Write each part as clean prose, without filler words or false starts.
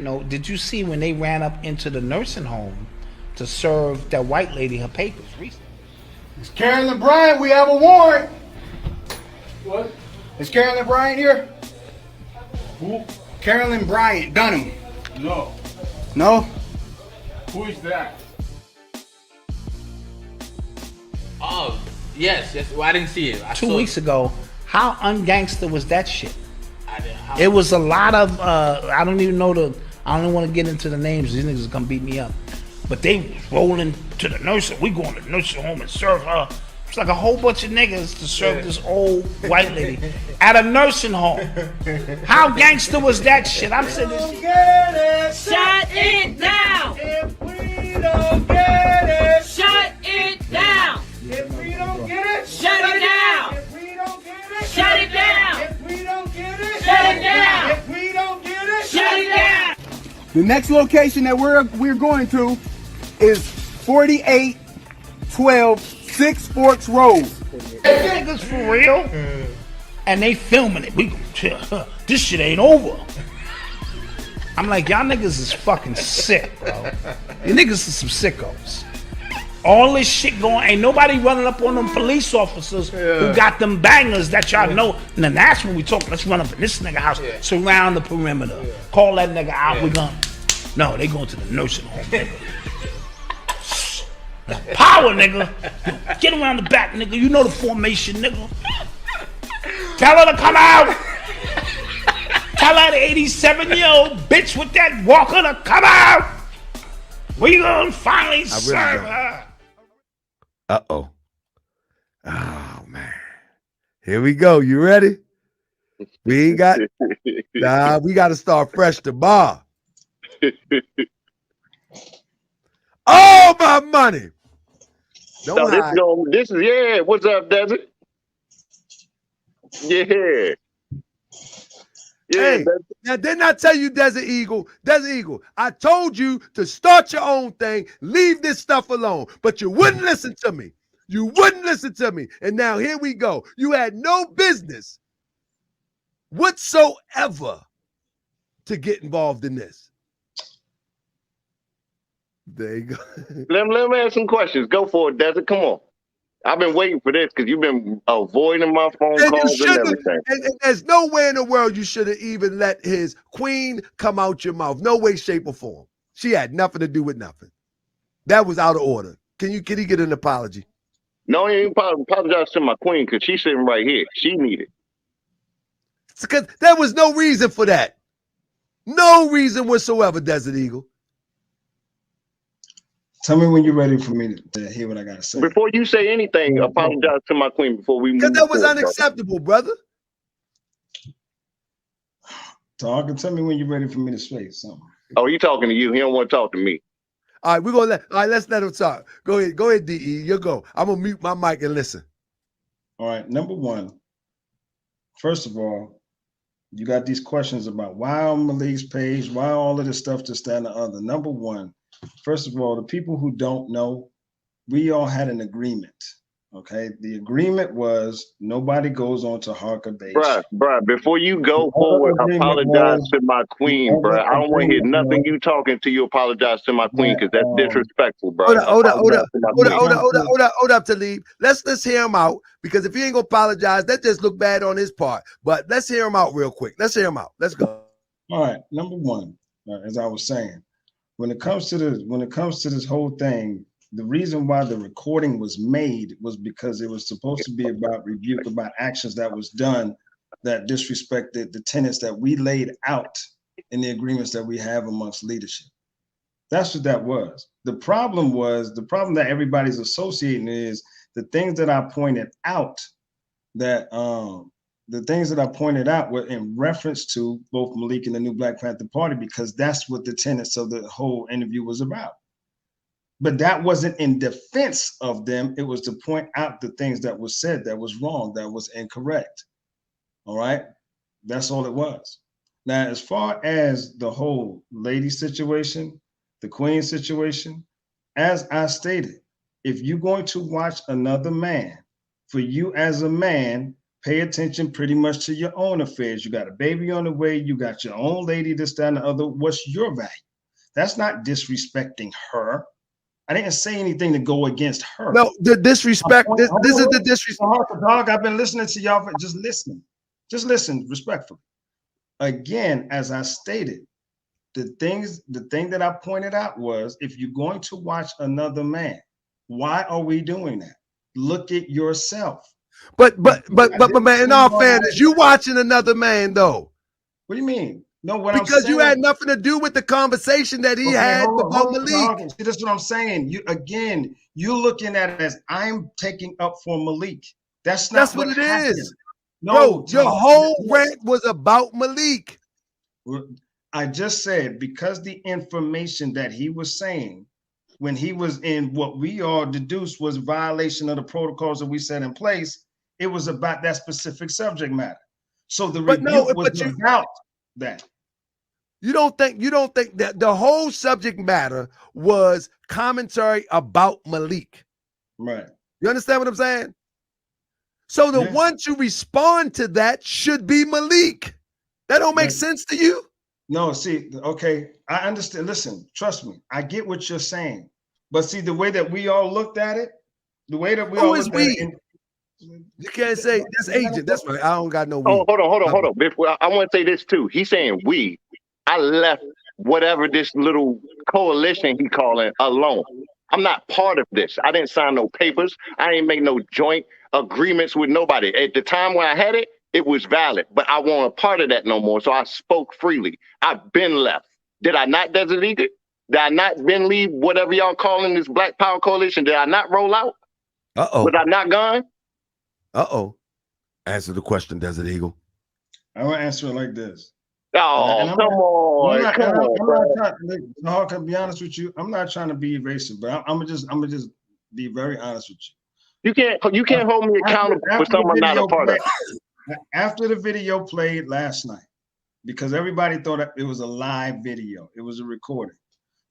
Did you see when they ran up into the nursing home to serve that white lady her papers recently? It's Carolyn Bryant. We have a warrant. What? Is Carolyn Bryant here? Who? Carolyn Bryant, Dunham. No. No? Who is that? Oh, yes. Well, I didn't see it. 2 weeks ago, how ungangster was that shit? I didn't. It was a lot of, I don't even know I don't want to get into the names. These niggas are gonna beat me up. But they was rolling to the nursing. We going to the nursing home and serve her. It's like a whole bunch of niggas to serve this old white lady at a nursing home. How gangster was that shit? I'm sitting there. Shut it down! If we don't get it, Shut it down! if we don't get it, Shut it down! if we don't get it, Shut it down! if we don't get it, Shut it down! if we don't get it, Shut it down! The next location that we're going to is 4812 Six Forks Road. Niggas for real? And they filming it. This shit ain't over. I'm like, y'all niggas is fucking sick, bro. You niggas is some sickos. All this shit going, ain't nobody running up on them police officers who got them bangers that y'all know. And then that's when we talk, let's run up in this nigga house, surround the perimeter, call that nigga out, we gonna. No, they going to the nursing home, nigga. Power, nigga. Get around the back, nigga. You know the formation, nigga. Tell her to come out. Tell that 87-year-old bitch with that walker to come out. We gonna finally serve her. Uh-oh. Oh, man. Here we go. You ready? We got we got to start fresh tomorrow. Oh, my money. So this is yeah. What's up, Desert? Yeah. Yeah. Hey, now didn't I tell you, Desert Eagle, I told you to start your own thing, leave this stuff alone, but you wouldn't listen to me. You wouldn't listen to me. And now here we go. You had no business whatsoever to get involved in this. There you go. Let me ask some questions. Go for it, Desert. Come on. I've been waiting for this because you've been avoiding my phone calls and everything. And there's no way in the world you should have even let his queen come out your mouth. No way, shape, or form. She had nothing to do with nothing. That was out of order. Can he get an apology? No, he ain't apologize to my queen because she's sitting right here. She needed. Because there was no reason for that. No reason whatsoever, Desert Eagle. Tell me when you're ready for me to hear what I gotta say. Before you say anything, apologize to my queen before we move. Because that was forward, unacceptable, brother. Talk and tell me when you're ready for me to say something. Oh, he talking to you. He don't want to talk to me. All right, let's let him talk. Go ahead, DE. You go. I'm gonna mute my mic and listen. All right, number one, first of all, you got these questions about why on Malik's page, why all of this stuff, this, that, and the other. Number one, first of all, the people who don't know, we all had an agreement. Okay, the agreement was nobody goes on to Taharkabey. Bruh, before you go forward, apologize to my queen, bruh. I don't want to hear nothing you talking to you apologize to my queen because that's disrespectful, bruh. Hold up, Talib. Let's hear him out, because if he ain't gonna apologize, that just look bad on his part. But let's hear him out real quick. Let's hear him out. Let's go. All right, number one, as I was saying, when it comes to this whole thing, the reason why the recording was made was because it was supposed to be about rebuke about actions that was done that disrespected the tenets that we laid out in the agreements that we have amongst leadership. That's what that was. The problem that everybody's associating is the things that I pointed out were in reference to both Malik and the New Black Panther Party, because that's what the tenets of the whole interview was about. But that wasn't in defense of them. It was to point out the things that was said that was wrong, that was incorrect. All right? That's all it was. Now, as far as the whole lady situation, the queen situation, as I stated, if you're going to watch another man, for you as a man, pay attention pretty much to your own affairs. You got a baby on the way. You got your own lady, this, that, and the other. What's your value? That's not disrespecting her. I didn't say anything to go against her. No, the disrespect. This is the disrespect. Dog, I've been listening to y'all. Just listen. Just listen respectfully. Again, as I stated, the thing that I pointed out was, if you're going to watch another man, why are we doing that? Look at yourself. But man, in all fairness, you watching another man though. What do you mean? No, because you had nothing to do with the conversation that he had about Malik. See, that's what I'm saying. You're looking at it as I'm taking up for Malik. That's what it happened. is. No, bro, your whole rant was about Malik. I just said, because the information that he was saying when he was in what we all deduced was violation of the protocols that we set in place, it was about that specific subject matter. So the review was about that. You don't think that the whole subject matter was commentary about Malik? Right. You understand what I'm saying? So the one to respond to that should be Malik. That don't make sense to you? No, see, okay, I understand. Listen, trust me, I get what you're saying. But see, the way that we all looked at it, the way that we all looked at it. You can't say that's agent. That's right. I don't got no we. Oh, hold on. Before, I want to say this too. He's saying we. I left whatever this little coalition he calling alone. I'm not part of this. I didn't sign no papers. I ain't make no joint agreements with nobody. At the time when I had it, it was valid, but I wasn't a part of that no more. So I spoke freely. I've been left. Did I not Desert Eagle? Did I not been leave whatever y'all calling this Black Power Coalition? Did I not roll out? Was I not gone? Answer the question, Desert Eagle. I will answer it like this. Oh, come on. I'm not be honest with you. I'm not trying to be evasive, but I'm gonna just be very honest with you. You can't hold me accountable for someone not a part of it. After the video played last night, because everybody thought it was a live video, it was a recording.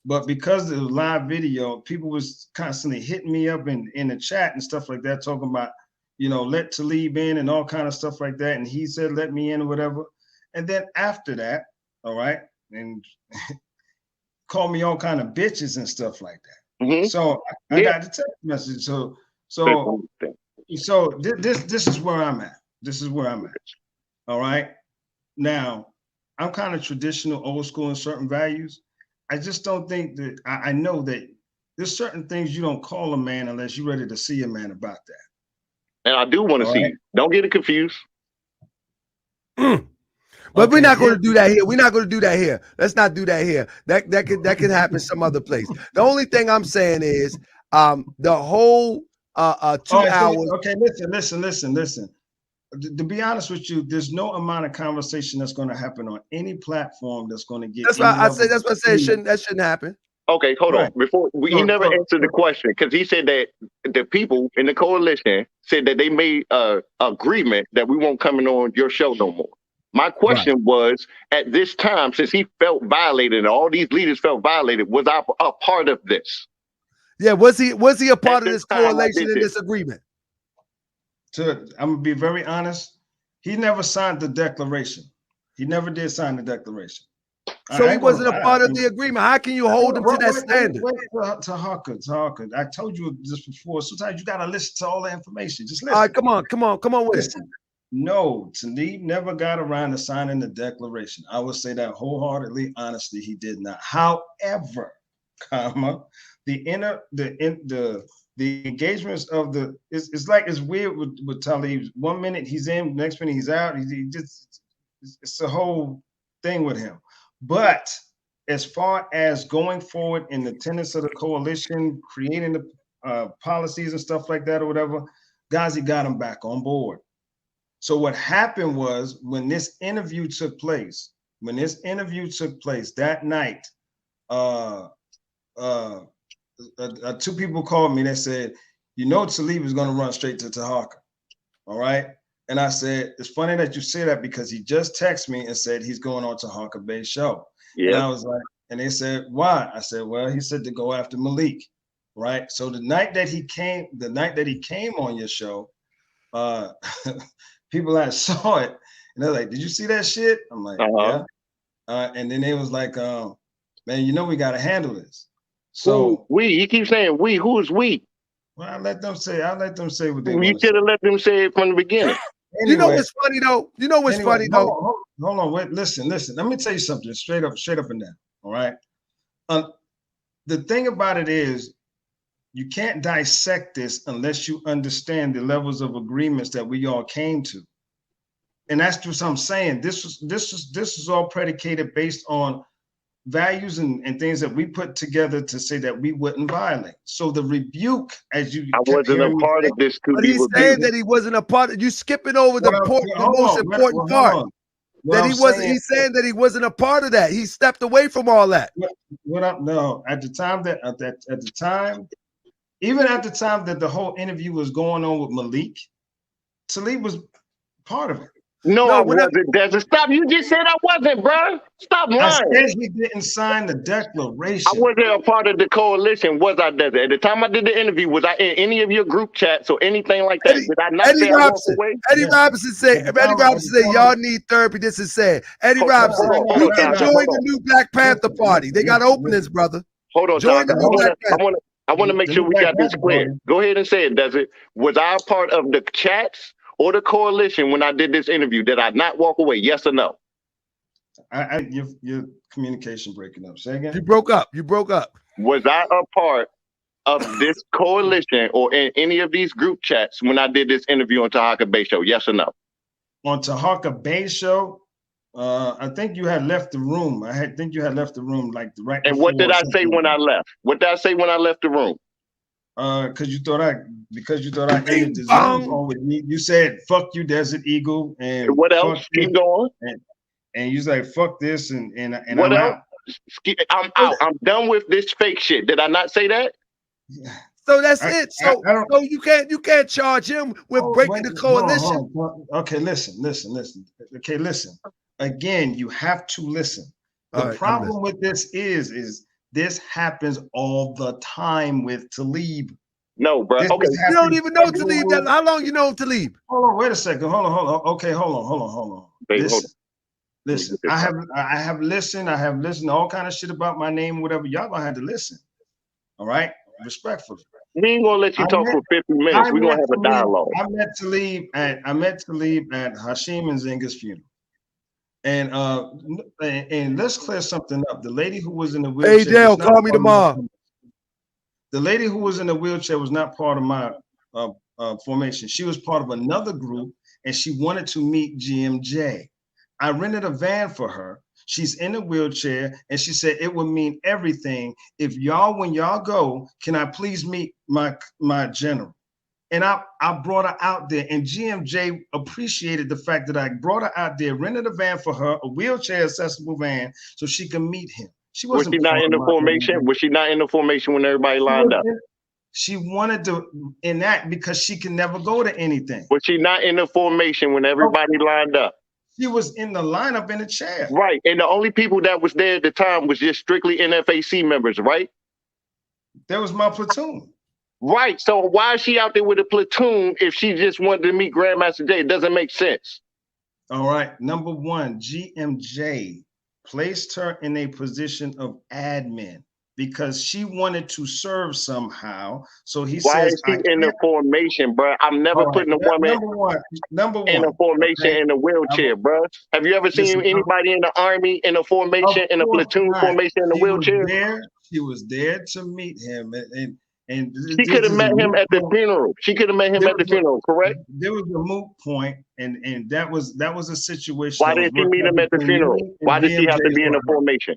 But because of the live video, people was constantly hitting me up in the chat and stuff like that, talking about, let Talib in and all kind of stuff like that. And he said, let me in or whatever. And then after that, all right, and call me all kind of bitches and stuff like that. Mm-hmm. So I got the text message. So this is where I'm at. This is where I'm at. All right. Now, I'm kind of traditional, old school in certain values. I just don't think that I know that there's certain things you don't call a man unless you're ready to see a man about that. And I do want to see you. Don't get it confused. But we're not going to do that here. We're not going to do that here. Let's not do that here. That could happen some other place. The only thing I'm saying is the whole 2 hours. Okay, listen. To be honest with you, there's no amount of conversation that's going to happen on any platform that's going to get. That's why I said that shouldn't happen. Okay, hold on. Before he never answered the question, because he said that the people in the coalition said that they made an agreement that we won't come in on your show no more. My question was, at this time, since he felt violated and all these leaders felt violated, was I a part of this? Yeah, was he a part of this coalition in this agreement? I'm gonna be very honest. He never signed the declaration. He never did sign the declaration. So he wasn't a part of the agreement. How can you hold him to that standard? Taharkabey, I told you this before. Sometimes you gotta listen to all the information. Just listen. All right, come on with it. No, Talib never got around to signing the declaration. I would say that wholeheartedly, honestly, he did not. However, the engagements of it's weird with Talib. 1 minute he's in, next minute he's out. It's a whole thing with him. But as far as going forward in the tenets of the coalition, creating the policies and stuff like that or whatever, Ghazi got him back on board. So what happened was when this interview took place that night, two people called me. They said, Talib is going to run straight to Taharkabey. All right. And I said, it's funny that you say that because he just texted me and said he's going on Taharkabey's show. Yeah. And I was like, and they said, why? I said, well, he said to go after Malik. Right. So the night that he came on your show, people that saw it, and they're like, "Did you see that shit?" I'm like, "Yeah." And then they was like, "Man, you know we got to handle this." So we, he keeps saying we. Who's we? well, I let them say what they You want to should say. have let them say it from the beginning. Anyway, You know what's funny though? You know what's funny though? Hold on, wait, listen. Let me tell you something straight up and down. All right. The thing about it is, you can't dissect this unless you understand the levels of agreements that we all came to. And that's just what I'm saying. This was all predicated based on values and things that we put together to say that we wouldn't violate. So the rebuke, as you I wasn't a part of this to But be he's rebuked. saying that he wasn't a part of, you skipping over the most important part. That he wasn't, he's saying that he wasn't a part of that. He stepped away from all that. No, at the time even at the time that the whole interview was going on with Malik, Talib was part of it. No, I wasn't, Desert. Stop. You just said I wasn't, bro. Stop lying. I said he didn't sign the declaration. I wasn't a part of the coalition, was I, Desert? At the time I did the interview, was I in any of your group chats or anything like that? Did I not say I walked away? Eddie Robinson said, y'all need therapy. This is sad. Eddie Robinson, you can join the new Black Panther Party. They got openings, brother. Hold on, join the new Black Panther. I want to make sure we got this clear. Go ahead and say it, Desert. Was I a part of the chats or the coalition when I did this interview? Did I not walk away? Yes or no? Your communication breaking up. Say again. You broke up. Was I a part of this coalition or in any of these group chats when I did this interview on Taharkabey show? Yes or no? On Taharkabey show, I think you had left the room. think you had left the room like right. And what did I say when I left? What did I say when I left the room? Because you thought I ended the Zoom with me. You said "fuck you, Desert Eagle," and what else? Keep going. And you was like "fuck this," and what I'm else? Out. I'm out. I'm done with this fake shit. Did I not say that? So that's it. So you can't charge him with breaking the coalition. Okay, listen. Okay, listen. Again, you have to listen. The problem with this is this happens all the time with Talib. No, bro. Okay. You don't even know Talib. How long you know Talib? Hold on, wait a second. Hold on. Okay, hold on. Listen. I have listened to all kind of shit about my name, whatever. Y'all gonna have to listen. All right, respectfully. We ain't gonna let you talk for 50 minutes. We're gonna have a dialogue. I met Talib at Hashim and Zinga's funeral. And let's clear something up. The lady who was in the wheelchair. Hey Dale, call me tomorrow. The lady who was in the wheelchair was not part of my formation. She was part of another group, and she wanted to meet GMJ. I rented a van for her. She's in a wheelchair, and she said it would mean everything if when y'all go, can I please meet my general? And I brought her out there, and GMJ appreciated the fact that I brought her out there, rented a van for her, a wheelchair accessible van, so she can meet him. Was she not in the formation? Was she not in the formation when everybody lined up? She wanted to enact because she can never go to anything. Was she not in the formation when everybody lined up? She was in the lineup in the chair. Right. And the only people that was there at the time was just strictly NFAC members, right? That was my platoon. Right. So why is she out there with a platoon if she just wanted to meet Grandmaster Jay? It doesn't make sense. All right. Number one, GMJ placed her in a position of admin because she wanted to serve somehow. So he why says, is she in the formation, bro? I'm never putting a woman in a formation in a wheelchair, bro. Have you ever seen anybody in the army in a formation, in a platoon formation in a wheelchair? She was there to meet him, and she could have met him at the funeral. She could have met him at the funeral, correct? There was a moot point, and that was a situation. Why didn't she meet him at the funeral? Why did she have to be in a formation?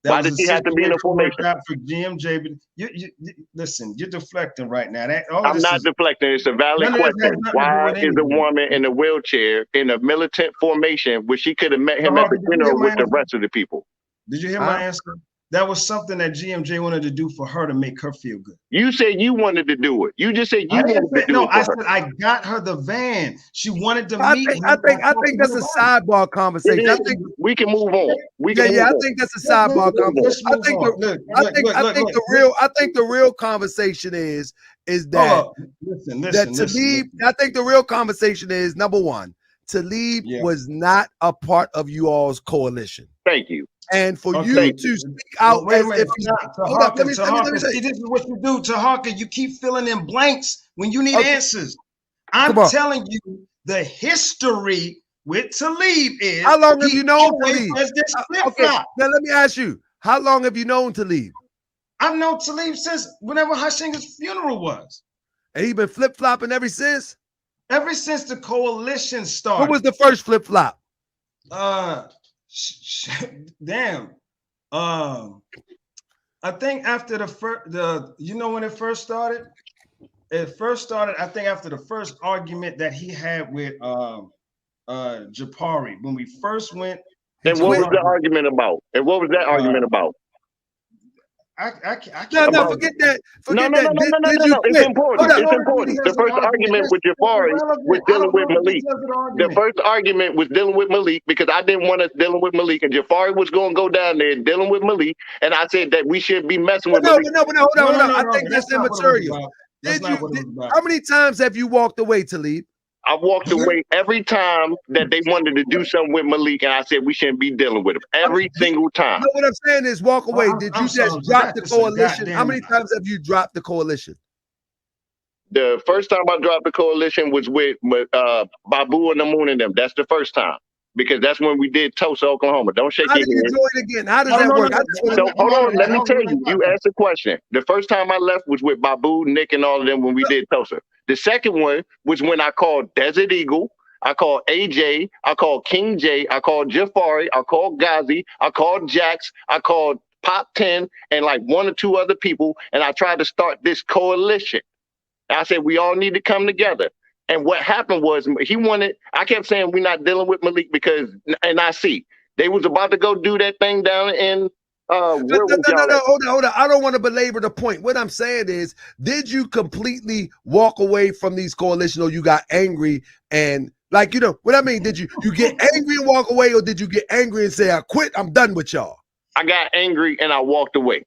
Why did she have to be in a formation? For GMJ, but you listen, you're deflecting right now. I'm not deflecting. It's a valid question. Why is a woman in a wheelchair in a militant formation where she could have met him at the funeral with the rest of the people? Did you hear my answer? That was something that GMJ wanted to do for her to make her feel good. You said you wanted to do it. You just said you wanted to do it. No, I said I got her the van. She wanted to meet him. I think that's a sidebar conversation. I think we can move on. I think that's a sidebar conversation. I think the real conversation is that listen, I think the real conversation is, number one, Talib Yeah. was not a part of you all's coalition. Thank you. And for Okay. you to speak out Wait a as minute. if hold up, let me Taharka, say. see, this is what you do, Taharka. You keep filling in blanks when you need Okay. answers. I'm Come on. telling you the history with Talib is How long have he you known always Talib? does this Okay, flip-flop. now let me ask you, how long have you known Talib? I've known Talib since whenever Hashinga's funeral was. And he been flip-flopping ever since? Ever since the coalition started. What was the first flip-flop? Damn. I think after the first, you know when it first started? It first started, I think, after the first argument that he had with Japari. When we first went. And what was the argument about? And what was that argument about? I can't. No, forget that. No. It's important. It's important. The first argument with Jafari was dealing with Malik. The first argument was dealing with Malik because I didn't want us dealing with Malik, and Jafari was going to go down there dealing with Malik, and I said that we should be messing with Malik. No, hold on. I think that's immaterial. How many times have you walked away, Talib? I walked away every time that they wanted to do something with Malik, and I said we shouldn't be dealing with him every single time. No, what I'm saying is walk away. Did you just drop the coalition? How many times have you dropped the coalition? The first time I dropped the coalition was with Babu and the Moon and them. That's the first time. Because that's when we did Tulsa, Oklahoma. Don't shake your head. How did you join again? How does that work? So hold on, let me tell you. You asked a question. The first time I left was with Babu, Nick, and all of them when we did Tulsa. The second one was when I called Desert Eagle, I called AJ, I called King J, I called Jafari, I called Ghazi, I called Jax, I called Pop 10, and like one or two other people, and I tried to start this coalition. And I said, we all need to come together. And what happened was I kept saying we're not dealing with Malik because, and I see, they was about to go do that thing down in, no, hold on. I don't want to belabor the point. What I'm saying is, did you completely walk away from these coalition, or you got angry and like, you know, what I mean? Did you get angry and walk away, or did you get angry and say, I quit, I'm done with y'all? I got angry and I walked away.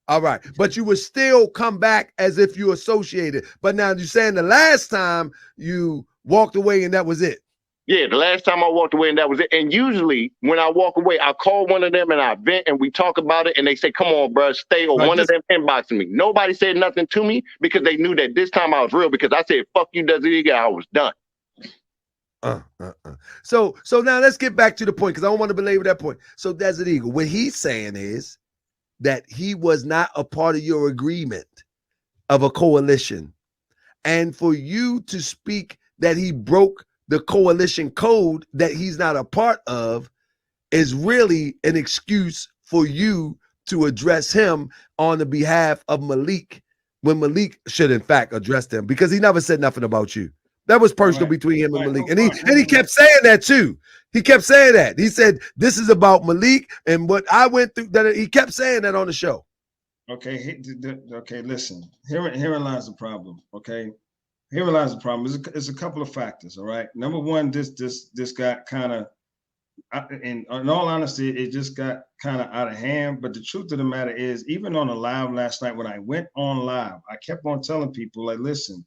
All right, but you would still come back as if you associated. But now you're saying the last time you walked away and that was it. Yeah, the last time I walked away and that was it. And usually when I walk away, I call one of them and I vent and we talk about it and they say, come on, bro, stay, or one of them inboxing me. Nobody said nothing to me because they knew that this time I was real, because I said, fuck you, Desert Eagle, I was done. So now let's get back to the point, because I don't want to belabor that point. So Desert Eagle, what he's saying is that he was not a part of your agreement of a coalition. And for you to speak that he broke the coalition code that he's not a part of is really an excuse for you to address him on the behalf of Malik, when Malik should in fact address them, because he never said nothing about you. That was personal between him and Malik. And he kept saying that too. He kept saying that. He said, this is about Malik and what I went through. That he kept saying that on the show. Okay, listen. Herein lies the problem. Okay, herein lies the problem. It's a couple of factors. All right. Number one, this got kind of, in all honesty, it just got kind of out of hand. But the truth of the matter is, even on the live last night, when I went on live, I kept on telling people, like, listen,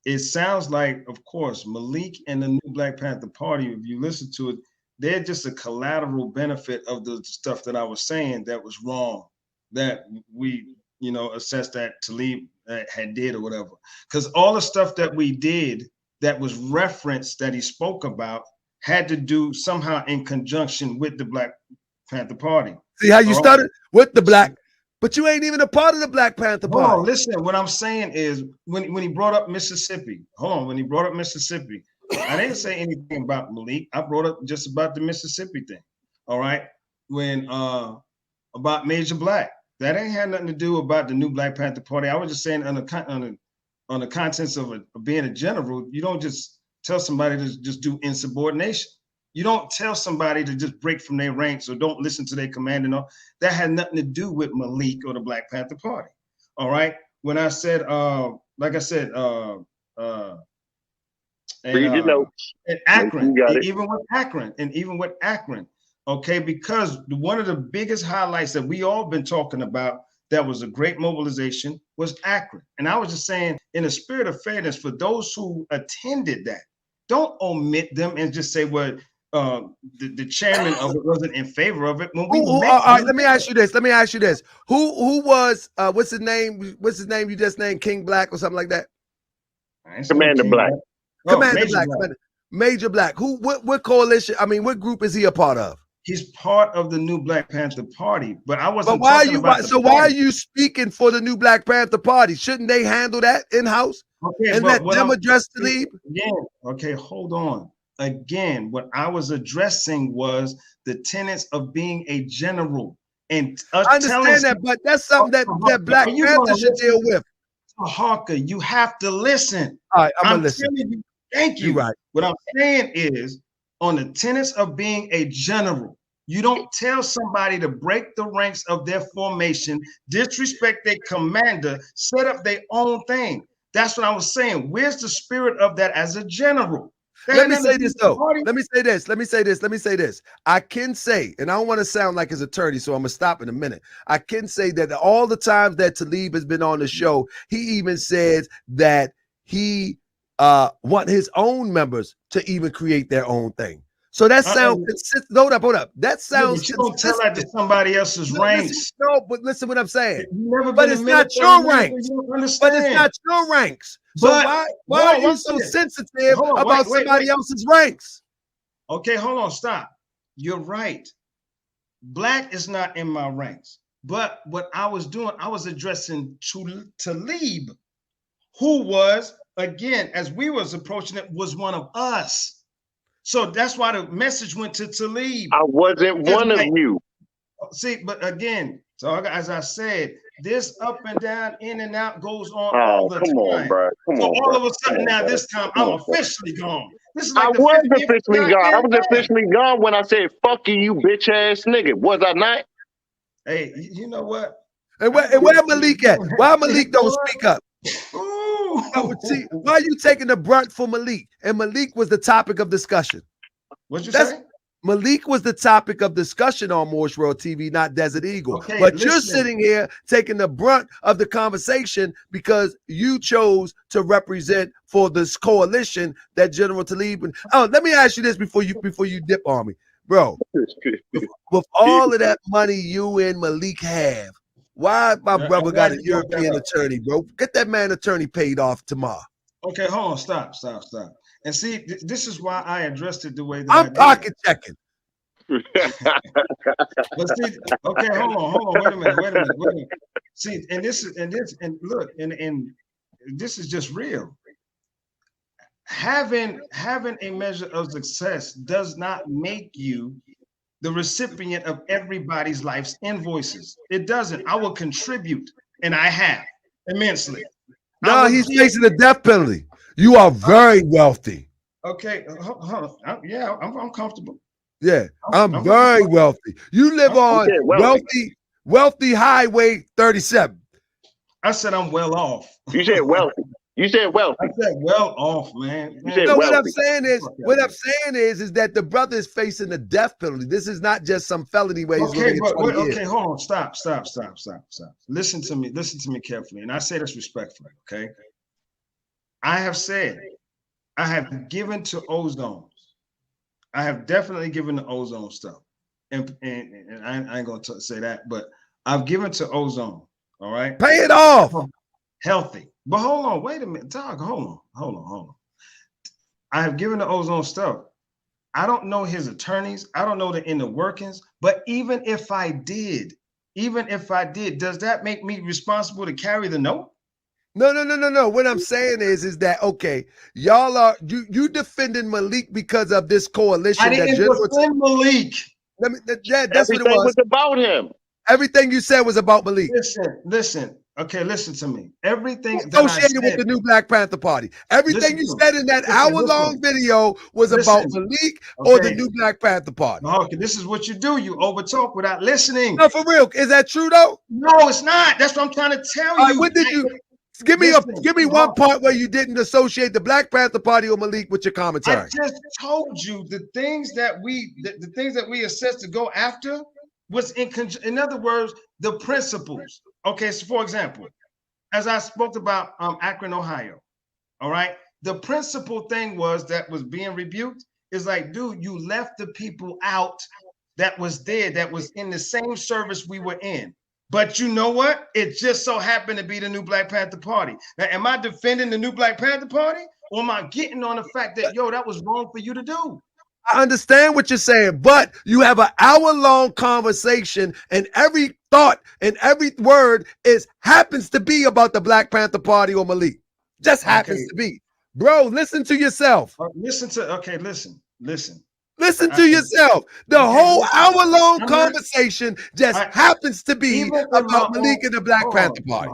it sounds like, of course, Malik and the new Black Panther Party, if you listen to it, they're just a collateral benefit of the stuff that I was saying that was wrong, that we, assessed that Talib had did or whatever. Because all the stuff that we did that was referenced, that he spoke about, had to do somehow in conjunction with the Black Panther Party. See how you started with the Black, but you ain't even a part of the Black Panther Party. Hold on, listen, what I'm saying is, when he brought up Mississippi, when he brought up Mississippi, I didn't say anything about Malik. I brought up just about the Mississippi thing. All right. When about Major Black, that ain't had nothing to do about the new Black Panther Party. I was just saying on the contents of being a general, you don't just tell somebody to just do insubordination. You don't tell somebody to just break from their ranks or don't listen to their command and all. That had nothing to do with Malik or the Black Panther Party. All right. When I said, like I said, and Akron, even with Akron, okay, because one of the biggest highlights that we all been talking about that was a great mobilization was Akron. And I was just saying, in a spirit of fairness, for those who attended that, Don't omit them and just say, well, the chairman of it wasn't in favor of it. When we all right, let me ask you this. Who was what's his name? What's his name? You just named King Black or something like that? Commander Black. Commander Black. Major Black. What coalition? I mean, what group is he a part of? He's part of the new Black Panther Party, but I wasn't. But why are you speaking for the new Black Panther Party? Shouldn't they handle that in house and let them address Talib? Again, okay, hold on. Again, what I was addressing was the tenets of being a general. And I understand that, but that's something that Black Panther should deal with. Harker, you have to listen. All right, I'm gonna listen. You, thank you. You're right. What I'm saying is, on the tenets of being a general, you don't tell somebody to break the ranks of their formation, disrespect their commander, set up their own thing. That's what I was saying. Where's the spirit of that as a general? Let me say this though. Let me say this. I can say, and I don't want to sound like his attorney, so I'm gonna stop in a minute. I can say that all the times that Talib has been on the show, he even says that he want his own members to even create their own thing. So that sounds consistent. Hold up. That sounds you don't tell that to somebody else's ranks. But listen what I'm saying. But it's not your ranks. But it's not your ranks. So why are you so sensitive about somebody else's ranks? Okay, hold on, stop. You're right. Black is not in my ranks. But what I was doing, I was addressing Talib, who was, again, as we was approaching it, was one of us. So that's why the message went to Talib. I wasn't one of you. See, but again, so as I said, this up and down, in and out goes on all the time. On, bro. All of a sudden now, this time I'm officially gone. This is like I was officially gone. I was officially gone when I said, "Fuck you, bitch ass nigga." Was I not? Hey, you know what? And where Malik at? Why Malik don't speak up? See, why are you taking the brunt for Malik? And Malik was the topic of discussion. What'd you say? Malik was the topic of discussion on Morse World TV, not Desert Eagle. Okay, but you're sitting here taking the brunt of the conversation because you chose to represent for this coalition that General Talib. Oh, let me ask you this before you dip on me, bro. With all of that money you and Malik have, why my brother got a European attorney, bro? Get that man attorney paid off tomorrow. Okay, hold on, stop. And see, this is why I addressed it the way that I'm pocket checking. But see, okay, hold on, wait a minute. See, and this is just real. Having a measure of success does not make you the recipient of everybody's life's invoices. It doesn't. I will contribute, and I have immensely. No, he's facing the death penalty. You are very wealthy. Okay, hold on. Yeah, I'm comfortable. Yeah, I'm very wealthy. You live on wealthy Highway 37. I said I'm well off. You said wealthy. You said wealthy. I said well off, man. You said what I'm saying is that the brother is facing the death penalty. This is not just some felony where he's okay, hold on, stop. Listen to me carefully, and I say this respectfully. Okay, I have said I have given to Ozone. I have definitely given to Ozone stuff, and I ain't gonna say that, but I've given to Ozone. All right, pay it off. Healthy. But hold on, wait a minute, Doug. Hold on. I have given the Ozone stuff. I don't know his attorneys. I don't know the inner workings. But even if I did, does that make me responsible to carry the note? No. What I'm saying is that okay, y'all are you defending Malik because of this coalition. I didn't defend Malik. That's what it was about him. Everything you said was about Malik. Listen. Okay, listen to me. Everything associated with the new Black Panther Party. Everything you said in that hour-long video was about Malik or the new Black Panther Party. Okay, this is what you do. You overtalk without listening. No, for real. Is that true though? No, it's not. That's what I'm trying to tell you. What did you give me one part where you didn't associate the Black Panther Party or Malik with your commentary? I just told you the things that we assessed to go after was in other words, the principles. Okay, so for example, as I spoke about Akron, Ohio, all right, the principal thing was that was being rebuked is like, dude, you left the people out that was there, that was in the same service we were in. But you know what? It just so happened to be the new Black Panther Party. Now, am I defending the new Black Panther Party? Or am I getting on the fact that, yo, that was wrong for you to do? I understand what you're saying, but you have an hour-long conversation, and every thought and every word happens to be about the Black Panther Party or Malik. Just happens to be. Bro, listen to yourself. Listen to yourself. The whole hour-long conversation just happens to be about Malik and the Black Panther Party.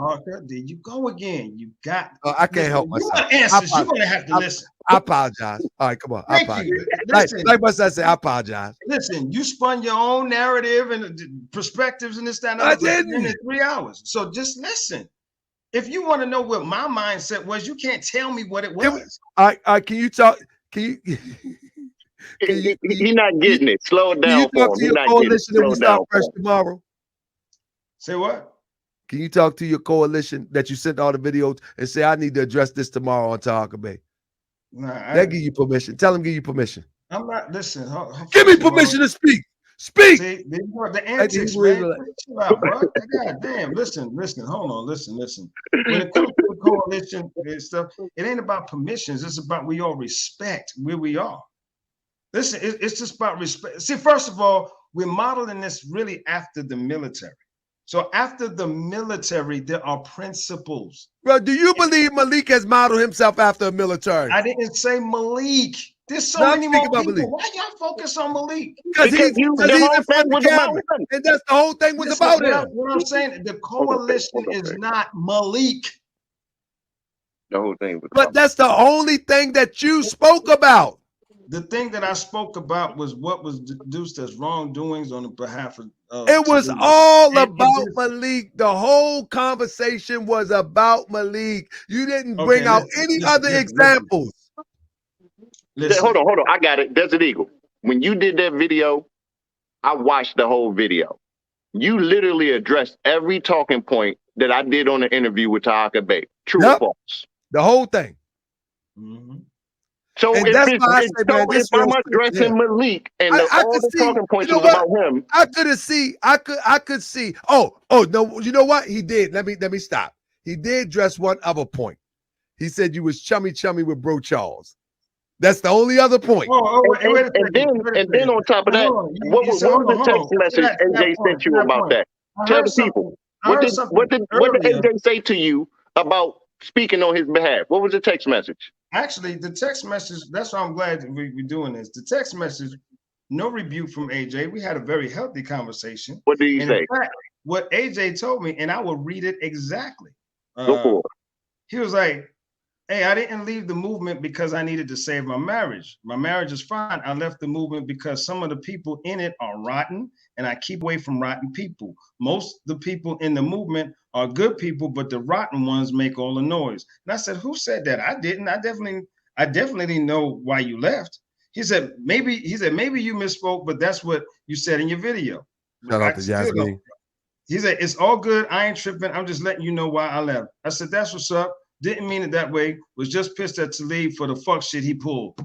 There you go again. You got. I can't help myself. You want answers. You're gonna have to listen. I apologize. All right, come on. I apologize. Like I said, I apologize. Listen, you spun your own narrative and perspectives and this, that, and I didn't. in 3 hours. So just listen. If you want to know what my mindset was, you can't tell me what it was. Can you talk? Can you? He's not getting it. Slow it down. Can you talk to your coalition and we start fresh tomorrow? Say what? Can you talk to your coalition that you sent all the videos and say, I need to address this tomorrow on Taharkabey? Nah, they give you permission. Tell them give you permission. I'm not. Listen. Give me permission to speak. Speak. See, the antics, man. Chill out, bro. God damn. Listen. Hold on. Listen. When it comes to the coalition and stuff, it ain't about permissions. It's about we all respect where we are. Listen, it's just about respect. See, first of all, we're modeling this really after the military. So after the military, there are principles. Bro, do you believe Malik has modeled himself after a military? I didn't say Malik. There's so many more people. Malik. Why y'all focus on Malik? Because he's in front of the camera. And that's the whole thing was about him. What I'm saying, the coalition is not Malik. The whole thing was But that's the only thing that you spoke about. The thing that I spoke about was what was deduced as wrongdoings on the behalf of. It was all about Malik. The whole conversation was about Malik. You didn't bring out any other examples. Hold on. I got it. Desert Eagle. When you did that video, I watched the whole video. You literally addressed every talking point that I did on the interview with Taharkabey. True or false? The whole thing. Mm-hmm. So if I'm addressing Malik and all the talking points was about him, I could see. Oh no, you know what he did? Let me stop. He did address one other point. He said you was chummy with Bro Charles. That's the only other point. And then on top of that, what was the text message AJ sent you about that? Tell the people. What did AJ say to you about speaking on his behalf? What was the text message? Actually, the text message, that's why I'm glad we're doing this. The text message, no rebuke from AJ. We had a very healthy conversation. What did he say? In fact, what AJ told me, and I will read it exactly. Go for it. He was like, hey, I didn't leave the movement because I needed to save my marriage. My marriage is fine. I left the movement because some of the people in it are rotten, and I keep away from rotten people. Most of the people in the movement are good people, but the rotten ones make all the noise. And I said, who said that? I didn't. I definitely didn't know why you left. He said, maybe you misspoke, but that's what you said in your video. Shout out to Jasmine. He said, it's all good. I ain't tripping. I'm just letting you know why I left. I said, that's what's up. Didn't mean it that way. Was just pissed at Talib for the fuck shit he pulled.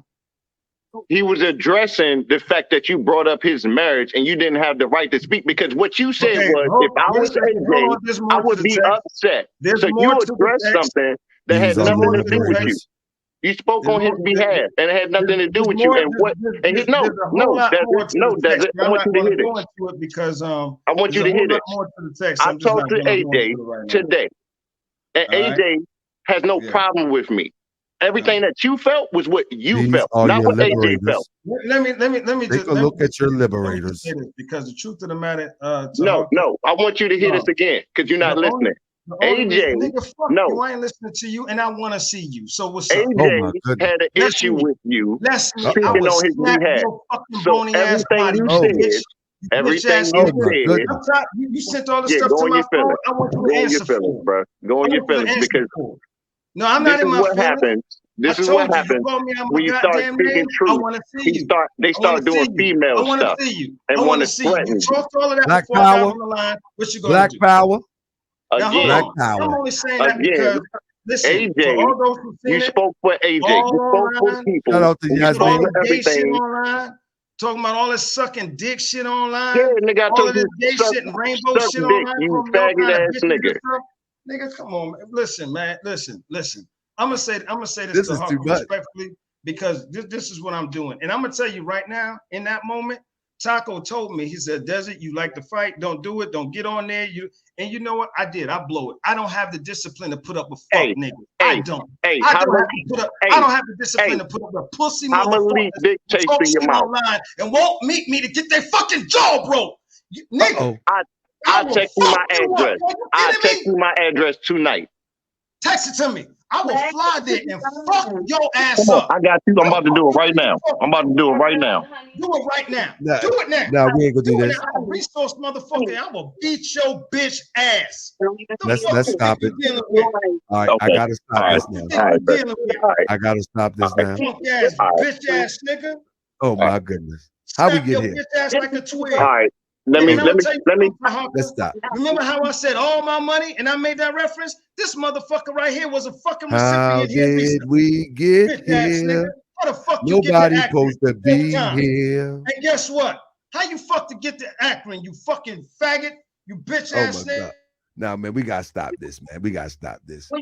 He was addressing the fact that you brought up his marriage and you didn't have the right to speak, because what you said was, if I was AJ, I would be upset. So you addressed something that had nothing to do with you. You spoke on his behalf, and it had nothing to do with you. And what? And he, no, Desert. I want you to hear this. Because I want you to hear this. I talked to AJ today, and AJ has no problem with me. Everything that you felt was what you felt, not what AJ felt. Let me take a look at your liberators. Because the truth of the matter, no, I want you to hear this again, because you're not listening. AJ, no, I ain't listening to you, and I want to see you. So what's up? AJ had an issue with you speaking on his behalf. So everything you said, you sent all the stuff to my phone. I want you to answer for it, bro. Go on your feelings, because no, I'm not in my feelings. This is what happens when you start speaking truth. They start doing female stuff and want to threaten you. Black power. What you Black do? power. Now, Again, I'm only saying that because listen, for AJ, all those who you seen it, spoke for AJ. You all spoke for online, people. Shout out to You all spoke Yasmin. for this gay shit everything. online, talking about all this sucking dick shit Yeah, online, nigga, I all told of this you gay suck, shit and rainbow suck shit dick, online, you calling me all faggot kind of ass bitches and nigga. stuff. Nigga, come on, man. Listen, man. Listen. I'm gonna say this This to is too Harker much. respectfully, because this is what I'm doing. And I'm gonna tell you right now, in that moment, Taco told me, he said, Desert, you like to fight, don't do it, don't get on there. And you know what? I did. I blow it. I don't have the discipline to put up with fuck Hey, niggas. I hey, don't. hey, I how don't have many, to put up, hey, I don't have the discipline hey, to put up with pussy how many motherfuckers dick who taste talk in your shit mouth? online and won't meet me to get their fucking jaw broke. Nigga, Uh-oh. I'll will text you my fuck you up. address. Are you I'll kidding text me? you my address tonight. Text it to me. I will fly there and fuck your ass Come on, up. I got you. I'm about to do it right now. I'm about to do it right now. Do it right now. Nah, Do it now. nah, we ain't gonna do Do it this. now. I'm a resource motherfucker. I will beat your bitch ass. The Let's fuck you stop think it. you dealing with? All right, I Okay. gotta stop All right. this What you now. think All you right, bet. dealing with? All right. I gotta stop this now. Punk ass, All right. bitch ass nigga. Oh my goodness. How we Slap get your here? bitch ass like a twig. All right. Let me. And I'm gonna tell you something, Taharka. Let's stop. Remember how I said all my money and I made that reference? This motherfucker right here was a fucking How recipient here did recently. we get Bitch ass nigga. here? How the fuck you get to Nobody Akron supposed to every be time? here. And guess what? How you fuck to get to Akron, you fucking faggot, you bitch Oh ass my nigga? God. Now, man, we gotta stop this, man. We gotta stop this. Man,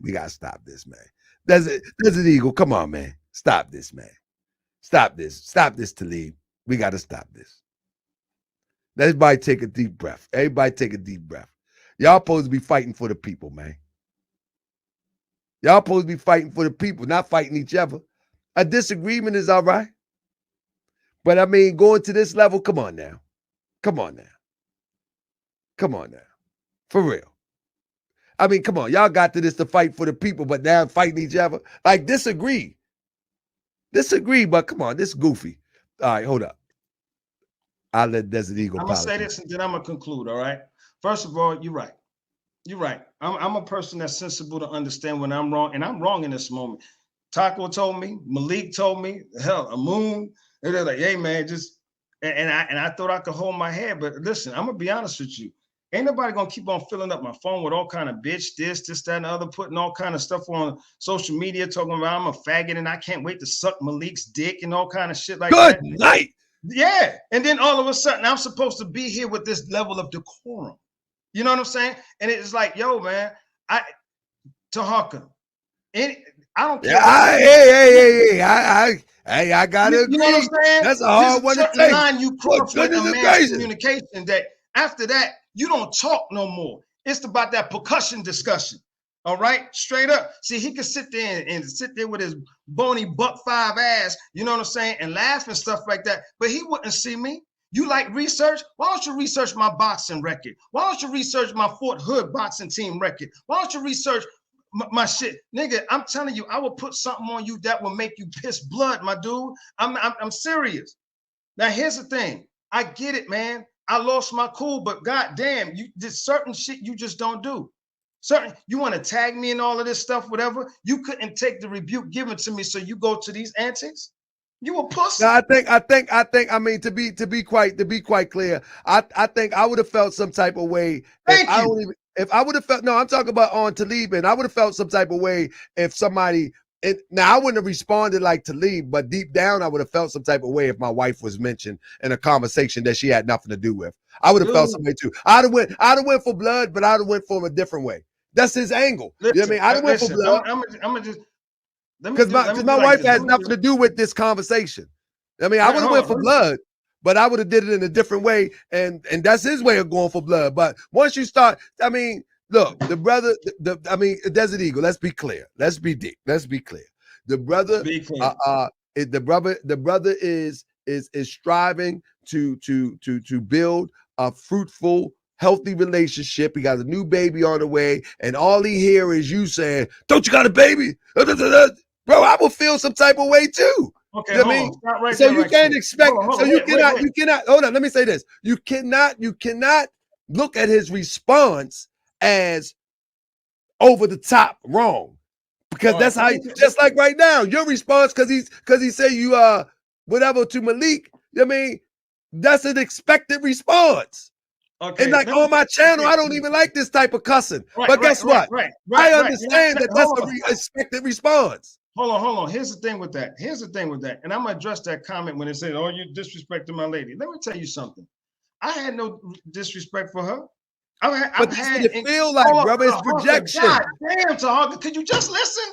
we gotta stop this, man. Desert Eagle, come on, man. Stop this, man. Stop this. Stop this, Talib. We gotta stop this. Everybody take a deep breath. Everybody take a deep breath. Y'all supposed to be fighting for the people, man. Y'all supposed to be fighting for the people, not fighting each other. A disagreement is all right. But I mean, going to this level, come on now. Come on now. Come on now. For real. I mean, come on. Y'all got to this to fight for the people, but now fighting each other. Like, disagree. Disagree, but come on, this is goofy. All right, hold up. I'll let Desert Eagle I'm gonna say politics. this and then I'm gonna conclude. All right. First of all, you're right. You're right. I'm a person that's sensible to understand when I'm wrong, and I'm wrong in this moment. Taco told me, Malik told me, hell, a moon. And they're like, hey man, just and I thought I could hold my head, but listen, I'm gonna be honest with you. Ain't nobody gonna keep on filling up my phone with all kind of bitch, this, that, and the other, putting all kind of stuff on social media, talking about I'm a faggot and I can't wait to suck Malik's dick and all kind of shit like Good that. night. Yeah. And then all of a sudden, I'm supposed to be here with this level of decorum. You know what I'm saying? And it's like, yo, man, Taharka, I don't care. I gotta agree. You know what I'm saying? That's a hard one to certain take. line you cross with a goodness man's gracious. communication that after that, you don't talk no more. It's about that percussion discussion. All right, straight up. See, he could sit there and sit there with his bony buck five ass, you know what I'm saying, and laugh and stuff like that. But he wouldn't see me. You like research? Why don't you research my boxing record? Why don't you research my Fort Hood boxing team record? Why don't you research my shit? Nigga, I'm telling you, I will put something on you that will make you piss blood, my dude. I'm serious. Now, here's the thing. I get it, man. I lost my cool, but goddamn, you did certain shit you just don't do. Certain, you want to tag me and all of this stuff, whatever. You couldn't take the rebuke given to me, so you go to these antics. You a pussy. No, I mean, to be quite clear, I think I would have felt some type of way if I would have felt, no, I'm talking about on Talib, and I would have felt some type of way if somebody, now I wouldn't have responded like Talib, but deep down I would have felt some type of way if my wife was mentioned in a conversation that she had nothing to do with. I would have felt some way too. I'd have went for blood, but I'd have went for a different way. That's his angle. Listen, you know what I mean? I'd have went for blood. I'm gonna just because my wife has nothing to do with this conversation. I mean, I would have went for blood, but I would have did it in a different way, and that's his way of going for blood. But once you start, I mean, look, the brother, Desert Eagle. Let's be clear. Let's be deep. Let's be clear. The brother, the brother is striving to build a fruitful, healthy relationship. He got a new baby on the way, and all he hear is you saying, "Don't you got a baby?" Bro, I will feel some type of way too. Okay, you know what I mean? Right so you right can't quick. expect. You cannot. Hold on. Let me say this. You cannot look at his response as over the top wrong, because that's how. Just like right now, your response because he said you whatever to Malik. I mean, that's an expected response. Okay. And like on my channel, I don't even like this type of cussing. But guess what? I understand that that's a expected response. Hold on. Here's the thing with that. And I'm gonna address that comment when they say, "Oh, you disrespecting my lady." Let me tell you something. I had no disrespect for her. But this is what it feel like, brother. It's projection. God damn, Taharkabey, could you just listen?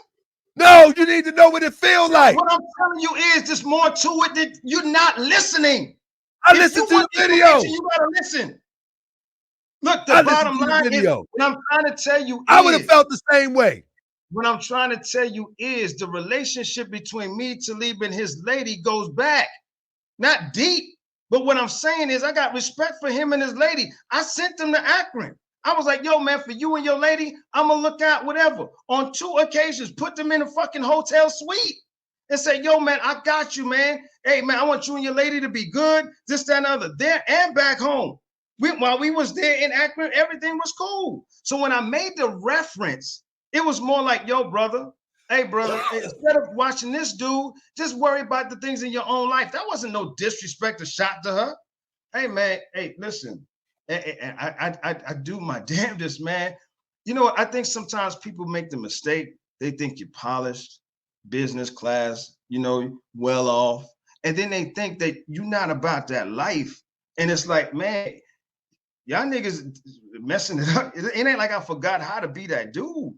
No, you need to know what it feels like. What I'm telling you is there's more to it that you're not listening. I listened to the video. You gotta listen. Look, the bottom line is what I'm trying to tell you. I would have felt the same way. What I'm trying to tell you is the relationship between me, Talib, and his lady goes back, not deep. But what I'm saying is I got respect for him and his lady. I sent them to Akron. I was like, yo, man, for you and your lady, I'm gonna look out, whatever. On 2 occasions, put them in a fucking hotel suite and say, yo, man, I got you, man. Hey, man, I want you and your lady to be good, this, that, and other, there and back home. While we was there in Akron, everything was cool. So when I made the reference, it was more like, yo, brother, hey, brother, instead of watching this dude, just worry about the things in your own life. That wasn't no disrespect or shot to her. Hey, man, hey, listen, I do my damnedest, man. You know, I think sometimes people make the mistake. They think you're polished, business class, you know, well off. And then they think that you're not about that life. And it's like, man, y'all niggas messing it up. It ain't like I forgot how to be that dude.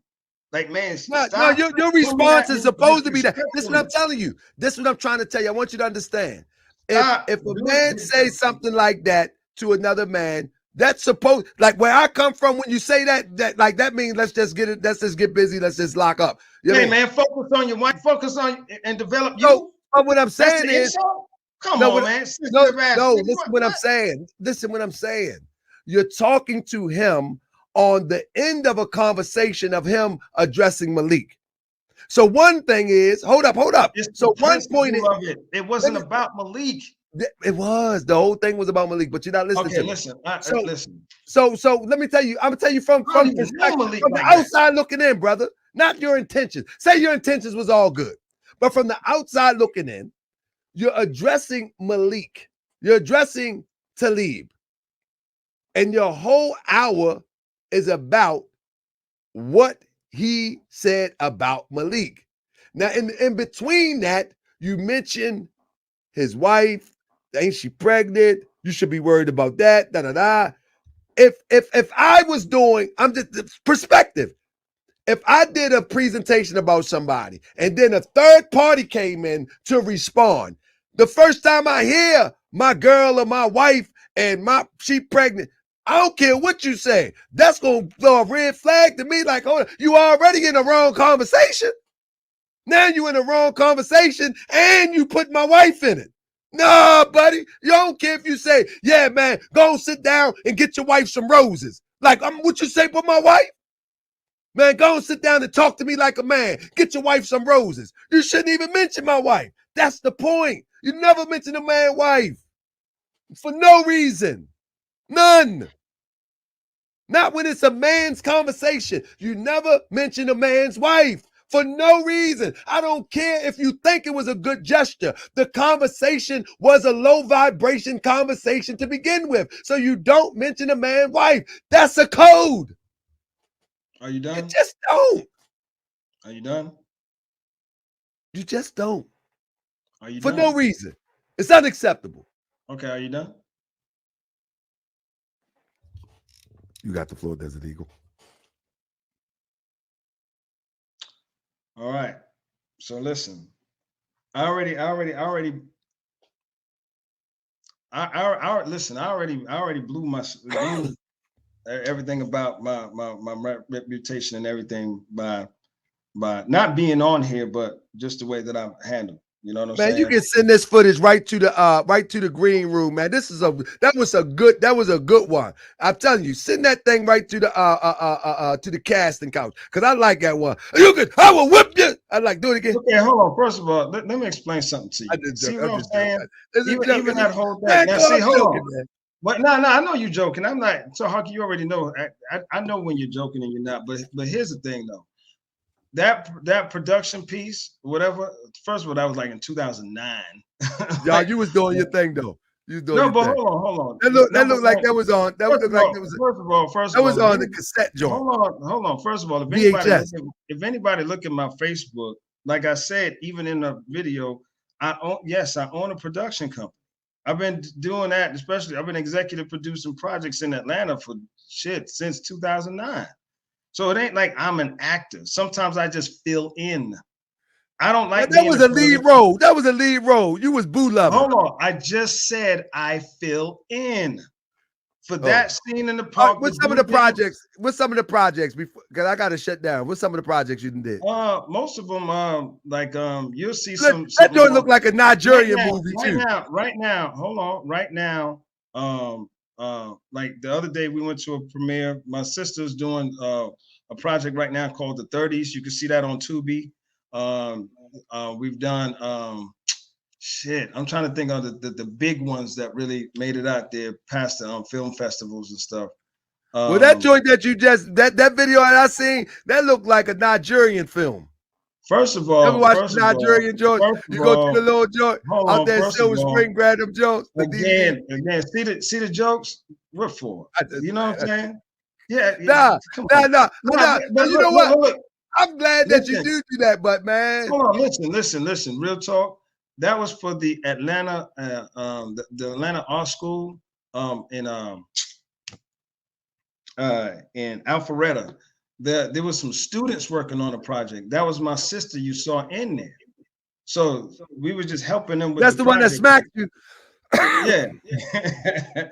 Like, man, no, your response is supposed to be that. This is what I'm telling you. This is what I'm trying to tell you. I want you to understand. If a man says something like that to another man, that's supposed, like where I come from, when you say that means let's just get busy, let's just lock up. You know hey, man, focus on your wife, focus on and develop you. So, but what I'm saying is, come on, man. Listen what I'm saying. Listen what I'm saying. You're talking to him on the end of a conversation of him addressing Malik. So one thing is, hold up. So one point of it wasn't about Malik. It was. The whole thing was about Malik, but you're not listening to me. Listen. So let me tell you, I'm gonna tell you from the outside looking in, brother, not your intentions. Say your intentions was all good, but from the outside looking in, you're addressing Malik, you're addressing Talib, and your whole hour is about what he said about Malik. Now, in between that, you mentioned his wife. Ain't she pregnant? You should be worried about that. If I was doing, I'm just perspective. If I did a presentation about somebody and then a third party came in to respond, the first time I hear my girl or my wife and she pregnant, I don't care what you say. That's going to throw a red flag to me. Like, hold on, you already in the wrong conversation. Now you in the wrong conversation and you put my wife in it. Nah, buddy, you don't care if you say, yeah, man, go and sit down and get your wife some roses. Like, what you say for my wife? Man, go and sit down and talk to me like a man. Get your wife some roses. You shouldn't even mention my wife. That's the point. You never mention a man's wife for no reason. None. Not when it's a man's conversation. You never mention a man's wife for no reason. I don't care if you think it was a good gesture. The conversation was a low vibration conversation to begin with. So you don't mention a man's wife. That's a code. Are you done? You just don't. Are you done? You just don't. Are you for done? no reason. It's unacceptable. Okay, are you done? You got the floor, Desert Eagle. All right. So listen, I already blew everything about my reputation and everything by not being on here, but just the way that I'm handled. You know what I'm saying? Man, you can send this footage right to the green room, man. That was a good one. I'm telling you, send that thing right to the casting couch, because I like that one. I will whip you. I like, do it again. Okay, hold on. First of all, let me explain something to you. See what I'm saying? Even that whole thing. Now, see, hold on. Man. But no, I know you're joking. I'm not. So, Hawk, you already know. I know when you're joking and you're not. But here's the thing, though. That production piece, whatever. First of all, that was like in 2009. Y'all, you was doing your thing though. You doing No, your but thing. hold on. That looked like that was on. That First looked of all, like that was. first That of was all, on the cassette joint. hold on. First of all, VHS. if anybody look at my Facebook, like I said, even in the video, I own a production company. I've been doing that, especially I've been executive producing projects in Atlanta for shit since 2009. So it ain't like I'm an actor. Sometimes I just fill in. I don't like that was a lead role. That was a lead role. You was Boo Lover. Hold on. I just said I fill in for that scene in the park. What's some of the projects? What's some of the projects? Because I got to shut down. What's some of the projects you did? Most of them, you'll see That joint look like a Nigerian movie too. Right now, hold on. Right now, like the other day we went to a premiere. My sister's doing a project right now called The 30s. You can see that on Tubi. We've done shit. I'm trying to think of the big ones that really made it out there past the film festivals and stuff. Well, that joint that you just that video that I seen, that looked like a Nigerian film. First of all, you watch the Nigerian joint. You go to the little joint out there in Silver Spring, grab them joints. Again, see the jokes. What for? You know what I'm saying? Yeah. Nah. You know what? Look. I'm glad that you do that, but man. Hold on, listen. Real talk. That was for the Atlanta, the Atlanta Art School in Alpharetta. There was some students working on a project. That was my sister you saw in there. So we were just helping them with that's the one that smacked you. Yeah.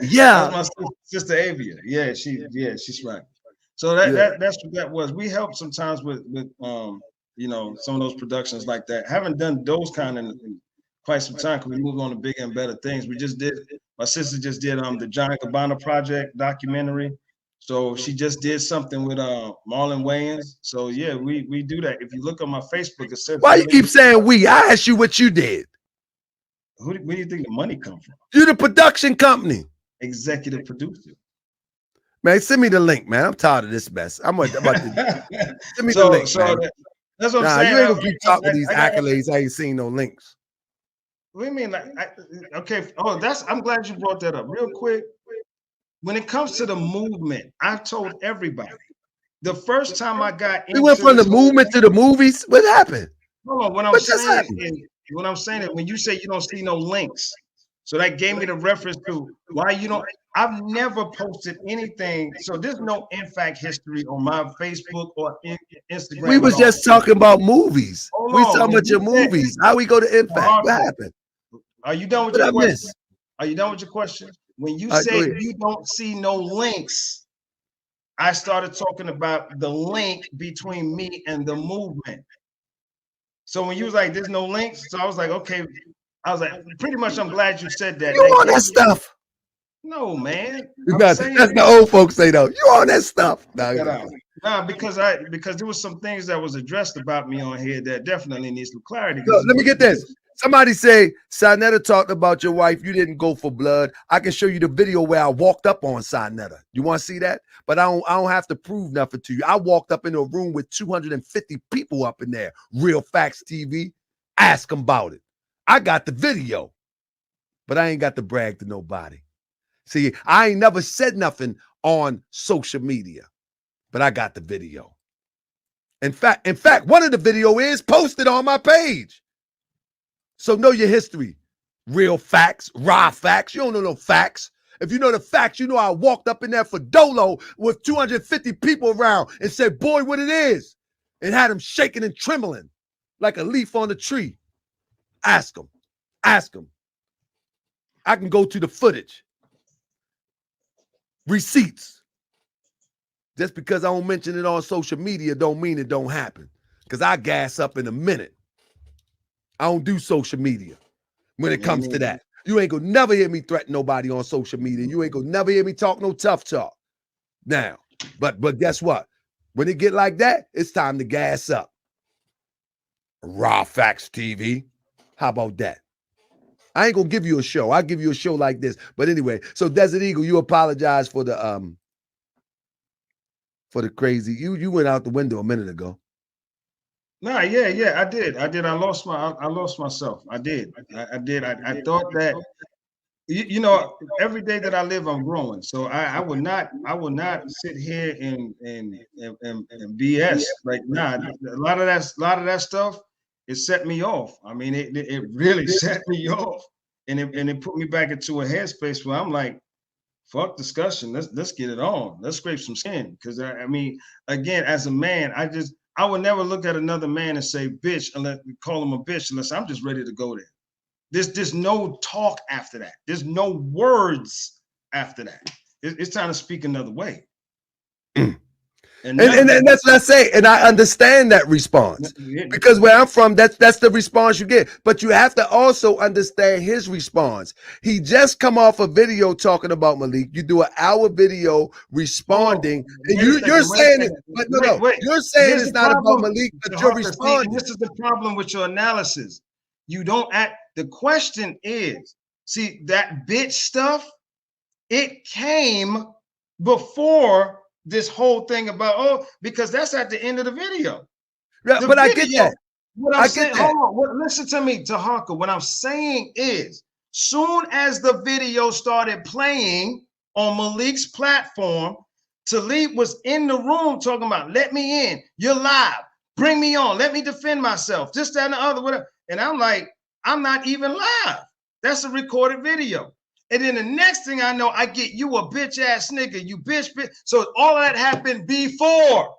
Yeah. That's my sister Avia. Yeah, she smacked. So that's what that was. We help sometimes with some of those productions like that. Haven't done those kind in quite some time because we moved on to bigger and better things. My sister just did the John Cabana project documentary. So she just did something with Marlon Wayans. So yeah, we do that. If you look on my Facebook, it says. Why you keep saying we? I asked you what you did. Where do you think the money come from? You're the production company. Executive producer. Man, send me the link, man. I'm tired of this mess. I'm about to send me the link. So that's what I'm saying. You ain't gonna keep talking these accolades. I ain't seen no links. What do you mean? Okay. Oh, I'm glad you brought that up. Real quick. When it comes to the movement, I've told everybody. The first time I got into went from the movement to the movies. What happened? Hold on. What I'm saying is when you say you don't see no links, so that gave me the reference to why you don't. I've never posted anything. So there's no in fact history on my Facebook or Instagram. We was just talking about movies. We talking about your movies. How we go to impact? What happened? Are you done with your question? Are you done with your question? When you say you don't see no links, I started talking about the link between me and the movement. So when you was like, there's no links, so I was like, okay. I was like, pretty much I'm glad you said that. You on that stuff? No, man. That's the old folks say though. You on that stuff? Nah, because there was some things that was addressed about me on here that definitely needs some clarity. So, let me get this. Somebody say Sinetta talked about your wife. You didn't go for blood. I can show you the video where I walked up on Sinetta. You want to see that? But I don't have to prove nothing to you. I walked up into a room with 250 people up in there. Real Facts TV. Ask them about it. I got the video, but I ain't got to brag to nobody. See, I ain't never said nothing on social media, but I got the video. In fact, one of the video is posted on my page. So know your history. Real facts, raw facts. You don't know no facts. If you know the facts, you know I walked up in there for Dolo with 250 people around and said, boy, what it is. And had them shaking and trembling like a leaf on the tree. Ask them. Ask them. I can go to the footage. Receipts. Just because I don't mention it on social media don't mean it don't happen. Because I gas up in a minute. I don't do social media when it comes to that. You ain't gonna never hear me threaten nobody on social media. You ain't gonna never hear me talk no tough talk. Now, but guess what? When it get like that, it's time to gas up. Raw Facts TV. How about that? I ain't gonna give you a show. I'll give you a show like this. But anyway, so Desert Eagle, you apologize for the crazy. You went out the window a minute ago. Nah, yeah, I did. I lost myself. I did. I thought that You know, every day that I live, I'm growing. So I will not sit here and BS. Like, nah, a lot of that stuff, it set me off. I mean, it really set me off, and it put me back into a headspace where I'm like, fuck discussion. Let's get it on. Let's scrape some skin. Because I mean, again, as a man, I would never look at another man and say bitch, unless call him a bitch, unless I'm just ready to go there. There's no talk after that. There's no words after that. It's time to speak another way. And that's what I say. And I understand that response, because where I'm from, that's the response you get. But you have to also understand his response. He just come off a video talking about Malik. You do an hour video responding, and you're saying it, but you're saying it's not about Malik, but you're responding. This is the problem with your analysis. You don't act. The question is, see, that bitch stuff, it came before this whole thing about, because that's at the end of the video. Yeah, but I get that. What I'm saying, hold on, listen to me, Taharka. What I'm saying is, soon as the video started playing on Malik's platform, Talib was in the room talking about, let me in, you're live, bring me on, let me defend myself, this, that, and the other, whatever. And I'm like, I'm not even live. That's a recorded video. And then the next thing I know, I get you a bitch ass nigga, you bitch. So all of that happened before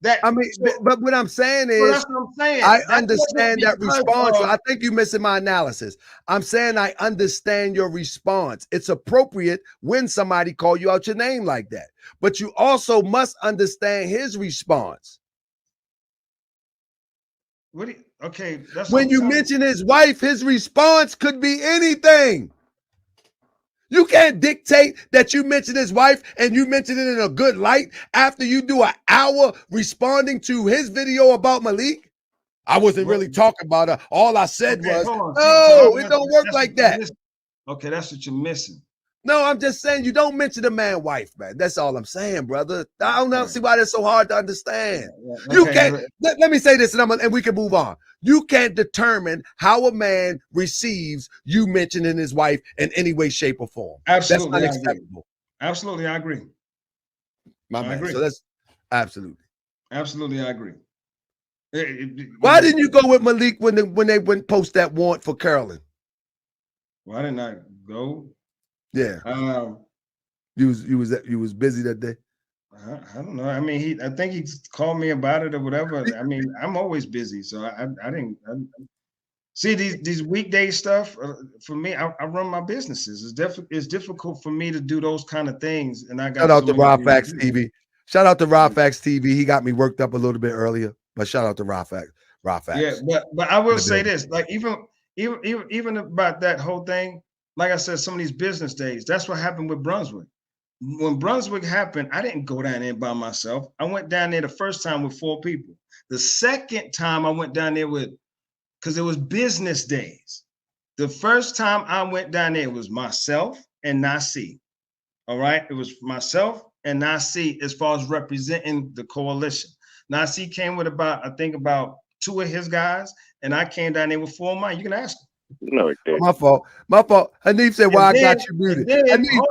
that. I mean, but what I'm saying is, that's what I'm saying. I understand that response. I think you're missing my analysis. I'm saying I understand your response. It's appropriate when somebody call you out your name like that. But you also must understand his response. Okay, that's when you mention his wife, his response could be anything. You can't dictate that you mention his wife and you mention it in a good light after you do an hour responding to his video about Malik. I wasn't really talking about her. All I said was, no, it don't work like that. Okay, that's what you're missing. No, I'm just saying you don't mention the man wife, man. That's all I'm saying, brother. I don't know, see why that's so hard to understand. You can't, let me say this and we can move on. You can't determine how a man receives you mentioning his wife in any way, shape, or form. Absolutely, that's unacceptable. Absolutely, I agree. I agree. So that's absolutely. Absolutely, I agree. Why didn't you go with Malik when they went post that warrant for Carolyn? Why didn't I go? Yeah. You was busy that day. I don't know. I mean, I think he called me about it or whatever. I mean, I'm always busy, so I didn't see these weekday stuff. For me, I run my businesses. It's difficult for me to do those kind of things. And I got shout out to Rafax TV. Shout out to Rafax TV. He got me worked up a little bit earlier, but shout out to Rafax. Yeah, but I will say this: like even about that whole thing. Like I said, some of these business days, that's what happened with Brunswick. When Brunswick happened, I didn't go down there by myself. I went down there the first time with 4 people. The second time I went down there because it was business days. The first time I went down there, it was myself and Nasi. All right? It was myself and Nasi as far as representing the coalition. Nasi came with about 2 of his guys, and I came down there with 4 of mine. You can ask him. No, it didn't. My fault. Hanif said, "Why I got you muted?" Hanif,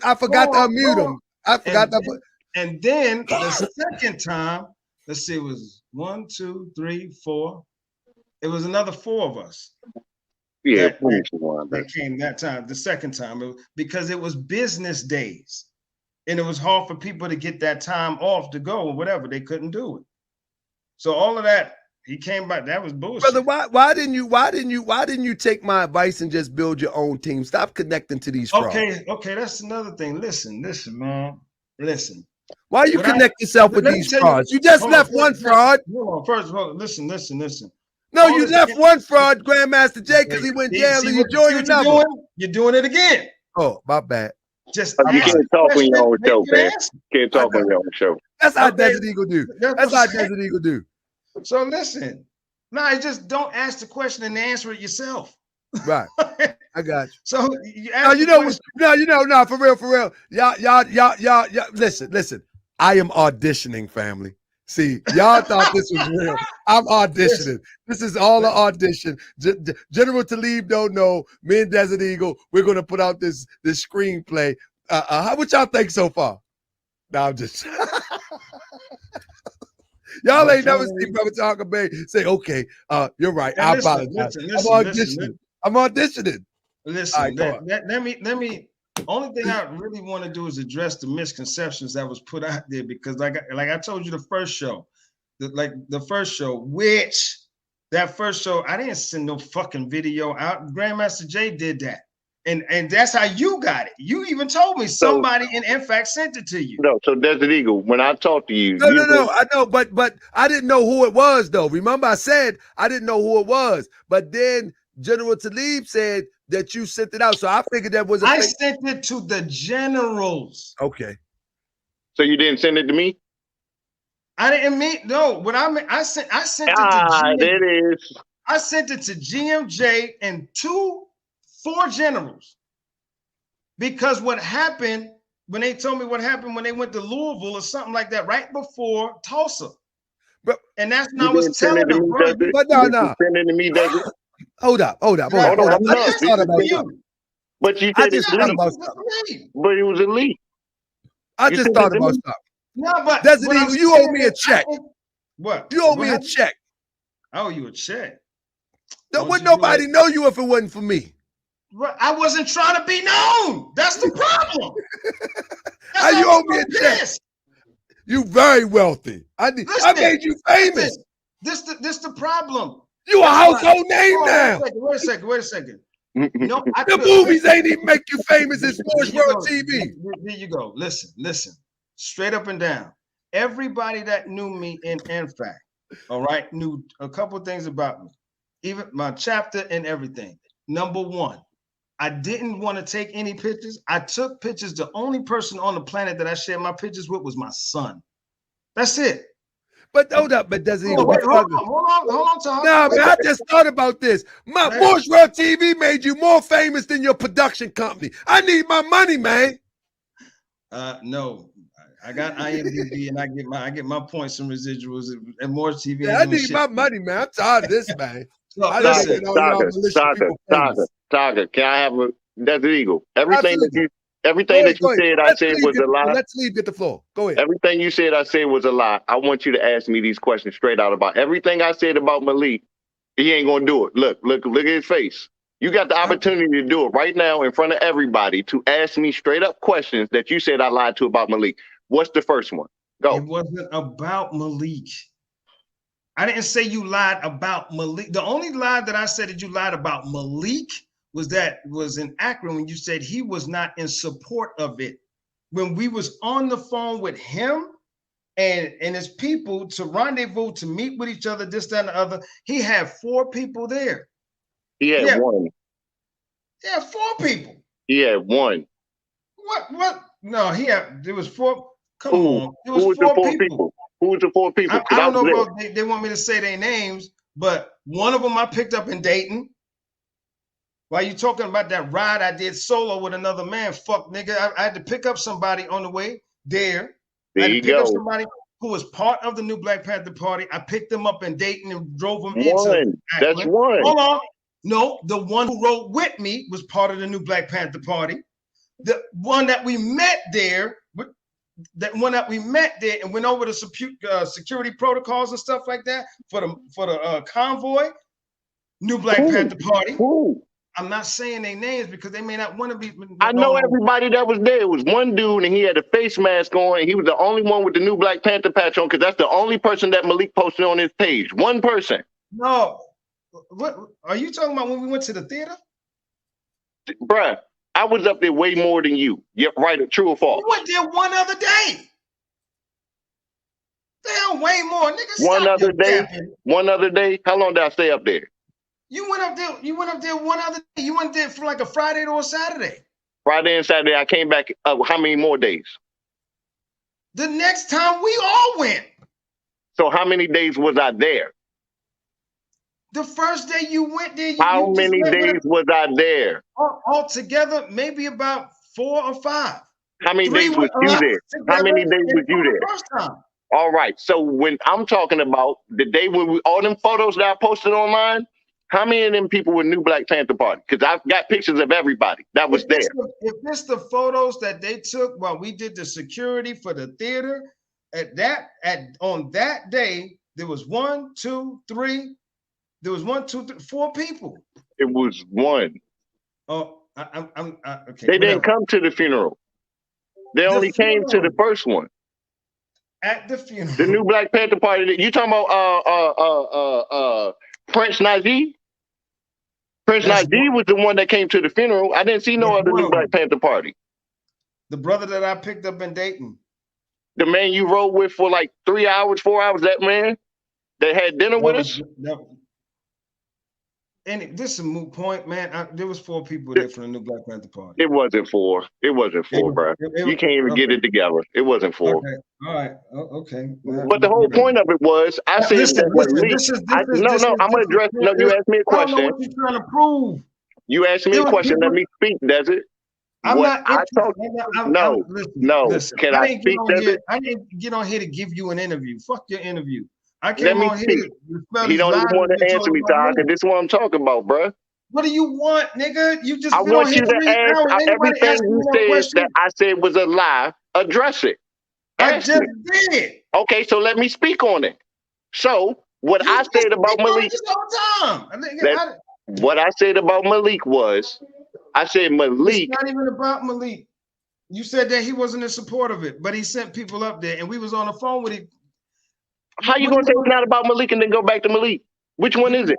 I forgot to unmute him. I forgot that. And then the second time, let's see, it was 1, 2, 3, 4. It was another 4 of us. Yeah, that came that time. The second time, because it was business days, and it was hard for people to get that time off to go or whatever. They couldn't do it. So all of that. He came back. That was bullshit. Brother, why didn't you take my advice and just build your own team? Stop connecting to these frauds. Okay, that's another thing. Listen, man. Listen. Why you connect yourself with these frauds? You just left one fraud. Hold on. First of all, listen. No, you left one fraud, Grandmaster J, because he went jail and you joined another. You're doing it again. Oh, my bad. Just you can't talk on your own show, man. Can't talk on your own show. That's how Desert Eagle do. That's how Desert Eagle do. So listen, just don't ask the question and answer it yourself. Right, I got you. So for real. Y'all. Listen. I am auditioning, family. See, y'all thought this was real. I'm auditioning. This is all an audition. General Talib don't know. Me and Desert Eagle, we're gonna put out this screenplay. What y'all think so far? No, I'm just y'all ain't never seen Brother Taharkabey say, okay, you're right. I apologize. I'm auditioning. Listen, let me. Only thing I really want to do is address the misconceptions that was put out there, because like I told you the first show, that first show, I didn't send no fucking video out. Grandmaster Jay did that. And that's how you got it. You even told me somebody in fact sent it to you. No, so Desert Eagle, when I talked to you, no, I know, but I didn't know who it was though. Remember, I said I didn't know who it was, but then General Talib said that you sent it out, so I figured that was. I sent it to the generals. Okay. So you didn't send it to me? I didn't mean no. What I meant, I sent it to GM. There it is. I sent it to GMJ and 4 generals, because what happened when they told me what happened when they went to Louisville or something like that right before Tulsa, and that's when I was telling them. But no, send it to me, Desert. Hold up. I just thought about something. But you said it's elite. But it was elite. I just thought about something. No, but Desert Eagle, you owe me a check. What? You owe me a check. I owe you a check. Wouldn't nobody know you if it wasn't for me. I wasn't trying to be known. That's the problem. How you owe me a check? You very wealthy. I made you famous. This the problem. You a household name now. Wait a second. No, the movies ain't even make you famous in Sports World TV. Here you go. Listen. Straight up and down. Everybody that knew me in fact, all right, knew a couple things about me, even my chapter and everything. Number one, I didn't want to take any pictures. I took pictures. The only person on the planet that I shared my pictures with was my son. That's it. But hold up, but doesn't even. Hold on, Tom. Nah, man, I just thought about this. My Sports World TV made you more famous than your production company. I need my money, man. No, I got IMDb and I get my points and residuals and more TV. Yeah, I need my money, man. I'm tired of this, man. Saga, can I have a Desert Eagle? Everything that you said, I said was a lie. Let's leave. Get the floor. Go ahead. Everything you said, I said was a lie. I want you to ask me these questions straight out about everything I said about Malik. He ain't gonna do it. Look at his face. You got the opportunity to do it right now in front of everybody to ask me straight up questions that you said I lied to about Malik. What's the first one? Go. It wasn't about Malik. I didn't say you lied about Malik. The only lie that I said that you lied about Malik was in Akron when you said he was not in support of it. When we was on the phone with him and his people to rendezvous, to meet with each other, this, that, and the other, he had 4 people there. He had 1. He had 4 people. He had 1. What? No, there was 4. Come on. There was 4 people. Who was the 4 people? I don't know if they want me to say their names, but one of them I picked up in Dayton. While you talking about that ride I did solo with another man, fuck nigga, I had to pick up somebody on the way there. I had to pick up somebody who was part of the new Black Panther Party. I picked them up in Dayton and drove them into. That's 1. Hold on. No, the one who rode with me was part of the new Black Panther Party. The one that we met there, and went over the security protocols and stuff like that for the convoy, new Black Panther Party. Who? I'm not saying their names because they may not want to be. I know everybody that was there. It was one dude and he had a face mask on. And he was the only one with the new Black Panther patch on because that's the only person that Malik posted on his page. One person. No. What are you talking about when we went to the theater? Bruh, I was up there way more than you. Yep, right, true or false? You went there one other day. Damn, way more, nigga. One other day? How long did I stay up there? You went up there one other day. You went there for like a Friday or a Saturday. Friday and Saturday. I came back how many more days? The next time we all went. So how many days was I there? The first day you went there. How many days was I there? Altogether, maybe about 4 or 5. How many days was you there? How many days was you there? First time. All right. So when I'm talking about the day when all them photos that I posted online, how many of them people were New Black Panther Party? Because I've got pictures of everybody that was there. If it's the photos that they took while we did the security for the theater, on that day, there was 1, 2, 3. There was 1, 2, 3, 4 people. It was one. Oh, I'm okay. They didn't come to the funeral. They only came to the first one. At the funeral. The New Black Panther Party. You talking about Prince Najee? Prince Najee was the one that came to the funeral. I didn't see no other New Black Panther Party. The brother that I picked up in Dayton. The man you rode with for like 3 hours, 4 hours, that man that had dinner with us? And this is a moot point, man. There was 4 people there for the New Black Panther Party. It wasn't 4. It wasn't 4, bro. You can't even get it together. It wasn't 4. Okay. All right. Okay. But the whole point of it was, I said that I'm gonna address. No, you asked me a question. I don't know what you're trying to prove. You asked me a question. Let me speak, Desert. I'm not. Listen, can I speak, Desert? I didn't get on here to give you an interview. Fuck your interview. I Let came me on speak. here. He don't even want to answer me, Todd, because this is what I'm talking about, bro. What do you want, nigga? You just. I want you to ask everything you said that I said was a lie. Address it. I just did. Okay, so let me speak on it. So what I said about Malik. What I said about Malik was, I said Malik. It's not even about Malik. You said that he wasn't in support of it, but he sent people up there, and we was on the phone with him. How you gonna say it's not about Malik and then go back to Malik? Which one is it?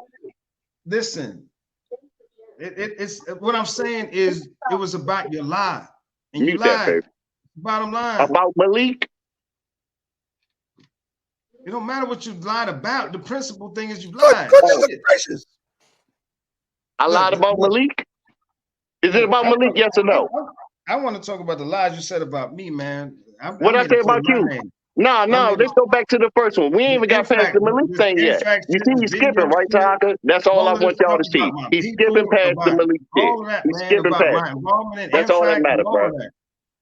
Listen, it's what I'm saying is it was about your lie, and you lied. Bottom line about Malik. It don't matter what you lied about. The principal thing is you lied. I lied about Malik. Is it about Malik? Yes or no? I want to talk about the lies you said about me, man. What I say about you? No, let's go back to the first one. We ain't even got past the Malik thing yet. You see, he's skipping, right, Taharka? That's all I want y'all to see. He's skipping past the Malik shit. He's skipping past. That's all that matters, bro.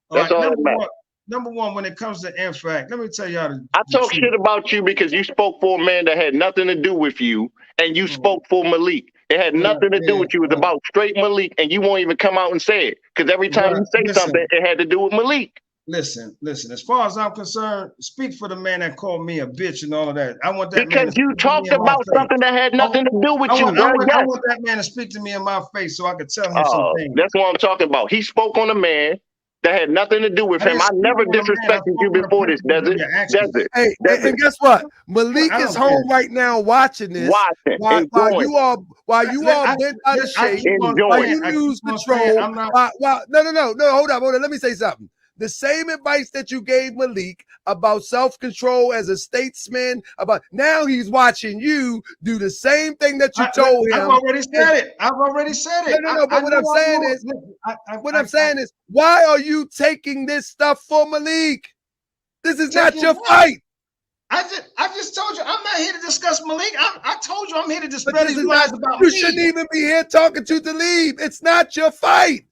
That's all that matters. Number one, when it comes to InFact, let me tell y'all. I talk shit about you because you spoke for a man that had nothing to do with you, and you spoke for Malik. It had nothing to do with you. It was about straight Malik, and you won't even come out and say it. Because every time you say something, it had to do with Malik. Listen. As far as I'm concerned, speak for the man that called me a bitch and all of that. I want that because you talked about something that had nothing to do with you. I want that man to speak to me in my face so I could tell him some things. That's what I'm talking about. He spoke on a man that had nothing to do with him. I never disrespected you before this, Desert. Hey, and guess what? Malik is home right now watching this. While you all bent out of shape, while you lose control. No, hold on. Let me say something. The same advice that you gave Malik about self-control as a statesman, about now he's watching you do the same thing that you told him. I've already said it. No. But what I'm saying is, why are you taking this stuff for Malik? This is not your fight. I just told you I'm not here to discuss Malik. I told you I'm here to discuss these lies about you. You shouldn't even be here talking to Talib. It's not your fight,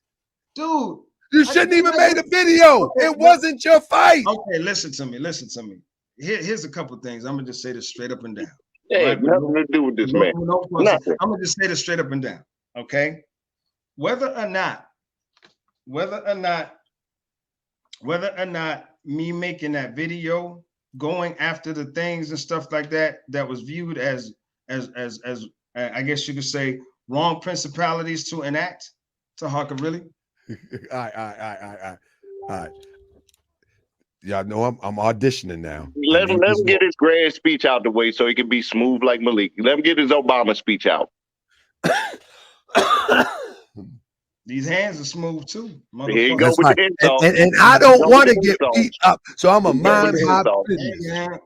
dude. You shouldn't even made a video. Okay, it wasn't your fight. Okay, listen to me. Here's a couple things. I'm gonna just say this straight up and down. Hey, nothing to do with this man. Nothing. I'm gonna just say this straight up and down. Okay, whether or not me making that video, going after the things and stuff like that was viewed as I guess you could say wrong principalities to enact. Taharka, really? All right. Y'all know I'm auditioning now. Let him get his grand speech out the way so he can be smooth like Malik. Let him get his Obama speech out. These hands are smooth too. Here you go with the insult. And I don't want to get beat up, so I'm a mind my business.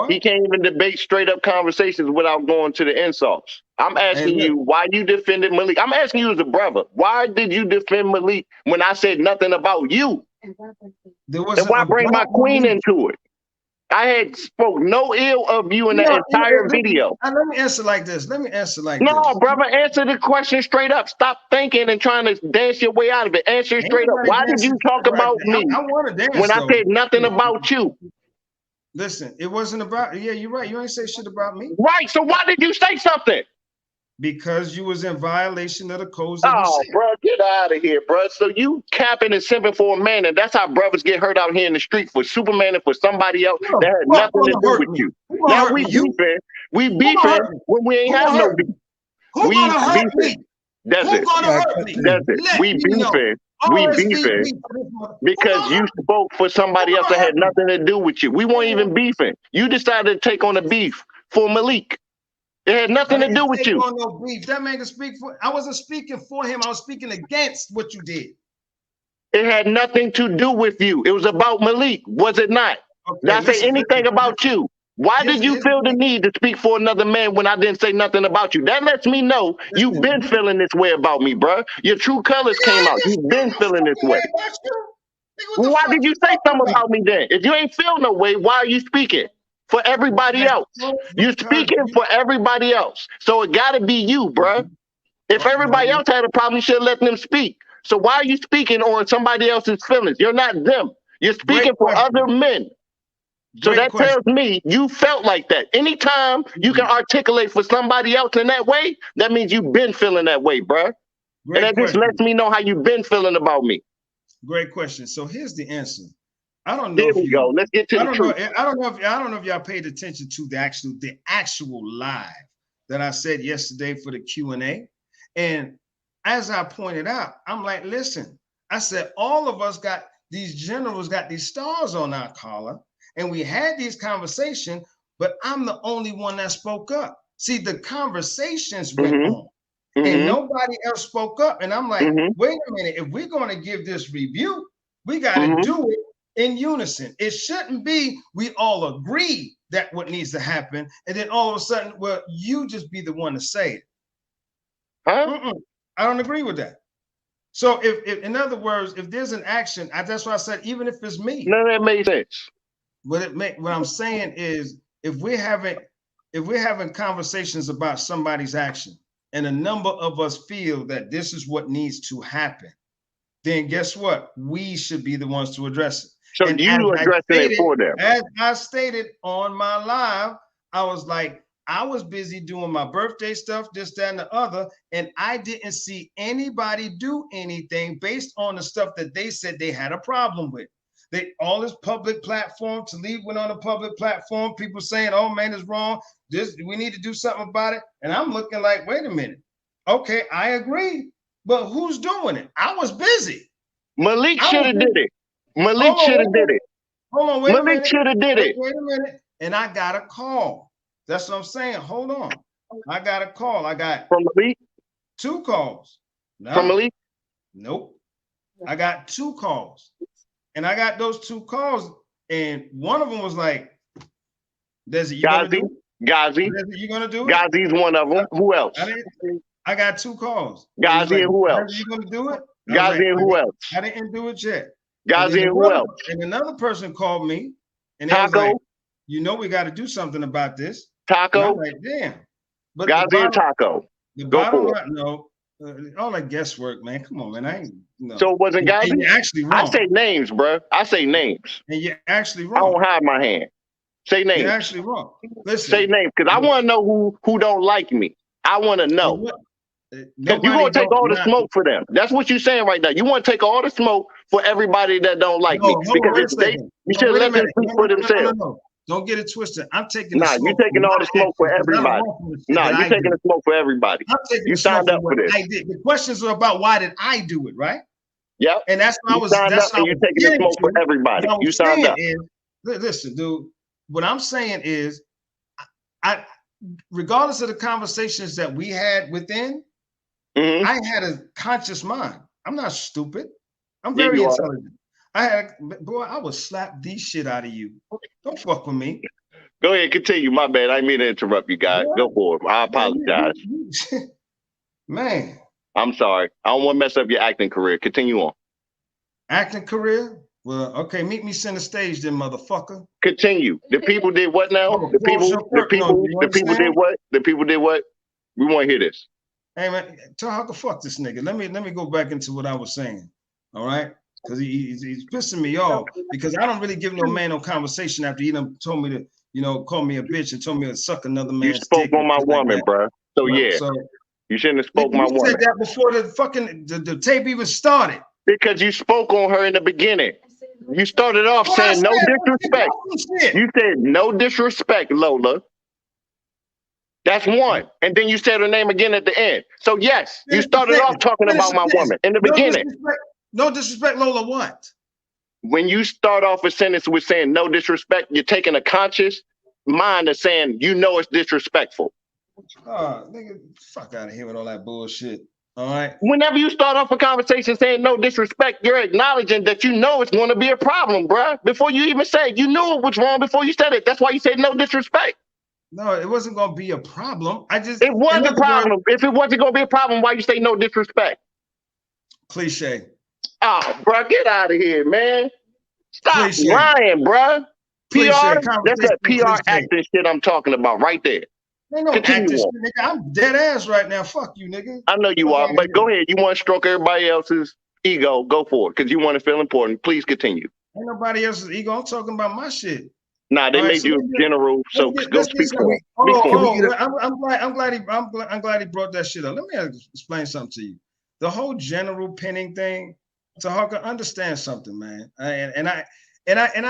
He can't even debate straight up conversations without going to the insults. I'm asking you why you defended Malik. I'm asking you as a brother, why did you defend Malik when I said nothing about you? And why bring my queen into it? I had spoke no ill of you in the entire video. Let me answer like this. No, brother, answer the question straight up. Stop thinking and trying to dance your way out of it. Answer it straight up. Why did you talk about me when I said nothing about you? Listen, it wasn't about. Yeah, you're right. You ain't say shit about me Right. So why did you say something? because you was in violation of the codes that we Oh, set. bro, get out of here, bro. So you capping and simping for a man, and that's how brothers get hurt out here in the street for Superman and for somebody else Yo, that had who nothing to gonna do hurt with me? you. Who gonna Now hurt we me? You? beefing. We Who gonna beefing hurt me? when we ain't Who have gonna no hurt beef. me? Who We gonna hurt beefing. me? That's Who it. gonna hurt me? That's it. Let We me know. beefing. We RSVP beefing to this mother. Who because gonna you hurt me? spoke for somebody Who else gonna that had hurt me? nothing to do with you. We weren't even beefing. You decided to take on the beef for Malik. It had I nothing to didn't do with take you. on no beef. That man can speak for. I wasn't speaking for him. I was speaking against what you did. It had nothing to do with you. It was about Malik, was it not? Did I Okay, say anything about you? Why did you feel the need to speak for another man when I didn't say nothing about you? That lets me know you've been feeling this way about me, bro. Your true colors came out. You've been feeling this way. Why did you say something about me then? If you ain't feel no way, why are you speaking for everybody else? You're speaking for everybody else. So it got to be you, bro. If everybody else had a problem, you should let them speak. So why are you speaking on somebody else's feelings? You're not them. You're speaking for other men. So that tells me you felt like that. Anytime you can articulate for somebody else in that way, that means you've been feeling that way, bro. And that just lets me know how you've been feeling about me. Great question. So here's the answer. I don't know There if we you go. Let's get to I the don't know. truth. I don't know if y'all paid attention to the actual live that I said yesterday for the Q&A. And as I pointed out, I'm like, listen, I said all of us got these generals got these stars on our collar, and we had these conversations, but I'm the only one that spoke up. See, the conversations went on. And nobody else spoke up. And I'm like, wait a minute, if we're going to give this review, we got to do it in unison. It shouldn't be we all agree that what needs to happen, and then all of a sudden, well, you just be the one to say it. Huh? I don't agree with that. So if in other words, if there's an action, that's why I said, even if it's me. None of that made sense. What I'm saying is if we're having conversations about somebody's action, and a number of us feel that this is what needs to happen, then guess what? We should be the ones to address it. So and you addressing it for them. As I stated on my live, I was like, I was busy doing my birthday stuff, this, that, and the other, and I didn't see anybody do anything based on the stuff that they said they had a problem with. All this public platform, Talib went on a public platform, people saying, oh man, it's wrong. We need to do something about it. And I'm looking like, wait a minute. Okay, I agree. But who's doing it? I was busy. Malik should have did it. Malik should have did it. Hold on, wait a minute. Malik should have did it. Wait a minute. And I got a call. That's what I'm saying. Hold on. I got a call. I got from Malik? 2 calls. No. From Malik? Nope. I got 2 calls. And I got those 2 calls, and one of them was like, Desi, you gonna do it? Gazi. Desi, you gonna do it? Gazi's one of them. Who else? I got 2 calls. Gazi and who else? You gonna do it? Gazi and who else? I didn't do it yet. Gazi and who else? And another person called me, and they was like, you know, we got to do something about this. Taco. I'm like, damn. But Gazi and Taco. Go for it. No. All that guesswork, man. Come on, man. I ain't. No. So it wasn't Gazi? You're actually wrong. I say names, bro. I say names. And you're actually wrong. I don't hide my hand. Say names. You're actually wrong. Listen. Say names, because I want to know who don't like me. I want to know. Because you want to take all the smoke for them. That's what you're saying right now. You want to take all the smoke for everybody that don't like me. Because you should let them speak for themselves. No. Don't get it twisted. I'm taking you're taking all the smoke for everybody. You're taking the smoke for everybody. You signed up for this. I did. The questions are about why did I do it, right? Yep. And that's what I was. That's how you're taking the smoke for everybody. You signed up. Listen, dude. What I'm saying is, I regardless of the conversations that we had within, I had a conscious mind. I'm not stupid. I'm very intelligent. I would slap these shit out of you. Don't fuck with me. Go ahead, continue. My bad. I didn't mean to interrupt you guys. Go for it. I apologize. Man. I'm sorry. I don't want to mess up your acting career. Continue on. Acting career? Well, okay, meet me center stage then, motherfucker. Continue. The people did what now? The people did what? The people did what? We want to hear this. Hey man, Taharkabey, fuck this nigga. Let me go back into what I was saying. All right. because he's pissing me off because I don't really give no man no conversation after he done told me to, you know, call me a bitch and told me to suck another You man's spoke dick. on my woman, that. bro. So yeah, So you shouldn't have spoke my you woman. said that before the fucking the tape even started. Because you spoke on her in the beginning. You started off What I saying no said, disrespect. shit. You said no disrespect, Lola. That's one. And then you said her name again at the end. So yes, you started off talking about my woman in the beginning. No disrespect, Lola, what? When you start off a sentence with saying no disrespect, you're taking a conscious mind of saying you know it's disrespectful. Nigga, fuck out of here with all that bullshit. All right. Whenever you start off a conversation saying no disrespect, you're acknowledging that you know it's going to be a problem, bruh. Before you even say it, you knew it was wrong before you said it. That's why you said no disrespect. No, it wasn't going to be a problem. It was a problem. If it wasn't going to be a problem, why you say no disrespect? Cliche. Oh, bruh, get out of here, man. Stop Cliche. lying, bruh. Cliche. PR, that's that PR Cliche. acting shit I'm talking about right there. Ain't no Continue acting shit, on. nigga. I'm dead ass right now. Fuck you, nigga. I know you are, but go ahead. You want to stroke everybody else's ego, go for it, because you want to feel important. Please continue. Ain't nobody else's ego. I'm talking about my shit. Nah, they made you a general, so go speak for him. I'm glad he brought that shit up. Let me explain something to you. The whole general pinning thing, Taharka, understand something, man. And I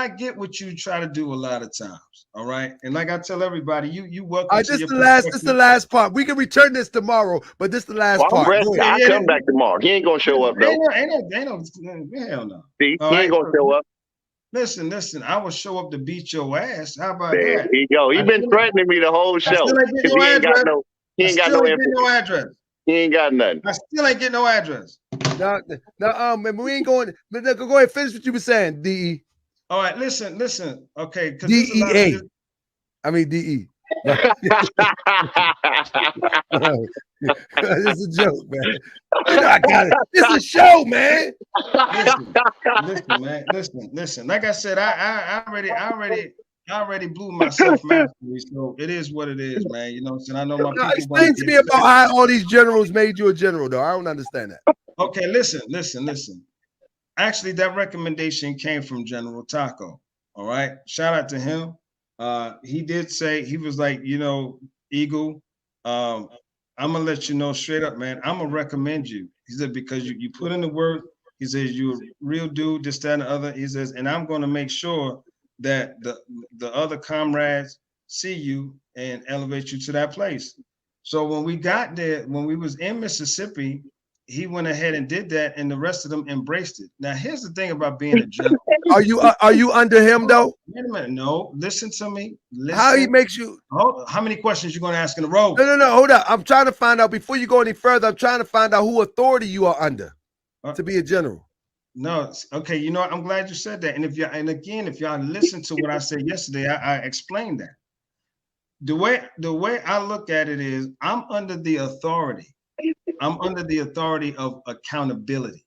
get what you try to do a lot of times. All right. And like I tell everybody, you welcome. This is the last part. We can return this tomorrow, but this is the last part. I'll come back tomorrow. He ain't gonna show up though. Ain't no hell no. See, he ain't gonna show up. Listen. I will show up to beat your ass. How about there that? He go. He been threatening me the whole show. He ain't got no address. He ain't got nothing. I still ain't getting no address. No, we ain't going. But go ahead, finish what you were saying, DE. All right, listen. Okay, DEA. I mean DE. It's a joke, man. I got it. It's a show, man. Listen, man. Listen. Like I said, I already blew myself mastery, so it is what it is, man. You know what I'm saying? I know my people. Explain to me about how all these generals made you a general, though. I don't understand that. Okay, listen. Actually, that recommendation came from General Taco. All right. Shout out to him. He did say, he was like, you know, Eagle, I'm gonna let you know straight up, man. I'm gonna recommend you. He said, because you put in the work. He says you're a real dude, this, that, and the other. He says, and I'm gonna make sure that the other comrades see you and elevate you to that place. So when we got there, when we was in Mississippi, he went ahead and did that, and the rest of them embraced it. Now, here's the thing about being a general. Are you under him though? Wait a minute. No, listen to me. Listen. How he makes you? How many questions you gonna ask in a row? No. Hold up. I'm trying to find out before you go any further. I'm trying to find out who authority you are under to be a general. No, okay. You know, I'm glad you said that. And if y'all listen to what I said yesterday, I explained that. The way I look at it is, I'm under the authority. I'm under the authority of accountability,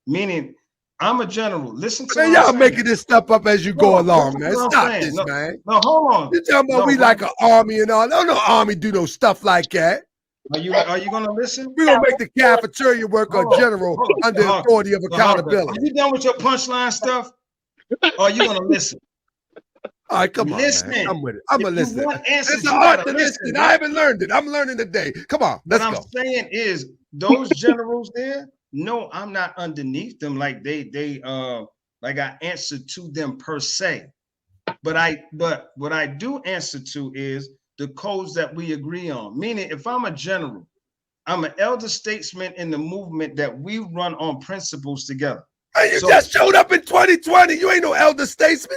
meaning I'm a general. Listen to man, y'all making this stuff up as you go along, man. Stop this, man. No, hold on. You talking about we like an army and all? No army do no stuff like that. Are you gonna listen? We're gonna make the cafeteria worker a general under authority of accountability. Are you done with your punchline stuff? Or are you gonna listen? All right, come on, man. I'm with it. I'm gonna listen. It's an art to listen. I haven't learned it. I'm learning today. Come on, let's go. What I'm saying is, those generals there, no, I'm not underneath them like they like I answer to them per se. But what I do answer to is the codes that we agree on. Meaning, if I'm a general, I'm an elder statesman in the movement that we run on principles together. Hey, you just showed up in 2020. You ain't no elder statesman.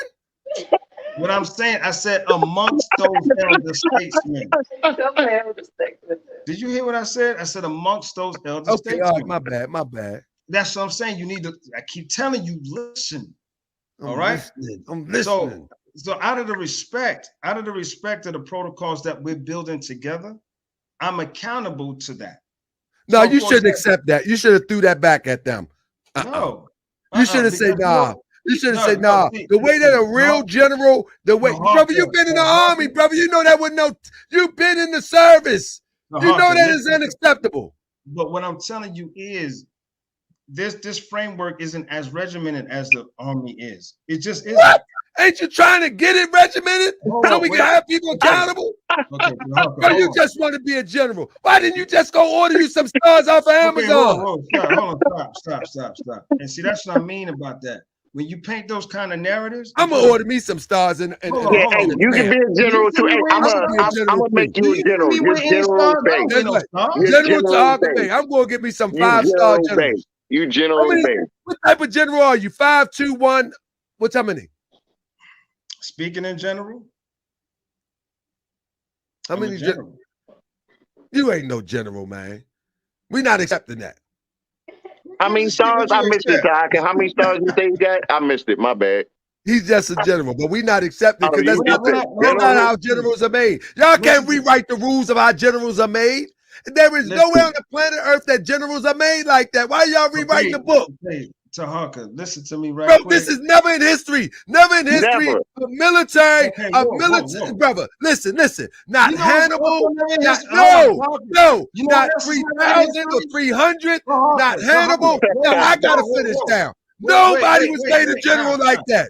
What I'm saying, I said amongst those elder statesmen. Did you hear what I said? I said amongst those elder statesmen. All right, my bad. That's what I'm saying. You need to, I keep telling you, listen. All right. I'm listening. So out of the respect of the protocols that we're building together, I'm accountable to that. No, you shouldn't accept that. You should have threw that back at them. No. You should have said nah. You should have said nah. The way that a real general, brother, you've been in the army, brother. You know that you've been in the service. You know that is unacceptable. But what I'm telling you is, this framework isn't as regimented as the Army is. It just isn't. What? Ain't you trying to get it regimented so we can have people accountable? Okay, Or you just want to be a general? Why didn't you just go order you some stars off of Amazon? Whoa, hold on, stop. And see, that's what I mean about that. When you paint those kind of narratives, I'm gonna order me some stars and Hey, you can be a general too. Hey, I'm gonna make you a general. You're General Bay. General Taharkabey. I'm gonna get me some 5-star generals. You General Bay. What type of general are you? 5, 2, 1. What's how many? Speaking in general, how many general? You ain't no general, man. We're not accepting that. How many stars? I missed it, Taharkabey. How many stars you think you got? I missed it. My bad. He's just a general, but we're not accepting because that's not how generals are made. Y'all can't rewrite the rules of how generals are made. There is nowhere on the planet Earth that generals are made like that. Why y'all rewriting the book? Taharka, listen to me right quick. This is never in history. Never in history of military, brother. Listen. Not Hannibal, not 3,000 or 300, not Hannibal. No, I gotta finish down. Nobody was made a general like that.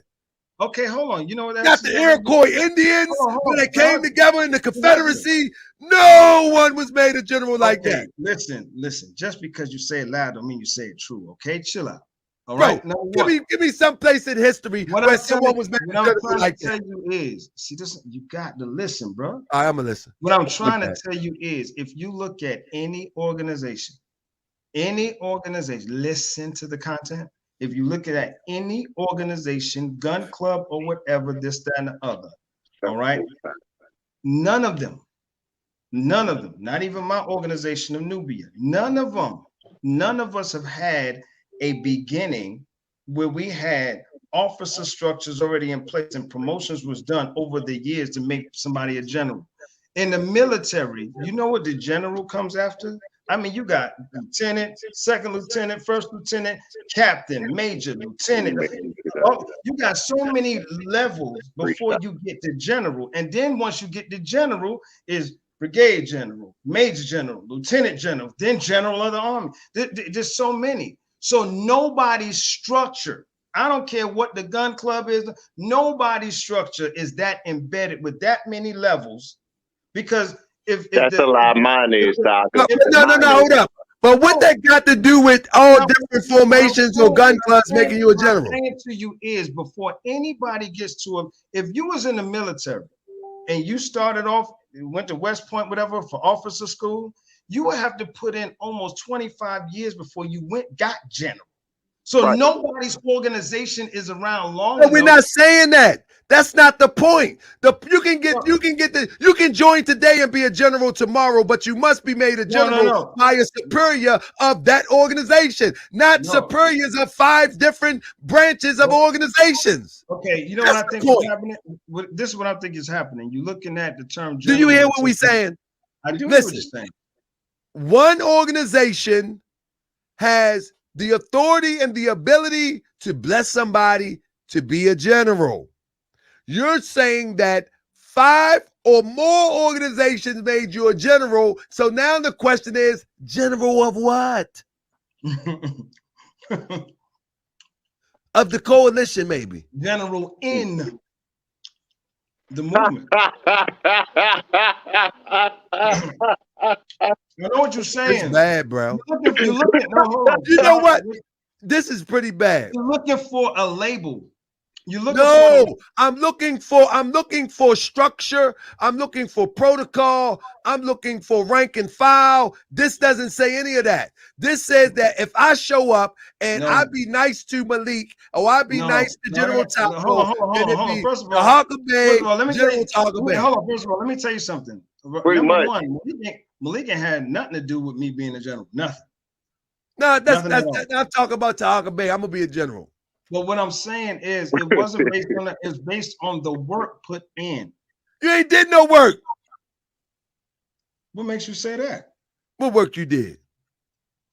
Okay, hold on. You know what that got the Iroquois Indians when they came together in the Confederacy. No one was made a general like that. Listen. Just because you say it loud don't mean you say it true. Okay, chill out. All right. Give me some place in history where someone was made a general like that. What I'm trying to tell you is, see this. You got to listen, bro. All right, I'm gonna listen. What I'm trying to tell you is, if you look at any organization, listen to the content. If you look at any organization, gun club or whatever, this, that, and the other, all right? None of them, not even my organization of Nubia, none of us have had a beginning where we had officer structures already in place and promotions was done over the years to make somebody a general. In the military, you know what the general comes after? I mean, you got lieutenant, second lieutenant, first lieutenant, captain, major, lieutenant. Oh, you got so many levels before you get to general. And then once you get to general is brigade general, major general, lieutenant general, then general of the army. There's so many. So nobody's structure, I don't care what the gun club is, nobody's structure is that embedded with that many levels, because if that's a lie mine is, Doc. No, hold up. But what that got to do with all different formations or gun clubs making you a general? What I'm saying to you is, before anybody gets to him, if you was in the military and you started off, went to West Point, whatever, for officer school, you would have to put in almost 25 years before you got general. So nobody's organization is around long enough. We're not saying that. That's not the point. You can join today and be a general tomorrow, but you must be made a general by a superior of that organization, not superiors of 5 different branches of organizations. Okay, you know what I think is happening? This is what I think is happening. You're looking at the term general. Do you hear what we're saying? I do hear what you're saying. One organization has the authority and the ability to bless somebody to be a general. You're saying that 5 or more organizations made you a general. So now the question is, general of what? Of the coalition, maybe. General in the movement. You know what you're saying? It's bad, bro. You know what? This is pretty bad. You're looking for a label. I'm looking for structure. I'm looking for protocol. I'm looking for rank and file. This doesn't say any of that. This says that if I show up and I be nice to Malik, or I be nice to General Taco, then it be Taharkabey, General Taharkabey. Hold on, first of all, let me tell you something. Number one, Malik ain't had nothing to do with me being a general. Nothing. No, I'm talking about Taharkabey. I'm gonna be a general. But what I'm saying is, it wasn't based on that. It's based on the work put in. You ain't did no work. What makes you say that? What work you did?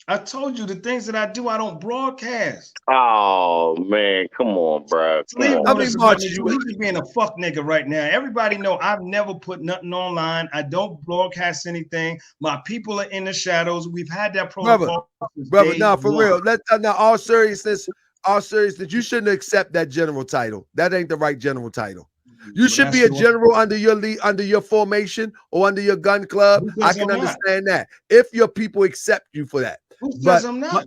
I told you the things that I do, I don't broadcast. Oh man, come on, bro. Come Talib on. know How many this about me marches too. you He's just being a fuck nigga right now. Everybody know I've never put nothing online. I don't broadcast anything. My people are in the shadows. We've had that protocol since brother, day now for one. real. Now all seriousness, you shouldn't accept that general title. That ain't the right general title. You should be a general under your lead, under your formation, or under your gun club. I can understand that if your people accept you for that. Who says I'm not?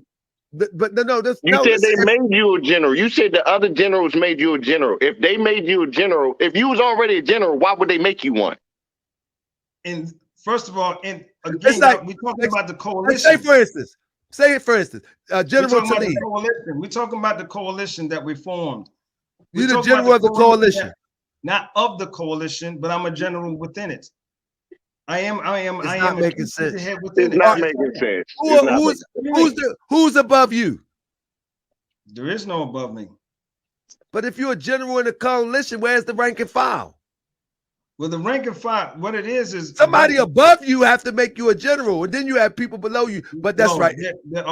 But no, You said they made you a general. You said the other generals made you a general. If they made you a general, if you was already a general, why would they make you one? And first of all, and again, we're talking about the coalition. Say for instance, General Talib. We're talking about the coalition that we formed. You're the general of the coalition. Not of the coalition, but I'm a general within it. I am making sense. It's not making sense. Who's above you? There is no above me. But if you're a general in the coalition, where's the rank and file? Well, the rank and file, what it is somebody above you have to make you a general, and then you have people below you. But that's right. There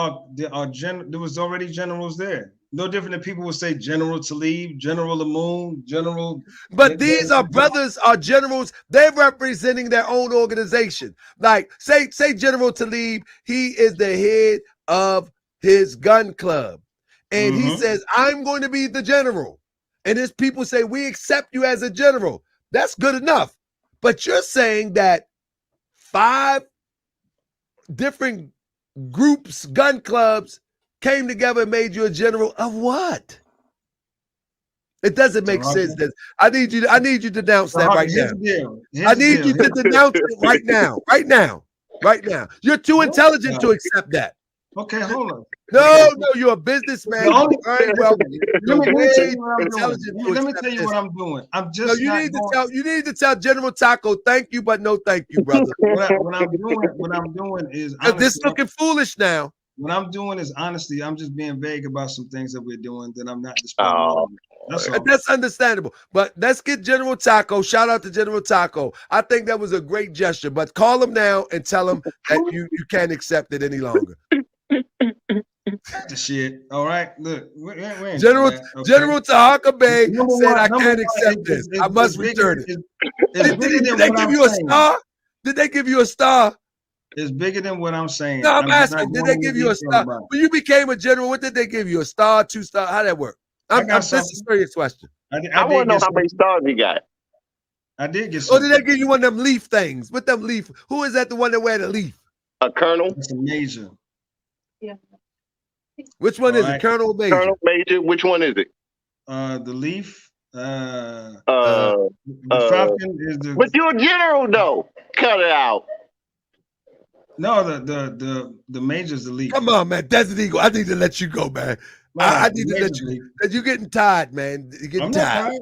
was already generals there. No different than people would say General Talib, General Amoon, General. But these are brothers, are generals. They're representing their own organization. Like say General Talib, he is the head of his gun club, and he says, "I'm going to be the general." And his people say, "We accept you as a general." That's good enough. But you're saying that 5 different groups, gun clubs, came together and made you a general of what? It doesn't make sense. I need you to denounce that right now. I need you to denounce it right now. Right now. You're too intelligent to accept that. Okay, hold on. No, you're a businessman. Let me tell you what I'm doing. I'm just you need to tell General Taco, thank you, but no thank you, brother. what I'm doing is this looking foolish now. What I'm doing is honestly, I'm just being vague about some things that we're doing that I'm not displaying. That's understandable. But let's get General Taco. Shout out to General Taco. I think that was a great gesture. But call him now and tell him that you can't accept it any longer. The shit. All right. Look, General Taharkabey said, "I can't accept this. I must return it." Did they give you a star? Did they give you a star? It's bigger than what I'm saying. No, I'm asking. Did they give you a star? When you became a general, what did they give you? A star, 2 star? How that work? This is a serious question. I want to know how many stars you got. I did get. Or did they give you one of them leaf things? With them leaf? Who is that? The one that wear the leaf? A colonel. It's a major. Yeah. Which one is it? Colonel or Major? Colonel, Major. Which one is it? The leaf. The Falcon is the. But you're a general though. Cut it out. No, the major's the leaf. Come on, man. Desert Eagle. I need to let you go, man. I need to let you, because you're getting tired, man. You're getting tired.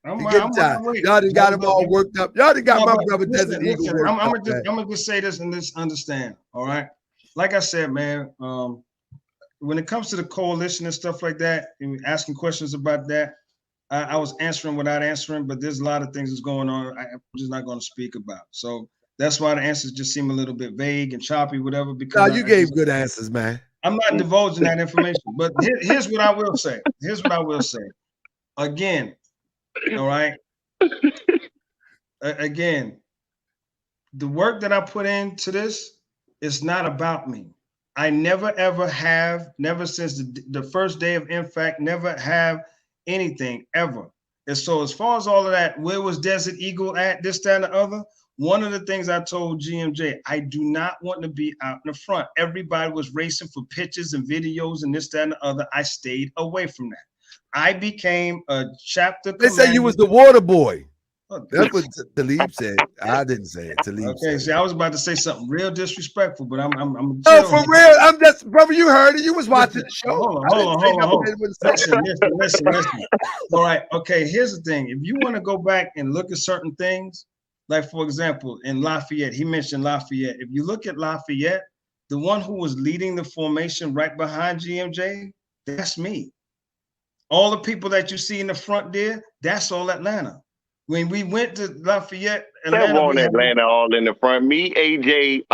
You're getting tired. Y'all done got him all worked up. Y'all done got my brother Desert Eagle worked up. I'm gonna just say this and just understand. All right. Like I said, man, when it comes to the coalition and stuff like that, and asking questions about that, I was answering without answering, but there's a lot of things that's going on I'm just not going to speak about. So that's why the answers just seem a little bit vague and choppy, whatever. Because you gave good answers, man. I'm not divulging that information, but here's what I will say. Again, all right. Again, the work that I put into this is not about me. I never ever have, never since the first day of InFact, never have anything ever. And so as far as all of that, where was Desert Eagle at, this, that, and the other? One of the things I told GMJ, I do not want to be out in the front. Everybody was racing for pictures and videos and this, that, and the other. I stayed away from that. I became a chapter commander. They say you was the water boy. That's what Talib said. I didn't say it. Talib said see, I was about to say something real disrespectful, but I'm oh, for real. I'm just, brother, you heard it. You was watching the show. Hold on. Listen. All right. Okay, here's the thing. If you want to go back and look at certain things, like, for example, in Lafayette, he mentioned Lafayette. If you look at Lafayette, the one who was leading the formation right behind GMJ, that's me. All the people that you see in the front there, that's all Atlanta. When we went to Lafayette, Atlanta all in the front. Me, AJ,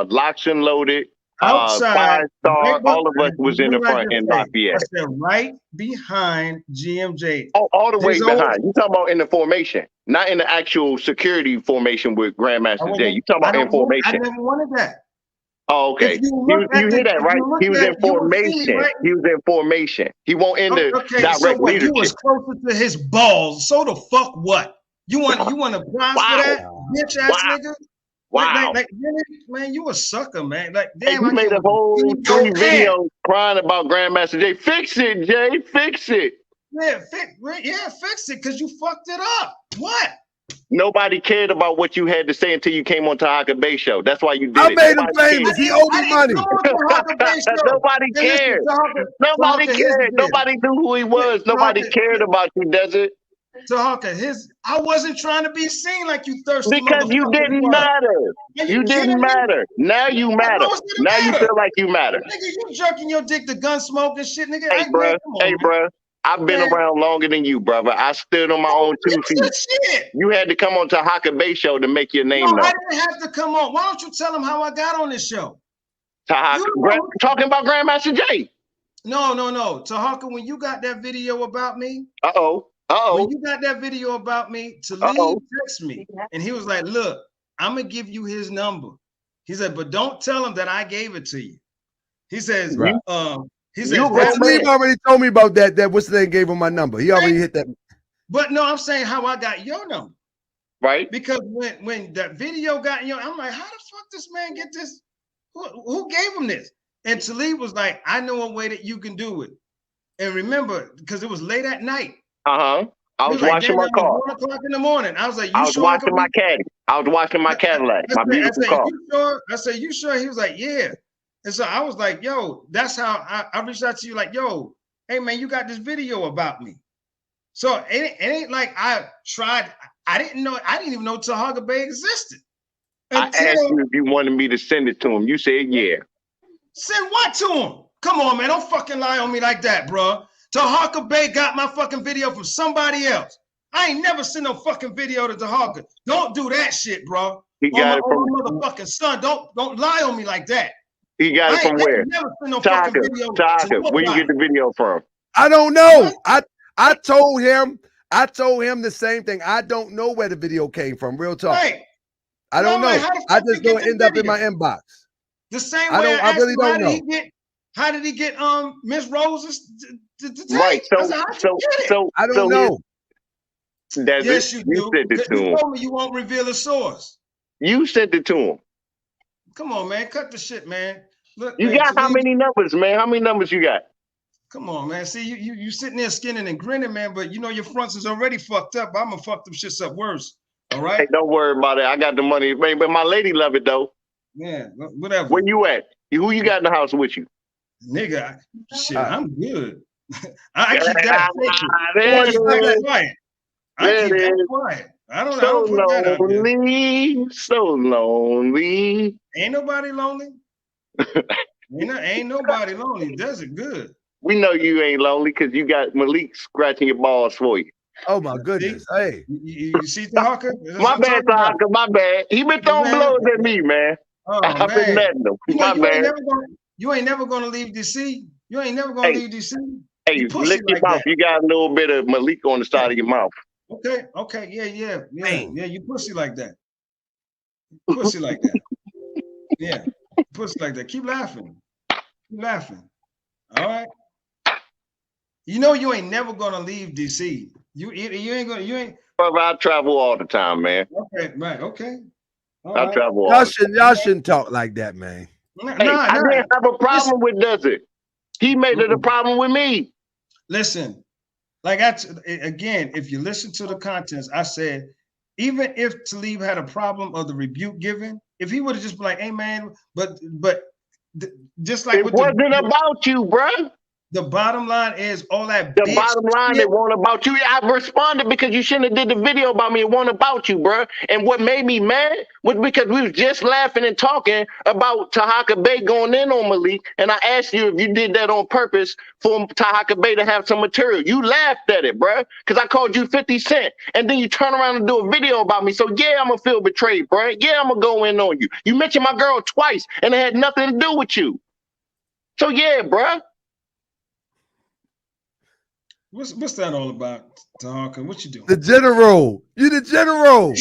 locks and loaded. outside, 5-star, right all of us was in the what I front just in said? I Lafayette. said right behind GMJ. All the way His old- behind. You talking about in the formation, not in the actual security formation with Grandmaster J. You talking about in I formation. never wanted that. Oh, okay. If you You look at hear that, if right? you look He was at in it, you will see me, formation. right? He was in formation. He won't in the Okay, so direct what? You leadership. was closer to his balls. So the fuck what? You want a prize for that, bitch ass Wow. nigga? Wow. Like, man, you a sucker, man. Like, Hey, damn, you I made can't a whole believe 3 your ass. videos crying about Grandmaster J. Fix it, Jay. Fix it. Yeah, fix it, cause you fucked it up. What? Nobody cared about what you had to say until you came on Taharkabey show. That's why you did I it. made him Nobody famous. He cared. owed me money. Nobody cared. Nobody cared. Nobody knew who he was. Nobody cared about you, Desert. I wasn't trying to be seen like you thirsty Because you motherfucker. didn't matter. You didn't matter. Now you matter. Now you feel like you matter. Nigga, you jerking your dick to gun smoke and shit, nigga. Hey, bruh. Hey, bruh. I've been around longer than you, brother. I stood on my own 2 feet. Shit. You had to come on to Taharkabey show to make your name known. I didn't have to come on. Why don't you tell them how I got on this show? Talking about Grandmaster J. No. Taharka, when you got that video about me. When you got that video about me, Talib texted me. And he was like, look, I'm going to give you his number. He said, but don't tell him that I gave it to you. He says, Talib already told me about that. That what's the name gave him my number. He already hit that. But no, I'm saying how I got your number. Right. Because when that video got in your, I'm like, how the fuck this man get this? Who gave him this? And Talib was like, I know a way that you can do it. And remember, because it was late at night. I was washing my car. 1 o'clock in the morning. I was like, I was washing my caddy. I was washing my Cadillac, my beautiful car. You sure? I said, you sure? He was like, yeah. And so I was like, yo, that's how I reached out to you. Like, yo, hey man, you got this video about me. So it ain't like I tried. I didn't even know Taharkabey existed. I asked you if you wanted me to send it to him. You said yeah. Send what to him? Come on, man. Don't fucking lie on me like that, bro. Taharkabey got my fucking video from somebody else. I ain't never sent no fucking video to Taharka. Don't do that shit, bro. He got it from my motherfucking son. Don't lie on me like that. He got it from where? Taharka, where you get the video from? I don't know. I told him the same thing. I don't know where the video came from. Real talk. Right. I don't know. I just know it end up in my inbox. The same way I really don't know. How did he get Miss Rose's to take? Right. So I don't know. Yes, you do. Sent it to him. You told me you won't reveal the source. You sent it to him. Come on, man. Cut the shit, man. Look, you man, got how many numbers, man? How many numbers you got? Come on, man. See, you sitting there skinning and grinning, man, but you know your fronts is already fucked up. I'm gonna fuck them shits up worse. All right. Hey, don't worry about it. I got the money, man. But my lady love it though. Yeah, whatever. Where you at? Who you got in the house with you? Nigga, shit, I'm good. I keep that quiet. I keep that quiet. I don't put that out there. So lonely. Ain't nobody lonely. ain't nobody lonely. Does it good. We know you ain't lonely because you got Malik scratching your balls for you. Oh my goodness. Hey. You see Taharka? My bad, Taharka. My bad. He been throwing blows at me, man. I've been letting him. My bad. You ain't never gonna leave DC. You ain't never gonna leave DC. Hey, lick your mouth. You got a little bit of Malik on the side of your mouth. Okay, yeah. You pussy like that. Pussy like that. Yeah, pussy like that. Keep laughing. All right. You know you ain't never gonna leave DC. You ain't. Brother, I travel all the time, man. Okay, right. Okay. I travel all. Y'all shouldn't talk like that, man. I didn't have a problem with Desert. He made it a problem with me. Listen, again, if you listen to the contents, I said, even if Talib had a problem of the rebuke given, if he would have just been like, hey man, but just like it wasn't about you, bro. The bottom line is all that The bitch bottom line, shit. it wasn't about you. I responded because you shouldn't have did the video about me. It wasn't about you, bro. And what made me mad was because we was just laughing and talking about Taharkabey going in on Malik, and I asked you if you did that on purpose for Taharkabey to have some material. You laughed at it, bro, because I called you 50 Cent, and then you turn around and do a video about me. So yeah, I'm gonna feel betrayed, bro. Yeah, I'm gonna go in on you. You mentioned my girl twice, and it had nothing to do with you. So yeah, bro. What's that all about, Taharka? What you doing? The general. You the general.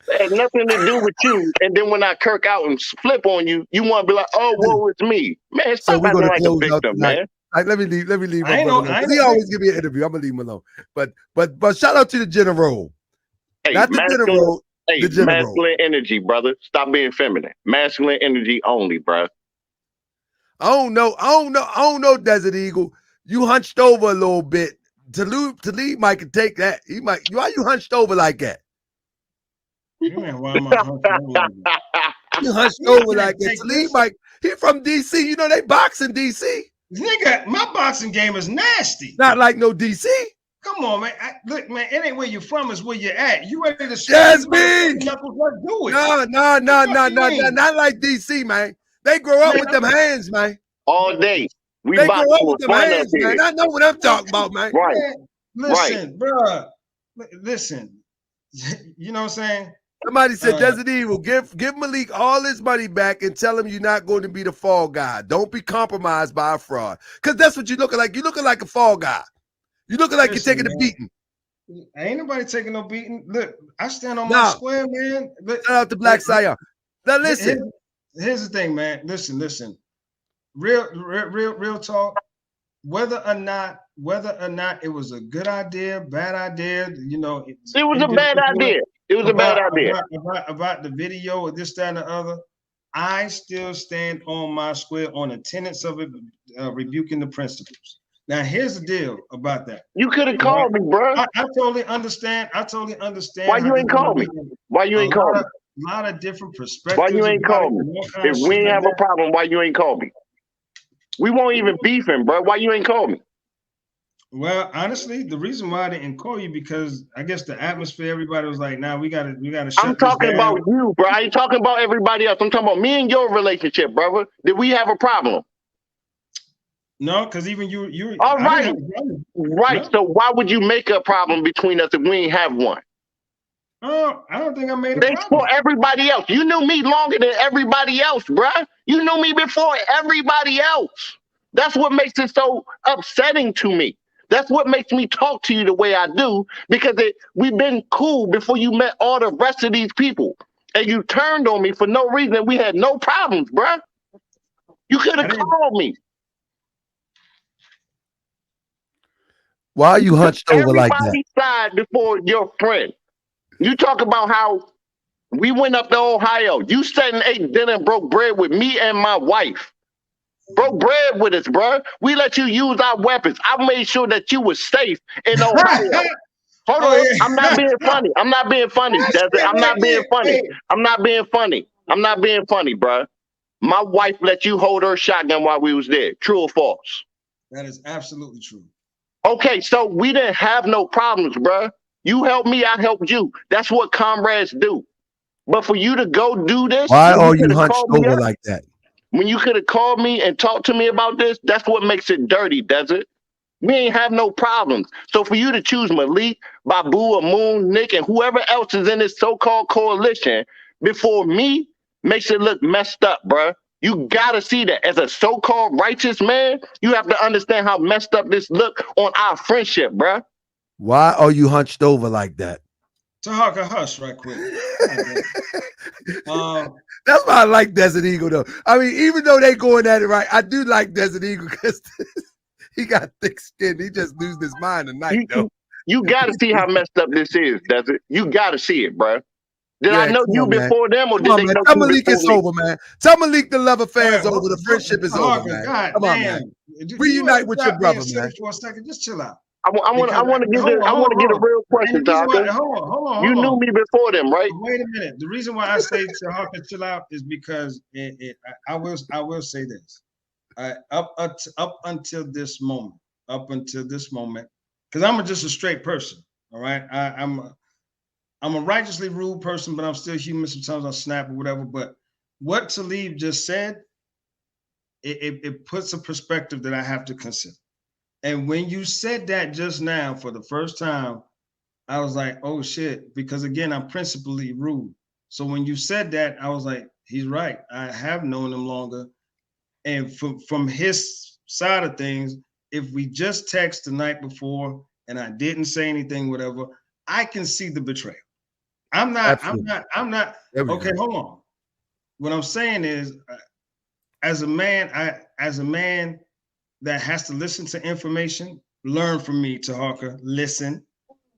It had nothing to do with you. And then when I kirk out and flip on you, you want to be like, oh, woe, it's me. Man, So stop we're acting gonna like a close out victim, tonight. man. All right, let me leave my I brother know- alone. I 'Cause he know- always give me an interview. I'm gonna leave him alone. But shout out to the general. Hey, Not the general. Hey, the general. masculine energy, brother. Stop being feminine. Masculine energy only, bro. I don't know, Desert Eagle. You hunched over a little bit. Talib might can take that. He might. Why you hunched over like that? Man, why am I hunched over like that? You hunched over like that. Take Talib this. might. He from DC. You know they box in DC. Nigga, my boxing game is nasty. Not like no DC. Come on, man. Look, man, it ain't where you're from, it's where you're at. You ready to Yes, you me. knuckles, let's do it. No, not like DC, man. They grow up Man, with them hands, man. All day. We They grow boxing up for with them fun up hands, here. man. I know what I'm talking about, man. Right. Man, listen, bruh. Listen. You know what I'm saying? Somebody said, Uh, Desert Evil, give Malik all his money back and tell him you're not going to be the fall guy. Don't be compromised by a fraud. Because that's what you're looking like. You're looking like a fall guy. You're looking like Listen, you're taking a man. beating. Ain't nobody taking no beating. Look, I stand on my square, man. Look, Shout out to Black Sire. Now listen. Here's the thing, man. Listen. Real talk. Whether or not it was a good idea, bad idea, you know, It was a bad idea. It was a bad idea. About the video or this, that, and the other. I still stand on my square on the tenets of it, rebuking the principles. Now, here's the deal about that. You could have called me, bro. I totally understand. Why you ain't called me? Why you ain't called me? A lot of different perspectives. Why you ain't called me? If we ain't have a problem, why you ain't called me? We won't even beefing, bro. Why you ain't called me? Well, honestly, the reason why I didn't call you because I guess the atmosphere, everybody was like, "Nah, we gotta shut I'm this talking down." about you, bro. I ain't talking about everybody else. I'm talking about me and your relationship, brother. Did we have a problem? No, because even you. All I right, didn't have a problem. right. No. So why would you make a problem between us if we ain't have one? Oh, I don't think I made a Thanks problem. for everybody else. You knew me longer than everybody else, bruh. You knew me before everybody else. That's what makes it so upsetting to me. That's what makes me talk to you the way I do, because we've been cool before you met all the rest of these people. And you turned on me for no reason. We had no problems, bruh. You could have called me. Why are you hunched over like that? Everybody's side before your friend. You talk about how we went up to Ohio. You sat and ate dinner and broke bread with me and my wife. Broke bread with us, bro. We let you use our weapons. I made sure that you were safe in Ohio. Hold on. Yeah. I'm not being funny. I'm not being funny, Desert. I'm not being funny. I'm not being funny. I'm not being funny, bro. My wife let you hold her shotgun while we was there. True or false? That is absolutely true. Okay, so we didn't have no problems, bro. You helped me, I helped you. That's what comrades do. But for you to go do this, Why are you hunched over like that? when you could have called me and talked to me about this, that's what makes it dirty, Desert. We ain't have no problems. So for you to choose Malik, Babu, or Moon, Nick, and whoever else is in this so-called coalition before me makes it look messed up, bro. You gotta see that as a so-called righteous man, you have to understand how messed up this look on our friendship, bro. Why are you hunched over like that? Taharka, hush right quick. That's why I like Desert Eagle, though. I mean, even though they going at it right, I do like Desert Eagle because he got thick skin. He just loses his mind tonight, though. You gotta see how messed up this is, Desert. You gotta see it, bro. Did I know you before them, or did they know Tell you Malik before it's me? over, man. Tell Malik the love affairs over. The friendship is over, man. God Come on, damn. man. Reunite with your brother, man. For a second, just chill out. I want to get a real question, Taharka. Hold on. You knew me before them, right? Wait a minute. The reason why I say Taharka chill out is because I will say this. Up until this moment, because I'm just a straight person. All right, I'm a righteously rude person, but I'm still human. Sometimes I snap or whatever. But what Talib just said, it puts a perspective that I have to consider. And when you said that just now for the first time, I was like, oh shit, because again, I'm principally rude. So when you said that, I was like, he's right. I have known him longer. And from his side of things, if we just text the night before and I didn't say anything, whatever, I can see the betrayal. I'm not. Okay, hold on. What I'm saying is, as a man that has to listen to information, learn from me, Taharka. Listen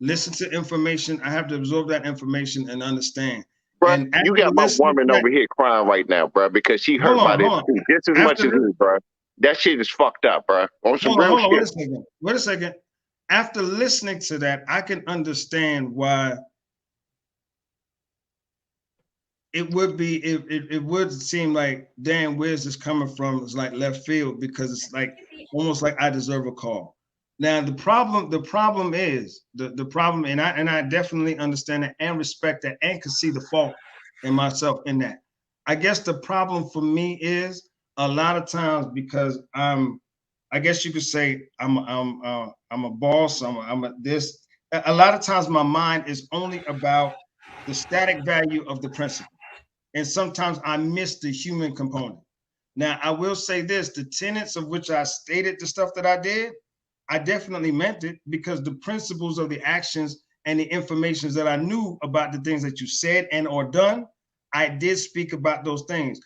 to information. I have to absorb that information and understand. Bro, And you got my woman over here crying right now, bro, because she hurt by this too, just as much as me, bro. That shit is fucked up, bro. On some real shit. Wait a second. After listening to that, I can understand why it would seem like, damn, where's this coming from? It's like left field, because it's like almost like I deserve a call. Now the problem is, and I definitely understand that and respect that and can see the fault in myself in that. I guess the problem for me is a lot of times, because I guess you could say I'm a boss. I'm a this. A lot of times my mind is only about the static value of the principle. And sometimes I miss the human component. Now, I will say this, the tenets of which I stated the stuff that I did, I definitely meant it, because the principles of the actions and the information that I knew about the things that you said and or done, I did speak about those things.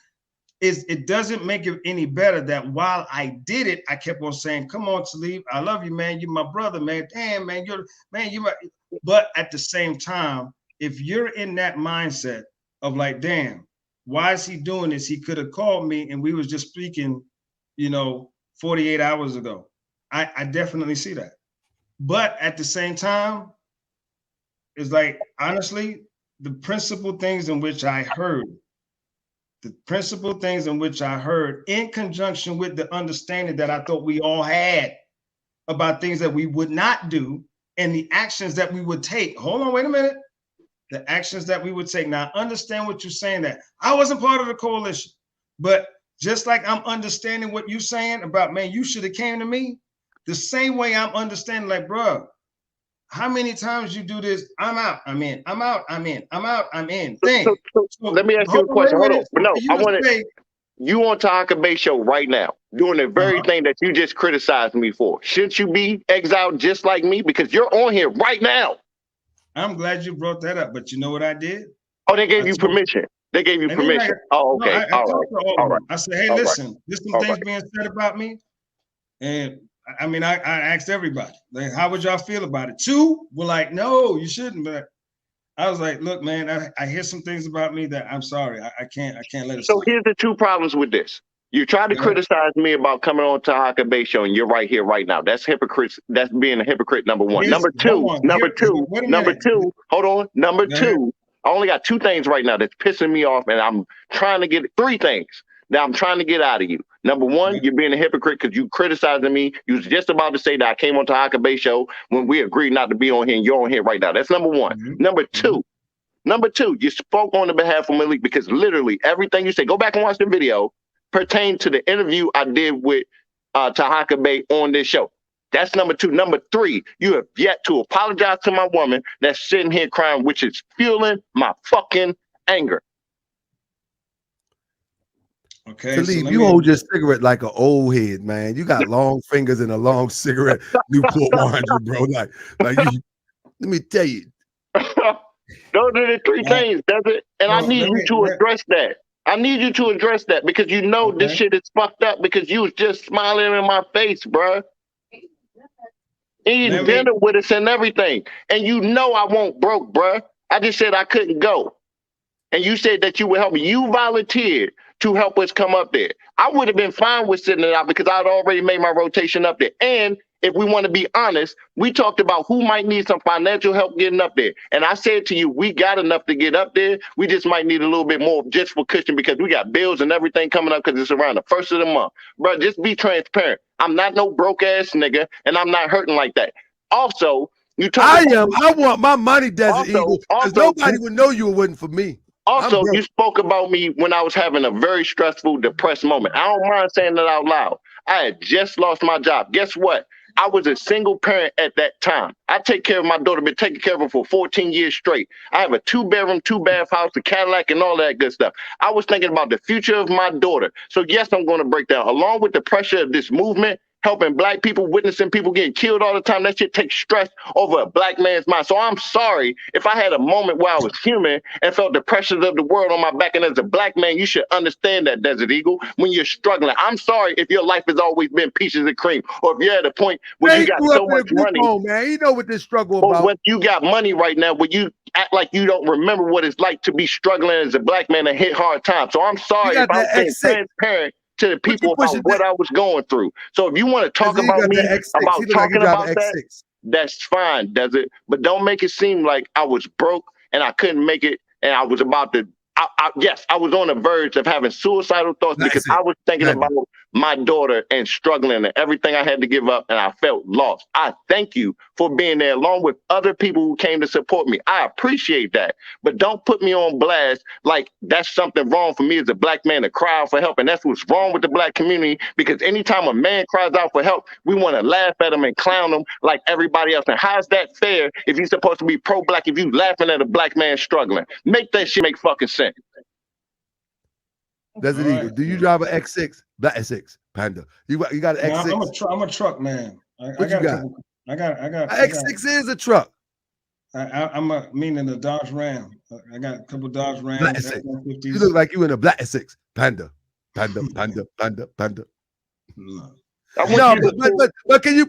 It doesn't make it any better that while I did it, I kept on saying, come on, Talib, I love you, man. You're my brother, man. Damn, man, you're my... But at the same time, if you're in that mindset of like, damn, why is he doing this? He could have called me and we was just speaking, 48 hours ago. I definitely see that. But at the same time, it's like, honestly, the principal things in which I heard, in conjunction with the understanding that I thought we all had about things that we would not do and the actions that we would take. Hold on, wait a minute. The actions that we would take. Now, I understand what you're saying, that I wasn't part of the coalition, but just like I'm understanding what you're saying about, man, you should have came to me, the same way I'm understanding, like, bro, how many times you do this? I'm out, I'm in, I'm out, I'm in, I'm out, I'm in. So let me ask you a question. Hold on. But no, I want to, you on Taharkabey show right now, doing the very thing that you just criticized me for. Shouldn't you be exiled just like me? Because you're on here right now. I'm glad you brought that up, but you know what I did? Oh, they gave you permission. They gave you permission. Oh, okay. All right. I said, hey, listen, there's some things being said about me. And I mean, I asked everybody, like, how would y'all feel about it? Two were like, no, you shouldn't. But I was like, look, man, I hear some things about me that I'm sorry. I can't let it So slide. here's the two problems with this. You try to criticize me about coming on Taharkabey show, and you're right here right now. That's hypocrite. That's being a hypocrite, number one. Number two, hold on. Number two, I only got two things right now that's pissing me off, and I'm trying to get three things that I'm trying to get out of you. Number one, you're being a hypocrite because you criticizing me. You was just about to say that I came on Taharkabey show when we agreed not to be on here, and you're on here right now. That's number one. Number two, you spoke on the behalf of Malik, because literally everything you say, go back and watch the video, pertain to the interview I did with Taharkabey on this show. That's number two. Number three, you have yet to apologize to my woman that's sitting here crying, which is fueling my fucking anger. Okay, Talib, you hold your cigarette like an old head, man. You got long fingers and a long cigarette, Newport 100, bro. Like you, let me tell you. Those are the three things, does it? And I need you to address that. I need you to address that, because you know this shit is fucked up, because you was just smiling in my face, bro. Eating dinner with us and everything. And you know I won't broke, bro. I just said I couldn't go. And you said that you would help me. You volunteered to help us come up there. I would have been fine with sitting it out, because I'd already made my rotation up there. And if we want to be honest, we talked about who might need some financial help getting up there. And I said to you, we got enough to get up there. We just might need a little bit more just for cushion because we got bills and everything coming up because it's around the first of the month. Bro, just be transparent. I'm not no broke ass nigga, and I'm not hurting like that. Also, you talk I want my money, Desert Eagle, because nobody would know you wasn't for me. Also, you spoke about me when I was having a very stressful, depressed moment. I don't mind saying that out loud. I had just lost my job. Guess what? I was a single parent at that time. I take care of my daughter, been taking care of her for 14 years straight. I have a 2-bedroom, 2-bath house, a Cadillac, and all that good stuff. I was thinking about the future of my daughter. So yes, I'm going to break down. Along with the pressure of this movement, helping black people, witnessing people getting killed all the time, that shit takes stress over a black man's mind. So I'm sorry if I had a moment where I was human and felt the pressures of the world on my back. And as a black man, you should understand that, Desert Eagle, when you're struggling. I'm sorry if your life has always been peaches and cream, or if you're at a point where you got so much money. Man, you know what this struggle or about. when you got money right now, where you act like you don't remember what it's like to be struggling as a black man and hit hard times. So I'm sorry if I'm being transparent to the people about what I was going through. So if you want to talk about me, about talking about that, that's fine, Desert. But don't make it seem like I was broke and I couldn't make it and I was about to, yes, I was on the verge of having suicidal thoughts because I was thinking about my daughter and struggling and everything I had to give up, and I felt lost. I thank you for being there along with other people who came to support me. I appreciate that, but don't put me on blast like that's something wrong for me as a black man to cry out for help, and that's what's wrong with the black community, because anytime a man cries out for help, we want to laugh at him and clown him like everybody else. And how's that fair if you're supposed to be pro-black if you laughing at a black man struggling? Make that shit make fucking sense. Desert Eagle, do you drive an X6? Black X6, Panda. You got an X6? I'm a truck man. What you got? I got X6 is a truck. I'm meaning the Dodge Ram. I got a couple Dodge Rams. Black X6. You look like you in a Black X6. Panda. No. No, but can you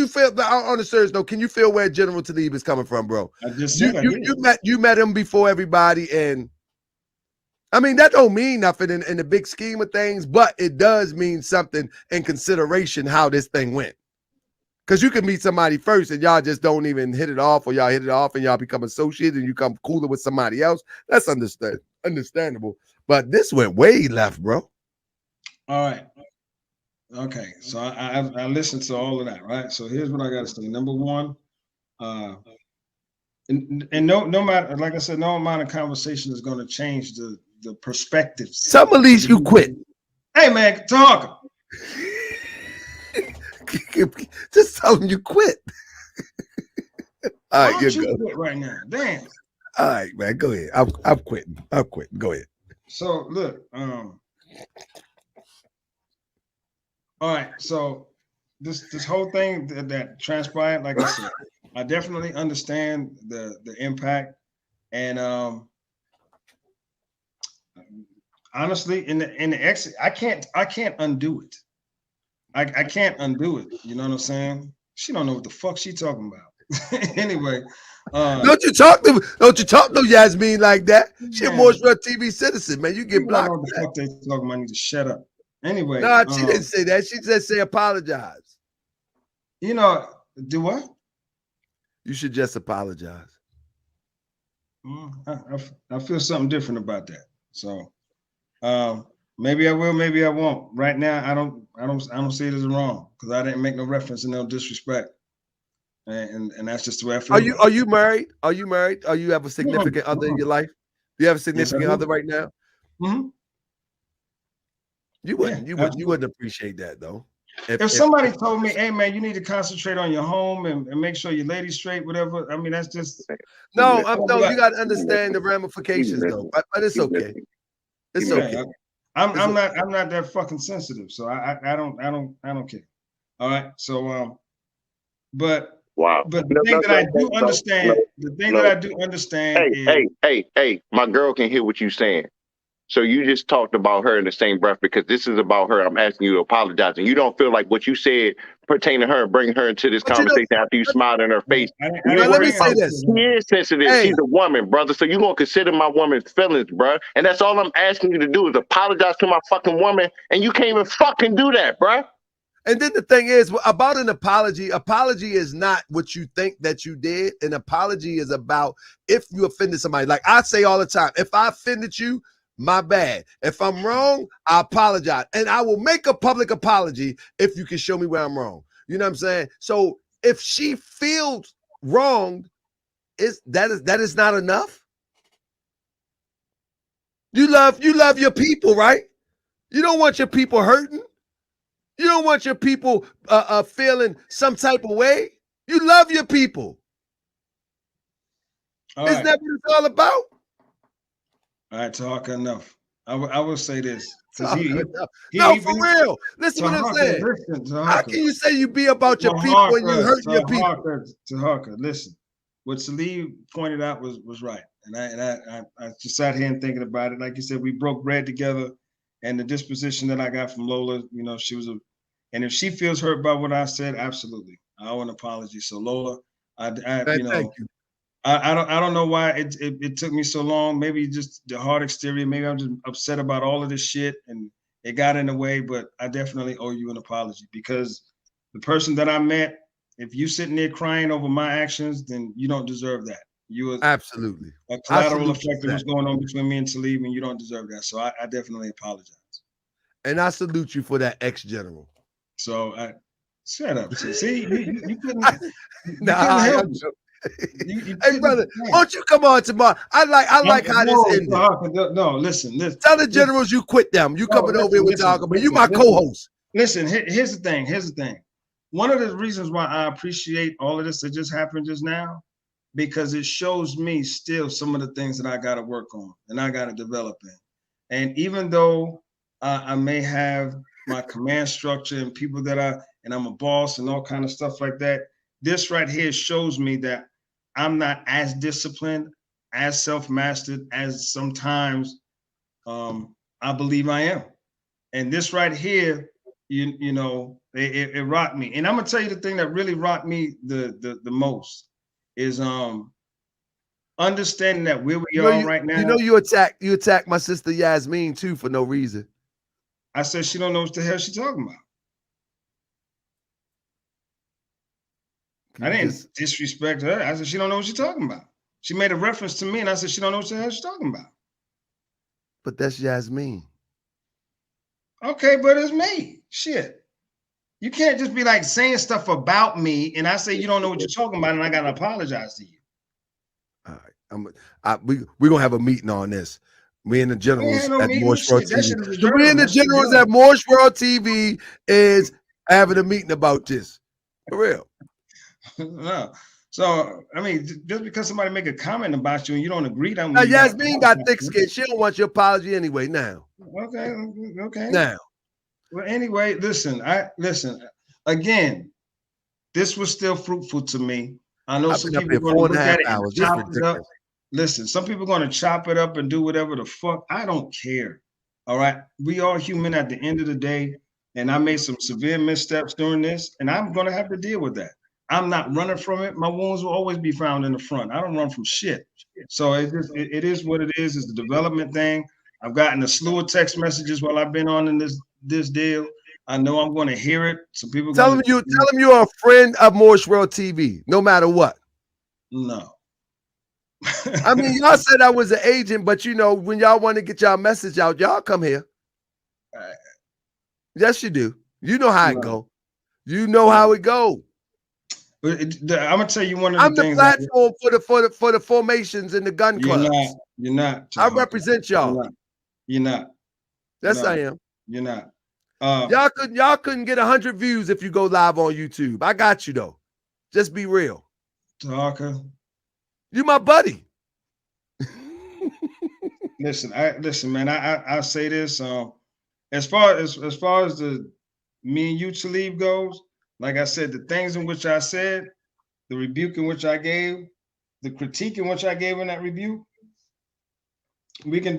feel on the serious note? Can you feel where General Talib is coming from, bro? I just you met him before everybody, and I mean that don't mean nothing in the big scheme of things, but it does mean something in consideration how this thing went. Because you can meet somebody first and y'all just don't even hit it off, or y'all hit it off and y'all become associated and you come cooler with somebody else. That's understandable. But this went way left, bro. All right. Okay. So I listened to all of that, right? So here's what I got to say. Number one, and no matter, like I said, no amount of conversation is going to change the perspectives. Some at least you quit. Hey man, talk. Just tell them you quit. All right, you quit right now. Damn. All right, man, go ahead. I'm quitting. Go ahead. So look, all right. So this whole thing that transpired, like I said, I definitely understand the impact, and honestly, in the exit, I can't undo it. I can't undo it. You know what I'm saying? She don't know what the fuck she talking about. Anyway, don't you talk to Yasmin like that? She a more TV citizen, man. You get blocked. What the fuck they talking about? I need to shut up. Anyway, no, she didn't say that. She just say apologize. You know, do what? You should just apologize. I feel something different about that. So maybe I will, maybe I won't. Right now, I don't see it as wrong because I didn't make no reference and no disrespect. And that's just the way I feel. Are you married? Are you married? Are you have a significant other in your life? Do you have a significant other right now? Mm-hmm. You wouldn't appreciate that though. If somebody told me, hey man, you need to concentrate on your home and make sure your lady's straight, whatever. I mean, that's just no, you gotta understand the ramifications though. But it's okay. It's okay. I'm not that fucking sensitive, so I don't care. All right. So but wow. But the thing that I do understand, Hey, my girl can hear what you're saying. So you just talked about her in the same breath because this is about her. I'm asking you to apologize. And you don't feel like what you said pertain to her and bring her into this conversation after you smiled in her face. Let me say this. She is sensitive. Hey. She's a woman, brother. So you're going to consider my woman's feelings, bro. And that's all I'm asking you to do is apologize to my fucking woman. And you can't even fucking do that, bro. And then the thing is about an apology is not what you think that you did. An apology is about if you offended somebody. Like I say all the time, if I offended you, my bad. If I'm wrong, I apologize. And I will make a public apology if you can show me where I'm wrong. You know what I'm saying? So if she feels wrong, that is not enough. You love your people, right? You don't want your people hurting. You don't want your people feeling some type of way. You love your people. Isn't that what it's all about? All right, talk enough. I will say this. For real. Listen what I'm saying. How can you say you be about your people when you hurt your people? Taharka, listen. What Talib pointed out was right. And I just sat here and thinking about it. Like you said, we broke bread together. And the disposition that I got from Lola, you know, and if she feels hurt by what I said, absolutely, I owe an apology. So Lola, Thank you. I don't know why it took me so long. Maybe just the hard exterior. Maybe I'm just upset about all of this shit and it got in the way. But I definitely owe you an apology because the person that I met, if you sitting there crying over my actions, then you don't deserve that. You was absolutely a collateral effect of what's going on between me and Talib, and you don't deserve that. So I definitely apologize. And I salute you for that, ex-general. So shut up. See, you couldn't. Help me. Hey brother, won't you come on tomorrow? I like how this ended. No, listen. Tell the generals you quit them. You coming over here with Taharkabey. You my co-host. Listen, here's the thing. One of the reasons why I appreciate all of this that just happened just now, because it shows me still some of the things that I got to work on and I got to develop in. And even though I may have my command structure and people and I'm a boss and all kind of stuff like that, this right here shows me that I'm not as disciplined, as self-mastered as sometimes I believe I am. And this right here, you know, it rocked me. And I'm gonna tell you the thing that really rocked me the most is understanding that where we are right now. You know, you attack my sister Yasmin too for no reason. I said she don't know what the hell she's talking about. I didn't disrespect her. I said she don't know what she's talking about. She made a reference to me, and I said she don't know what the hell she's talking about. But that's Yasmin. Okay, but it's me. Shit. You can't just be like saying stuff about me, and I say you don't know what you're talking about, and I gotta apologize to you. All right, we're gonna have a meeting on this. Me and the generals at Morse World TV. Me and the generals at Morse World TV is having a meeting about this. For real. No. So I mean, just because somebody make a comment about you and you don't agree, that now Yasmin got thick skin. She don't want your apology anyway. Now. Okay. Now. Well, anyway, listen. Again, this was still fruitful to me. I know some people are going to look at it and chop it up. Listen, some people are going to chop it up and do whatever the fuck. I don't care. All right. We are human at the end of the day. And I made some severe missteps during this, and I'm going to have to deal with that. I'm not running from it. My wounds will always be found in the front. I don't run from shit. So it is what it is. It's the development thing. I've gotten a slew of text messages while I've been on in this deal. I know I'm going to hear it. So people tell them you're a friend of Morse World TV, no matter what. No. I mean, y'all said I was an agent, but you know, when y'all want to get y'all message out, y'all come here. Yes, you do. You know how it go. You know how it go. But I'm gonna tell you one of the things. I'm the platform for the formations and the gun clubs. You're not. I represent y'all. You're not. Yes, I am. You're not. Y'all couldn't get 100 views if you go live on YouTube. I got you though. Just be real. Taharka. You my buddy. Listen, man. I say this. As far as the me and you Talib goes, like I said, the things in which I said, the rebuke in which I gave, the critique in which I gave in that rebuke, we can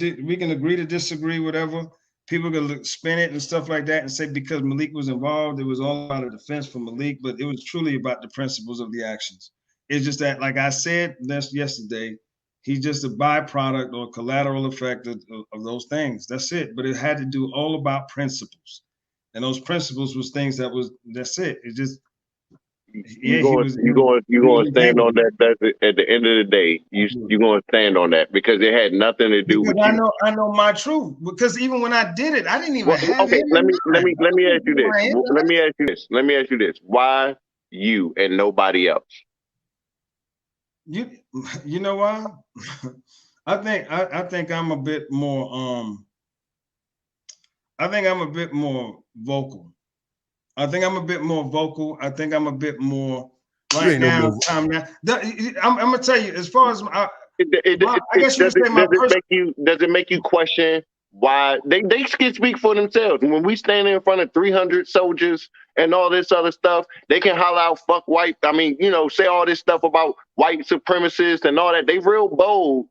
agree to disagree, whatever. People can spin it and stuff like that and say because Malik was involved, it was all about a defense for Malik, but it was truly about the principles of the actions. It's just that, like I said yesterday, he's just a byproduct or collateral effect of those things. That's it. But it had to do all about principles. And those principles was things that's it. It just You going to stand on that. That's it. At the end of the day, you going to stand on that because it had nothing to do with you. I know my truth because even when I did it, I didn't even have okay. it. Let me ask you this. Let me ask you this. Why you and nobody else? You know why? I think I'm a bit more I think I'm a bit more vocal. I think I'm a bit more vocal. I think I'm a bit more right now. I'm gonna tell you as far as I guess you would say my does it make you question why they can speak for themselves? When we stand in front of 300 soldiers and all this other stuff, they can holler out "fuck white." I mean, say all this stuff about white supremacists and all that. They real bold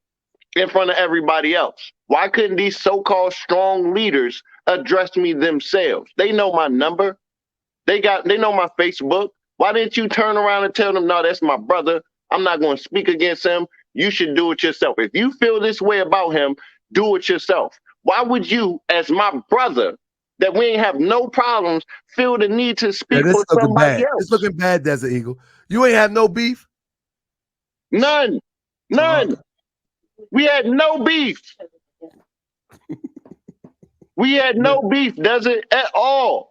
in front of everybody else. Why couldn't these so-called strong leaders address me themselves? They know my number. They know my Facebook. Why didn't you turn around and tell them, no, that's my brother. I'm not going to speak against him. You should do it yourself. If you feel this way about him, do it yourself. Why would you, as my brother, that we ain't have no problems, feel the need to speak for somebody else? It's looking bad, Desert Eagle. You ain't have no beef? None. We had no beef. We had no beef, Desert, at all.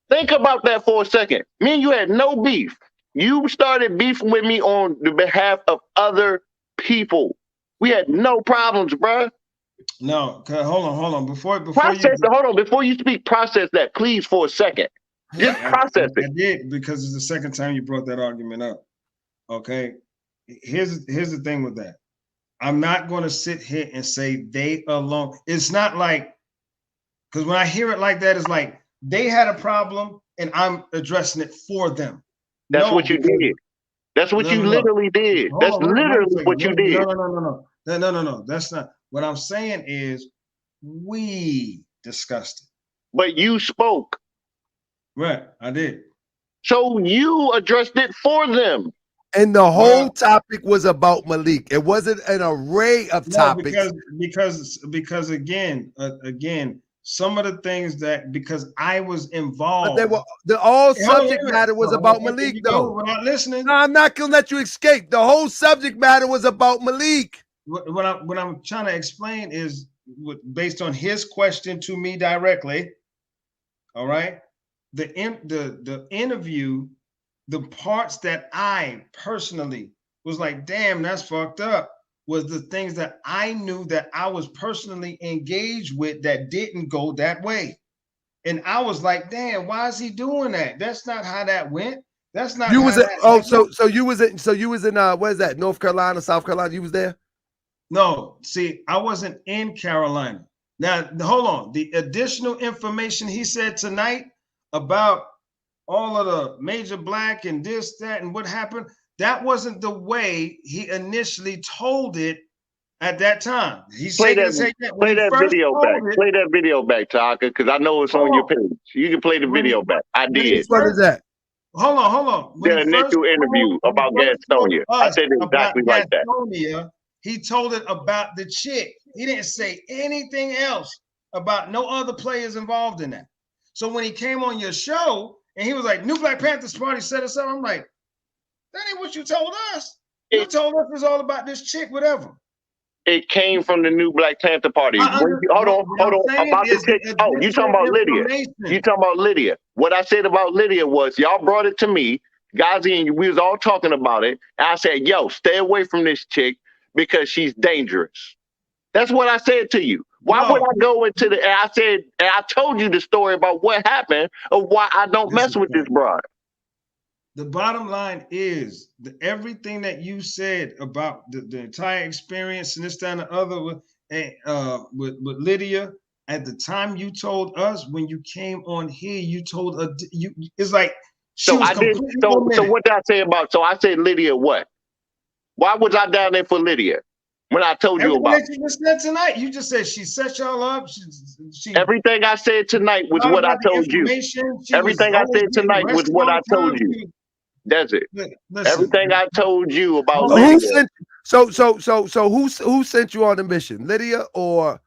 Think about that for a second. Me and you had no beef. You started beefing with me on the behalf of other people. We had no problems, bro. No, hold on. Before you speak, process that, please, for a second. Just process it. I did because it's the second time you brought that argument up. Okay. Here's the thing with that. I'm not going to sit here and say they alone. It's not like, because when I hear it like that, it's like they had a problem and I'm addressing it for them. That's what you did. That's what you literally did. That's literally what you did. No. That's not. What I'm saying is we discussed it. But you spoke. Right, I did. So you addressed it for them. And the whole topic was about Malik. It wasn't an array of topics. Because again, some of the things because I was involved. But the all subject matter was about Malik, though. We're not listening. No, I'm not gonna let you escape. The whole subject matter was about Malik. What I'm trying to explain is based on his question to me directly. All right, the interview. The parts that I personally was like, damn, that's fucked up, was the things that I knew that I was personally engaged with that didn't go that way. And I was like, damn, why is he doing that? That's not how that went. That's not you how was that you was in what is that, North Carolina, South Carolina? You was there? No, see, I wasn't in Carolina. Now, hold on. The additional information he said tonight about all of the major black and this, that, and what happened, that wasn't the way he initially told it at that time. Play that video back, Taka, because I know it's on your page. You can play the video back. I did. What is that? Hold on. The initial interview about Gastonia. I said exactly like that. He told it about the chick. He didn't say anything else about no other players involved in that. So when he came on your show, and he was like, New Black Panthers Party set us up. I'm like, that ain't what you told us. You told us it was all about this chick, whatever. It came from the New Black Panther Party. Hold on. About the chick. Oh, you talking about Lydia. You talking about Lydia. What I said about Lydia was, y'all brought it to me, Ghazi, and we was all talking about it. And I said, yo, stay away from this chick because she's dangerous. That's what I said to you. Why would I go into and I told you the story about what happened of why I don't mess with this broad. The bottom line is everything that you said about the entire experience and this, that, and the other with Lydia, at the time you told us when you came on here, you told it's like so I did. So what did I say about? So I said Lydia what? Why was I down there for Lydia? When I told you about you just said tonight, you just said she set y'all up. Everything I said tonight was what I told you. Everything I said tonight was what I told you. That's it. Everything I told you about Lydia. Who sent you on the mission? Lydia or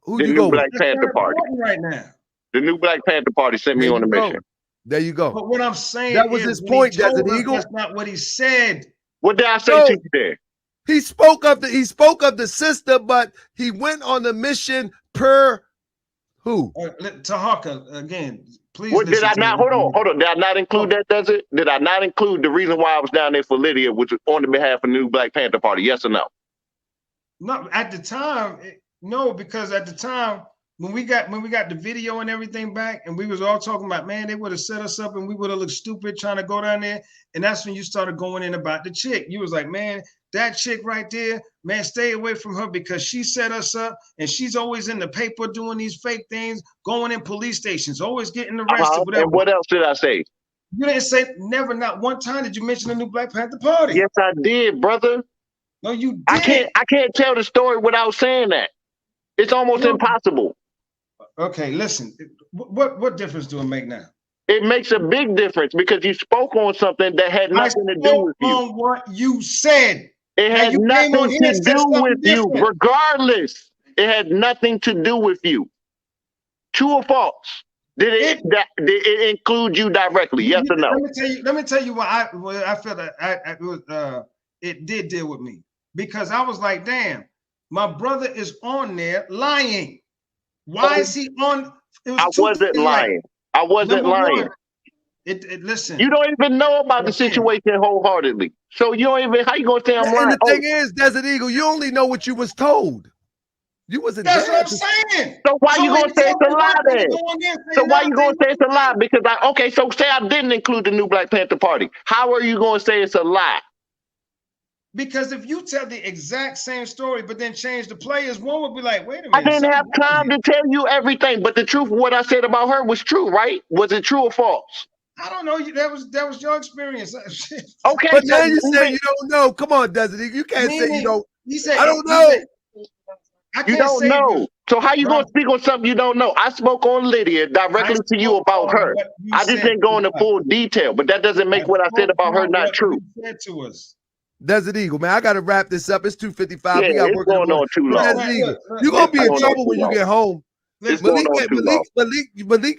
Who The you new go with? Black Panther Party. Right now. The new Black Panther Party sent me There on a you go. mission. There you go. But what I'm saying That was is his when point, he told Desert us, Eagle. that's not what he said. What did I say No. to you there? He spoke of the sister, but he went on the mission per who? Taharka, again, please What did listen I to not? me. Hold on. Did I not include that desert? Did I not include the reason why I was down there for Lydia, which was on the behalf of the new Black Panther Party? Yes or no? No, at the time, no, because at the time when we got the video and everything back, and we was all talking about, man, they would have set us up and we would have looked stupid trying to go down there. And that's when you started going in about the chick. You was like, man, that chick right there, man, stay away from her because she set us up and she's always in the paper doing these fake things, going in police stations, always getting arrested. Whatever. And what else did I say? You didn't say never, not one time did you mention the new Black Panther Party. Yes, I did, brother. No, you did. I can't tell the story without saying that. It's almost impossible. Okay, listen. What difference do it make now? It makes a big difference because you spoke on something that had nothing to do with you. On what you said. It had nothing to do with you, regardless. It had nothing to do with you. True or false? Did it include you directly? Yes or no? Let me tell you why I felt that it did deal with me, because I was like, damn, my brother is on there lying. Why is he on? I wasn't lying. I wasn't lying. Listen. You don't even know about the situation wholeheartedly. So you don't even, how you gonna say I'm lying? And the thing is, Desert Eagle, you only know what you was told. You wasn't there. That's what I'm saying. So why you gonna say it's a lie then? So why you gonna say it's a lie? Because so say I didn't include the new Black Panther Party. How are you gonna say it's a lie? Because if you tell the exact same story, but then change the players, one would be like, wait a minute. I didn't have time to tell you everything, but the truth of what I said about her was true, right? Was it true or false? I don't know. That was your experience. Okay. But now you say you don't know. Come on, Desert Eagle. You can't say you don't. He said, I don't know. You don't know. So how you gonna speak on something you don't know? I spoke on Lydia directly to you about her. I just didn't go into full detail, but that doesn't make what I said about her not true. Said to us. Desert Eagle, man, I gotta wrap this up. It's 2:55. Yeah, we got it's work going on too long. Desert Eagle, you're gonna be in trouble when you get home. Malik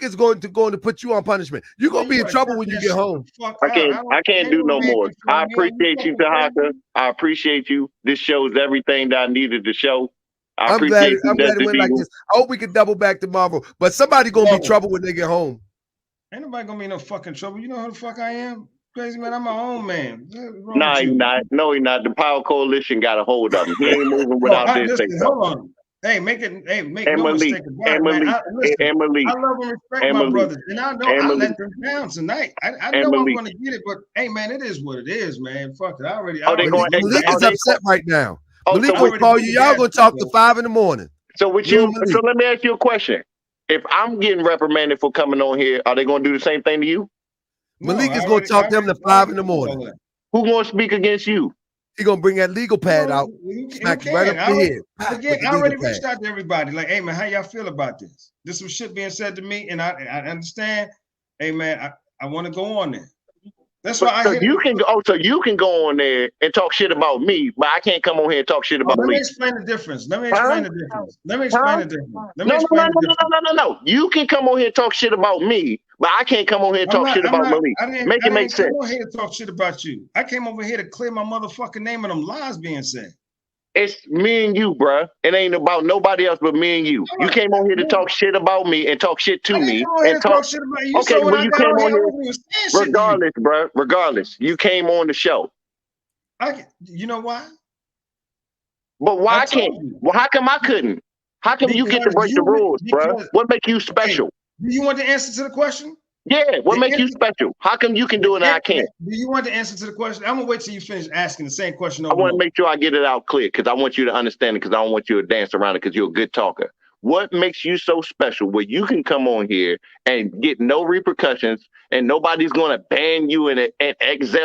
is going to put you on punishment. You're gonna be in trouble when you get home. I can't do no more. I appreciate you, Taharka. I appreciate you. This shows everything that I needed to show. I'm glad it went like this. I hope we can double back tomorrow. But somebody gonna be in trouble when they get home. Ain't nobody gonna be in no fucking trouble. You know who the fuck I am? Crazy man, I'm my own man. No, he's not. No, he's not. The Power Coalition got a hold of him. He ain't moving without this thing. Hold on. Hey, make no Malik, mistake about it, man. Malik, I love and respect my brothers, and I know I let them down tonight. I know I'm going to get it, but hey, man, it is what it is, man. Fuck it. Malik is upset right now. Malik will call you. Y'all gonna talk to 5 in the morning. So let me ask you a question. If I'm getting reprimanded for coming on here, are they gonna do the same thing to you? Malik is gonna talk to them to 5 in the morning. Who gonna speak against you? He gonna bring that legal pad out, smack you right up the head. Again, I already reached out to everybody. Like, hey man, how y'all feel about this? There's some shit being said to me, and I understand. Hey man, I want to go on there. That's why so you can go on there and talk shit about me, but I can't come on here and talk shit about Let me. me explain the difference. No. You can come on here and talk shit about me, but I can't come on here and talk shit about Malik. Make it make sense. I came over here to talk shit about you. I came over here to clear my motherfucking name of them lies being said. It's me and you, bruh. It ain't about nobody else but me and you. You came on here to talk shit about me and talk shit to me. And talk shit about you. Okay, well, you came on here. Regardless, bruh. Regardless, you came on the show. You know why? But why I can't? Well, how come I couldn't? How come you get to break the rules, bruh? What makes you special? Do you want the answer to the question? Yeah, what makes you special? How come you can do it and I can't? Do you want the answer to the question? I'm gonna wait till you finish asking the same question. I want to make sure I get it out clear because I want you to understand it because I don't want you to dance around it because you're a good talker. What makes you so special where you can come on here and get no repercussions and nobody's gonna ban you and exile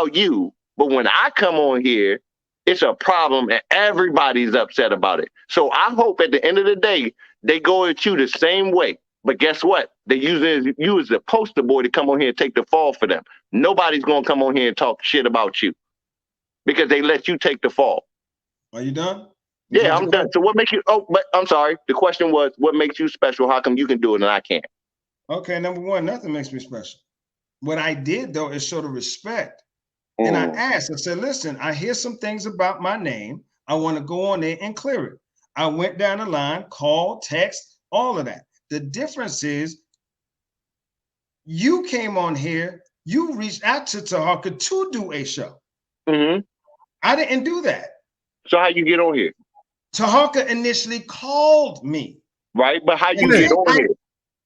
you? But when I come on here, it's a problem and everybody's upset about it. So I hope at the end of the day, they go at you the same way. But guess what? They're using you as the poster boy to come on here and take the fall for them. Nobody's going to come on here and talk shit about you because they let you take the fall. Are you done? Yeah, I'm done. So what makes you? Oh, but I'm sorry. The question was, what makes you special? How come you can do it and I can't? Okay, number one, nothing makes me special. What I did though is show the respect. And I asked, I said, listen, I hear some things about my name. I want to go on there and clear it. I went down the line, called, text, all of that. The difference is you came on here, you reached out to Taharka to do a show. I didn't do that. So how you get on here? Taharka initially called me. Right, but how you get on here?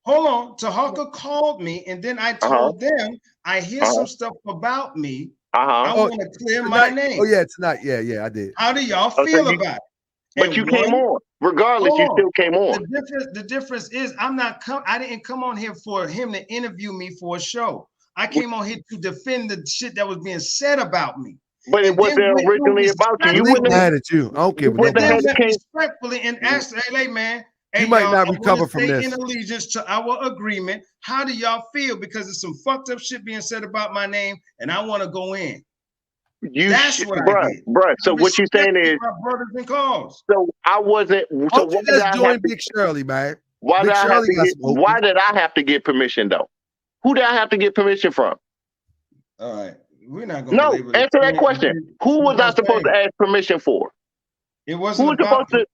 Hold on. Taharka called me, and then I told them I hear some stuff about me. I want to clear my name. Oh yeah, tonight. Yeah, I did. How do y'all feel about it? But you came on. Regardless, you still came on. The difference is I didn't come on here for him to interview me for a show. I came on here to defend the shit that was being said about me. But it wasn't originally about you. You wouldn't mad at you. I don't care what respectfully and asked, hey man, you might not recover from this. In allegiance to our agreement, how do y'all feel? Because there's some fucked up shit being said about my name, and I want to go in. That's what I did. Bruh. So what you saying is, my brothers and cause. So I wasn't. So why did I join Big Shirley, man? Why did I have to get permission though? Who did I have to get permission from? All right, we're not gonna. No, answer that question. Who was I supposed to ask permission for? It wasn't. Who was supposed to?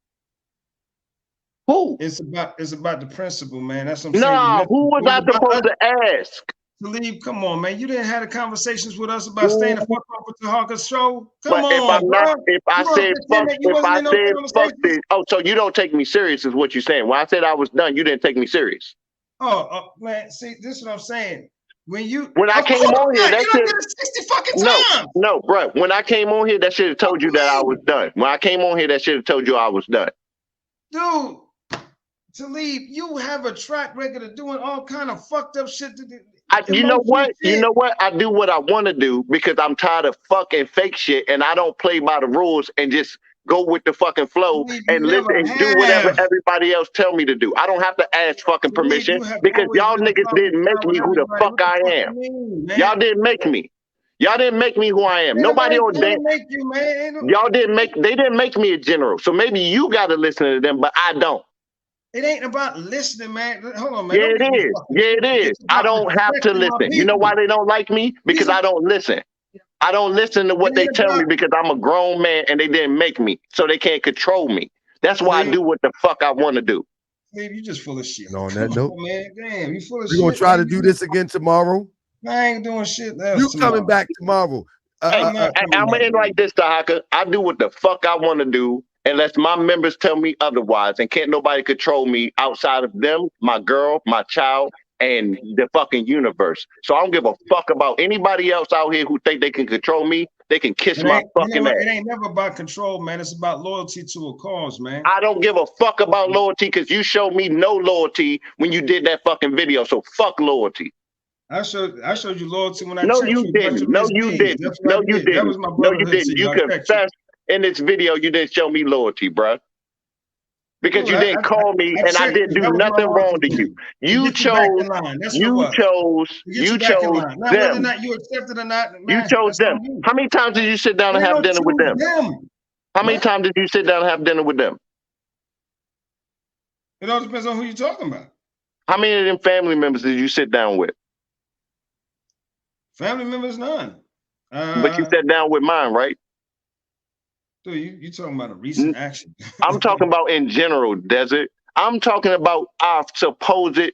Who? It's about the principle, man. That's what I'm saying. No, who was I supposed to ask? Talib, come on, man. You didn't have the conversations with us about staying the fuck off with Taharka's show. Come on, if I said fuck this, oh, so you don't take me serious is what you're saying. When I said I was done, you didn't take me serious. Oh, man, see, this is what I'm saying. When I came on here, that shit 60 fucking times. No, bro. When I came on here, that should have told you that I was done. When I came on here, that should have told you I was done. Dude, Talib, you have a track record of doing all kind of fucked up shit. You know what? I do what I want to do because I'm tired of fucking fake shit, and I don't play by the rules and just go with the fucking flow and listen and do whatever everybody else tell me to do. I don't have to ask fucking permission because y'all niggas didn't make me who the fuck I am. Y'all didn't make me. Y'all didn't make me who I am. Nobody on that. They didn't make me a general. So maybe you got to listen to them, but I don't. It ain't about listening, man. Hold on, man. Yeah, it is. I don't have to listen. You know why they don't like me? Because I don't listen. I don't listen to what they tell me because I'm a grown man and they didn't make me, so they can't control me. That's why I do what the fuck I want to do. Babe, you just full of shit. On that note, man, damn, you full of shit. We're gonna try to do this again tomorrow. I ain't doing shit. You coming back tomorrow? I'm gonna end like this, Taharka. I do what the fuck I want to do, unless my members tell me otherwise, and can't nobody control me outside of them, my girl, my child, and the fucking universe. So I don't give a fuck about anybody else out here who think they can control me. They can kiss my fucking ass. It ain't never about control, man. It's about loyalty to a cause, man. I don't give a fuck about loyalty because you showed me no loyalty when you did that fucking video. So fuck loyalty. I showed you loyalty when I No, checked you didn't. No, you didn't. No, you didn't. That was my brother. No, you didn't. You confessed in this video you didn't show me loyalty, bruh. Because you didn't call me and I didn't do nothing wrong to you. You chose them. You accepted or not, man, you chose them. How many times did you sit down and have dinner with them? How many times did you sit down and have dinner with them? It all depends on who you're talking about. How many of them family members did you sit down with? Family members, none. But you sat down with mine, right? Dude, you talking about a recent action. I'm talking about in general, Desert. I'm talking about our supposed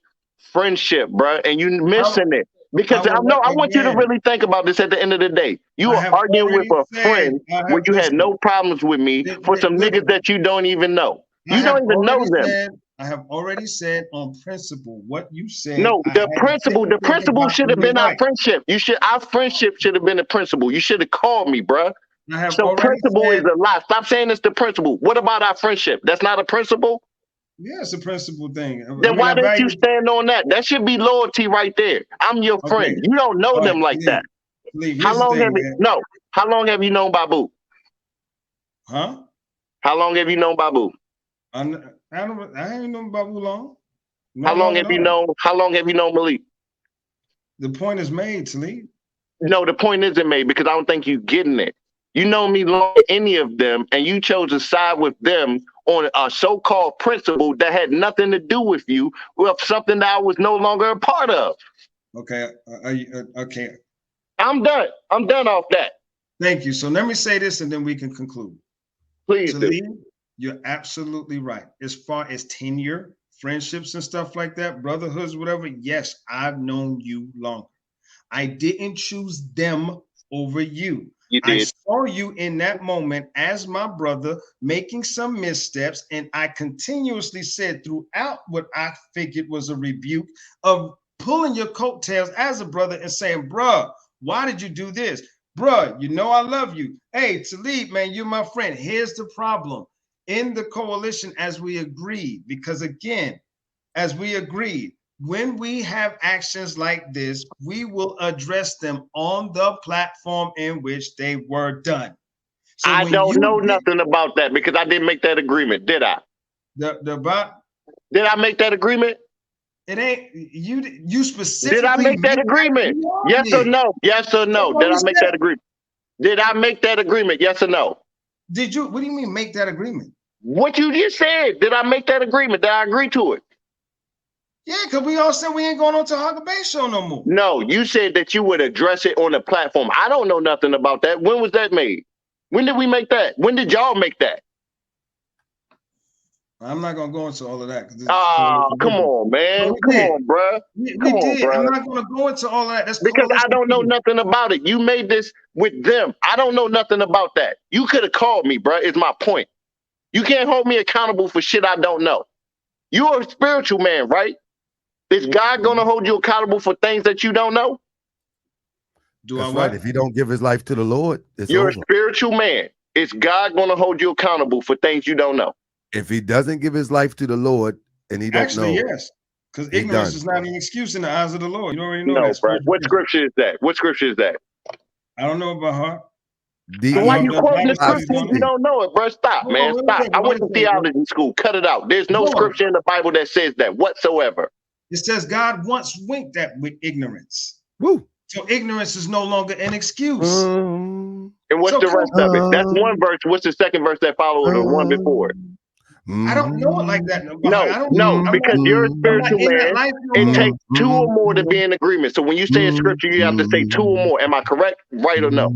friendship, bro, and you missing it. Because I want you to really think about this at the end of the day. You are arguing with a friend where you had no problems with me for some niggas that you don't even know. You don't even know them. I have already said on principle what you said. No, the principle should have been our friendship. Our friendship should have been the principle. You should have called me, bro. So principle is a lie. Stop saying it's the principle. What about our friendship? That's not a principle? Yeah, it's a principle thing. Then why didn't you stand on that? That should be loyalty right there. I'm your friend. You don't know them like that. How long have you known Babu? Huh? How long have you known Babu? I ain't known Babu long. How long have you known Malik? The point is made, Talib. No, the point isn't made because I don't think you're getting it. You know me longer than any of them, and you chose to side with them on a so-called principle that had nothing to do with you, with something that I was no longer a part of. Okay. Okay. I'm done. I'm done off that. Thank you. So let me say this, and then we can conclude. Please do. Talib, you're absolutely right. As far as tenure, friendships, and stuff like that, brotherhoods, whatever. Yes, I've known you longer. I didn't choose them over you. You I did. saw you in that moment as my brother making some missteps, and I continuously said throughout what I figured was a rebuke of pulling your coattails as a brother and saying, bruh, why did you do this? Bruh, you know I love you. Hey, Talib, man, you're my friend. Here's the problem. In the coalition, as we agreed, because again, as we agreed, when we have actions like this, we will address them on the platform in which they were done. So I don't know nothing about that because I didn't make that agreement, did I? Did I make that agreement? It ain't you specifically. Did I make that agreement? Yes or no? Yes or no? Did I make that agreement? Did I make that agreement? Yes or no? Did you? What do you mean make that agreement? What you just said. Did I make that agreement? Did I agree to it? Yeah, because we all said we ain't going on Taharkabey show no more. No, you said that you would address it on the platform. I don't know nothing about that. When was that made? When did we make that? When did y'all make that? I'm not gonna go into all of that. Come on, man. Come on, bro. Come on, bro. I'm not gonna go into all of that. That's because I don't know nothing about it. You made this with them. I don't know nothing about that. You could have called me, bro. Is my point. You can't hold me accountable for shit I don't know. You're a spiritual man, right? Is God gonna hold you accountable for things that you don't know? That's right. If he don't give his life to the Lord, you're over. A spiritual man. Is God gonna hold you accountable for things you don't know? If he doesn't give his life to the Lord and he don't know, yes, because ignorance is not an excuse in the eyes of the Lord. You already know that. Bro. What scripture is that? What scripture is that? I don't know about heart. So why you quoting the scripture? You don't know it, bro. Stop, man. Stop. I went to theology school. Cut it out. There's no scripture in the Bible that says that whatsoever. It says God once winked at with ignorance. Woo. So ignorance is no longer an excuse. And what's the rest of it? That's one verse. What's the second verse that follows the one before it? I don't know it like that. No, because you're a spiritual man. It takes two or more to be in agreement. So when you say a scripture, you have to say two or more. Am I correct? Right or no?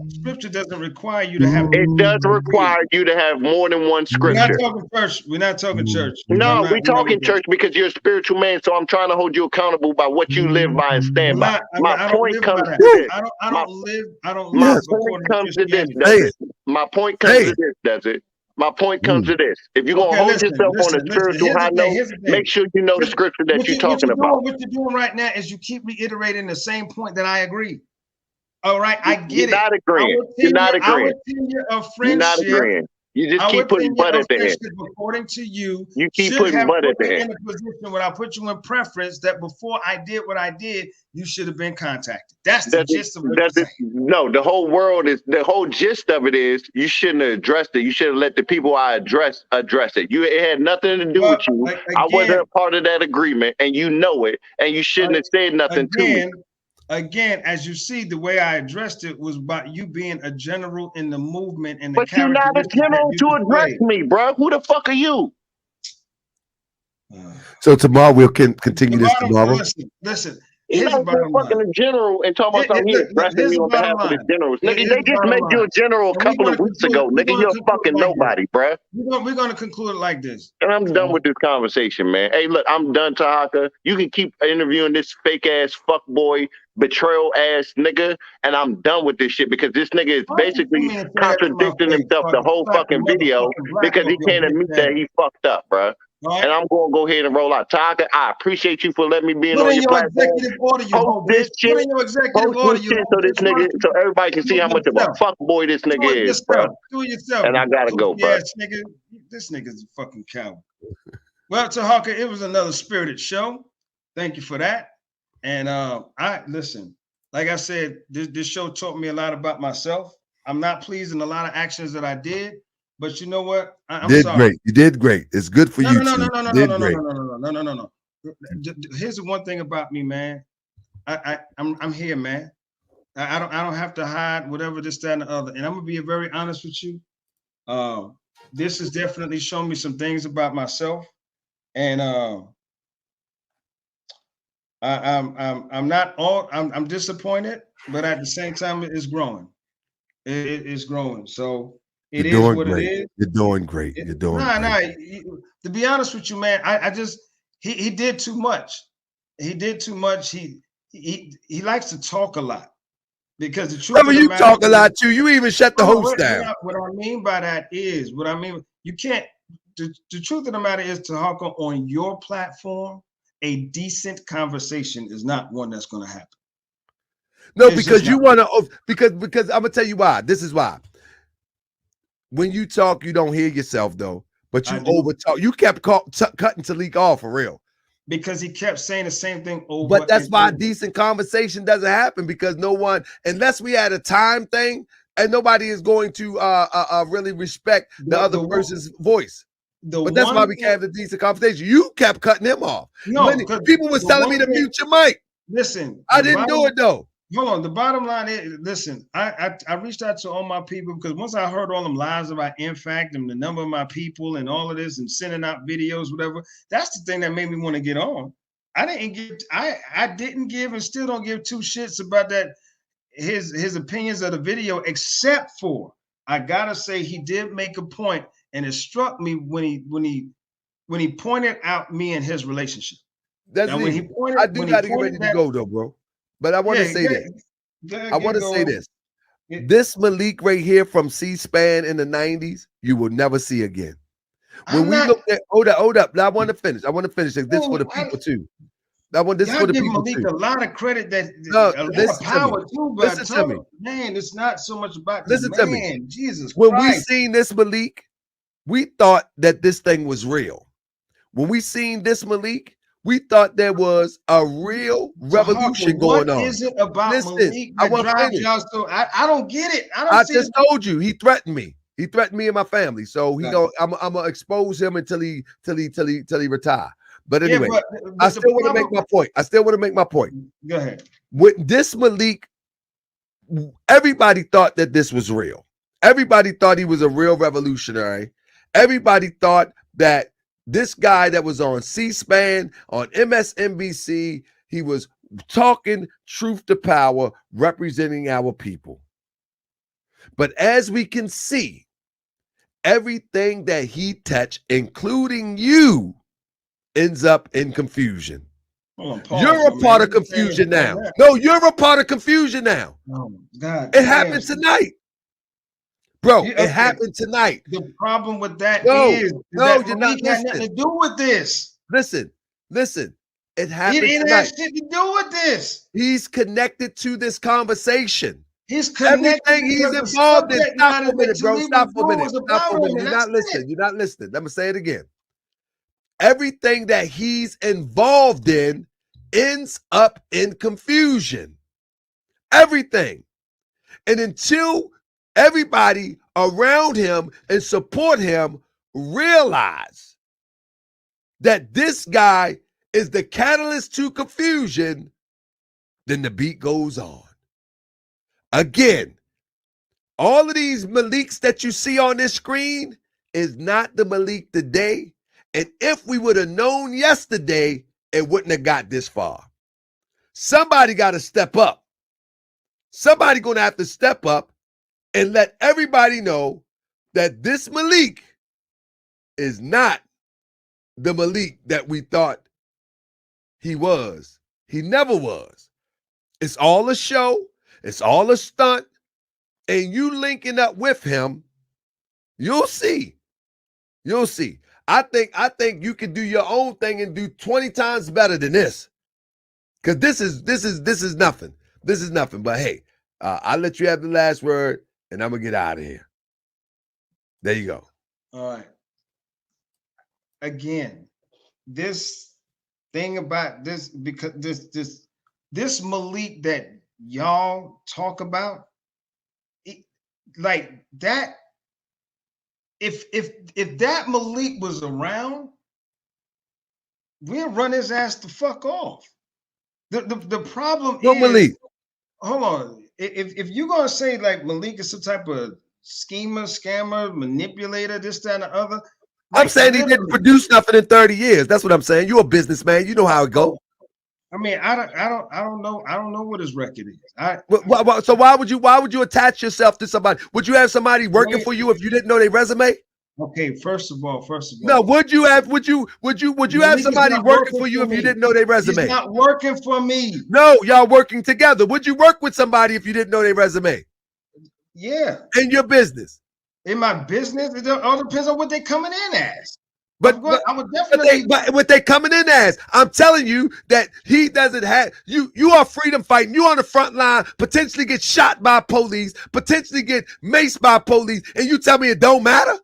Scripture doesn't require you to have. It does require you to have more than one scripture. We're not talking church. We're not talking church. No, we're talking church because you're a spiritual man. So I'm trying to hold you accountable by what you live by and stand by. My point comes to this. I don't live. My point comes to this. My point comes to this. Does it? My point comes to this. If you're going to hold yourself on a spiritual high note, make sure you know the scripture that you're talking about. What you're doing right now is you keep reiterating the same point that I agree. All right, I get it. You're not agreeing. You're not agreeing. You're not agreeing. You just keep putting butt at the end. According to you, you keep putting butt at the end. In a position where I put you in preference that before I did what I did, you should have been contacted. That's the gist of what you're saying. No, the whole gist of it is you shouldn't have addressed it. You should have let the people I address it. It had nothing to do with you. Again, I wasn't a part of that agreement, and you know it, and you shouldn't have said nothing to me. Again, as you see, the way I addressed it was about you being a general in the movement and the but you're not a general to address me, bro. Who the fuck are you? So tomorrow we'll continue this tomorrow. Listen. You're not fucking a general and talking about something here addressing me on behalf of the generals. Nigga, they just made you a general a couple of weeks ago. Nigga, you're fucking nobody, bro. We're going to conclude it like this. And I'm done with this conversation, man. Hey, look, I'm done, Tahaka. You can keep interviewing this fake-ass fuckboy, betrayal-ass nigga, and I'm done with this shit because this nigga is basically contradicting himself the whole fucking video because he can't admit that he fucked up, bro. Right. And I'm going to go ahead and roll out. Taka, I appreciate you for letting me be on your platform. Post this shit so this nigga, so everybody can see how much of a fuck boy this nigga is, bro. Do it yourself. And I gotta go, bro. Yes, nigga, this nigga's a fucking coward. Well, Tahaka, it was another spirited show. Thank you for that. And I listen. Like I said, this show taught me a lot about myself. I'm not pleased in a lot of actions that I did. But you know what? I'm sorry. Great. You did great. It's good for you. No. Here's the one thing about me, man. I'm here, man. I don't have to hide whatever this, that, and the other. And I'm gonna be very honest with you. This has definitely shown me some things about myself, and I'm disappointed, but at the same time, it's growing. It's growing. So it You're is doing what great. it is. You're doing great. You're doing great. To be honest with you, man, I just he did too much. He did too much. He likes to talk a lot because the truth. Remember, you talk a lot too. You even shut the host down. What I mean by that is, you can't. The truth of the matter is, Taharka, on your platform, a decent conversation is not one that's going to happen. No, because you want to. Because I'm gonna tell you why. This is why. When you talk, you don't hear yourself though, but you over talk. You kept cutting Talik off for real. Because he kept saying the same thing over. But that's why a decent conversation doesn't happen, because no one, unless we had a time thing, and nobody is going to really respect the other person's voice. But that's why we can't have a decent conversation. You kept cutting him off. No, people was telling me to mute your mic. Listen, I didn't do it though. Hold on. The bottom line is, listen, I reached out to all my people because once I heard all them lies about InFact and the number of my people and all of this and sending out videos, whatever, that's the thing that made me want to get on. I didn't give and still don't give two shits about that, his opinions of the video, except for, I gotta say, he did make a point, and it struck me when he pointed out me and his relationship. That's when he pointed, I do got to get ready to go though, bro. But I want to say this. I want to say this. This Malik right here from C-SPAN in the 90s, you will never see again. When we look at, hold up. I want to finish. This for the people too. This for the people Malik too. A lot of credit that a lot of power too, but listen to me. Man, it's not so much about listen the man. To me. Jesus when Christ. We seen this Malik, we thought that this thing was real. When we seen this Malik, we thought there was a real revolution going on. What is it about Malik that drives y'all so? I don't get it. I just told you he threatened me. He threatened me and my family. So I'm gonna expose him until he retire. But anyway, I still want to make my point. Go ahead. With this Malik, everybody thought that this was real. Everybody thought he was a real revolutionary. Everybody thought that this guy that was on C-SPAN, on MSNBC, he was talking truth to power, representing our people. But as we can see, everything that he touched, including you, ends up in confusion. You're a part of confusion now. No, you're a part of confusion now. Oh, God. It happened tonight. Bro, it happened tonight. The problem with that is you're not listening. Nothing to do with this. Listen. It happened tonight. It has shit to do with this. He's connected to this conversation. He's connected. Everything he's involved in. Stop for a minute, bro. Stop for a minute. You're not listening. You're not listening. Let me say it again. Everything that he's involved in ends up in confusion. Everything. And until everybody around him and support him realize that this guy is the catalyst to confusion, then the beat goes on. Again, all of these Maliks that you see on this screen is not the Malik today. And if we would have known yesterday, it wouldn't have got this far. Somebody got to step up. Somebody going to have to step up and let everybody know that this Malik is not the Malik that we thought he was. He never was. It's all a show. It's all a stunt. And you linking up with him, you'll see. You'll see. I think you can do your own thing and do 20 times better than this. Because this is nothing. This is nothing. But hey, I'll let you have the last word, and I'm gonna get out of here. There you go. All right. Again, this thing about this, because this Malik that y'all talk about, like that. If that Malik was around, we'll run his ass the fuck off. The problem is Malik. Hold on. if you're gonna say like Malik is some type of schemer, scammer, manipulator, this, that, and the other. I'm saying he didn't produce nothing in 30 years. That's what I'm saying. You're a businessman. You know how it goes. I mean, I don't know what his record is. So why would you attach yourself to somebody? Would you have somebody working for you if you didn't know their resume? Okay, first of all. No, would you have somebody working for you if you didn't know their resume? He's not working for me. No, y'all working together. Would you work with somebody if you didn't know their resume? Yeah. In your business. In my business, it all depends on what they're coming in as. But I would definitely. But what they coming in as, I'm telling you that he doesn't have you. You are freedom fighting. You on the front line, potentially get shot by police, potentially get maced by police, and you tell me it don't matter?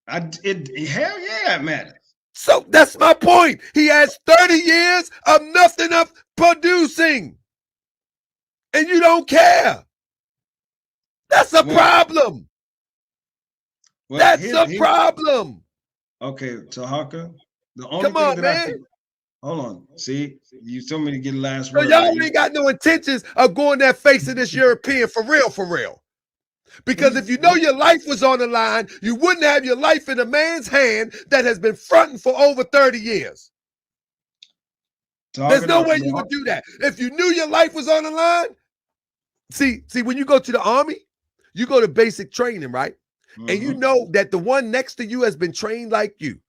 Hell yeah, it matters. So that's my point. He has 30 years of nothing of producing, and you don't care. That's a problem. Well, that's a problem. Okay, Taharka. The only Come on, thing man. Hold on. See, you told me to get the last So word. y'all ain't got no intentions of going there facing this European for real. Because if you know your life was on the line, you wouldn't have your life in a man's hand that has been fronting for over 30 years. There's no way you would do that. If you knew your life was on the line, see, when you go to the army, you go to basic training, right? And you know that the one next to you has been trained like you.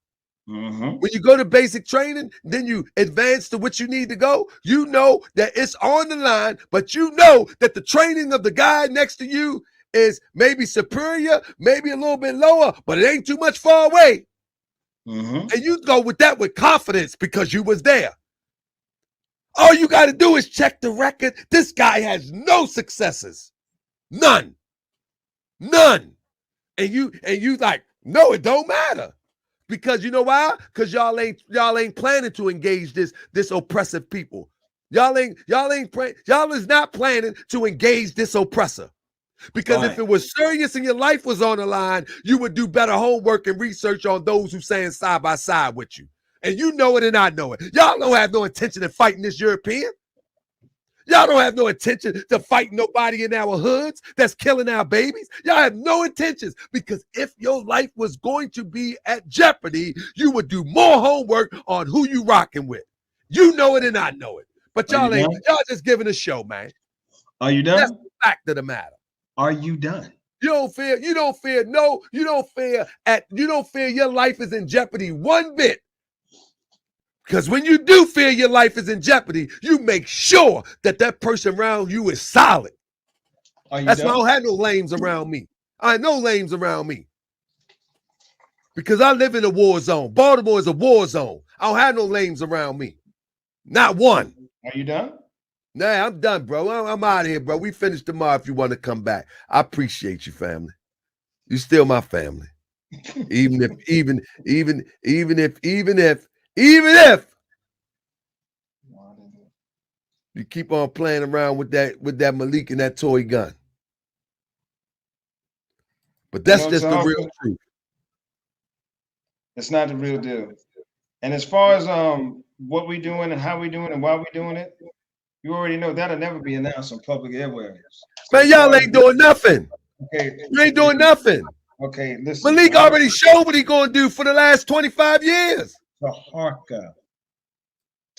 When you go to basic training, then you advance to what you need to go. You know that it's on the line, but you know that the training of the guy next to you is maybe superior, maybe a little bit lower, but it ain't too much far away. And you go with that with confidence because you was there. All you got to do is check the record. This guy has no successes. None. And you like, no, it don't matter. Because you know why? Because y'all ain't planning to engage this oppressive people. Y'all is not planning to engage this oppressor. Because if it was serious and your life was on the line, you would do better homework and research on those who stand side by side with you. And you know it and I know it. Y'all don't have no intention of fighting this European. Y'all don't have no intention to fight nobody in our hoods that's killing our babies. Y'all have no intentions, because if your life was going to be at jeopardy, you would do more homework on who you rocking with. You know it and I know it. But y'all just giving a show, man. Are you done? That's the fact of the matter. Are you done? You don't fear your life is in jeopardy one bit. Because when you do fear your life is in jeopardy, you make sure that person around you is solid. That's why I don't have no lames around me. I have no lames around me. Because I live in a war zone. Baltimore is a war zone. I don't have no lames around me. Not one. Are you done? Nah, I'm done, bro. I'm out of here, bro. We finish tomorrow if you want to come back. I appreciate you, family. You still my family. Even if you keep on playing around with that Malik and that toy gun. But that's just the real truth. It's not the real deal. And as far as what we doing and how we doing and why we doing it, you already know that'll never be announced on public airwaves. Man, y'all ain't doing nothing. Okay. You ain't doing nothing. Okay, listen. Malik already showed what he gonna do for the last 25 years. Taharka.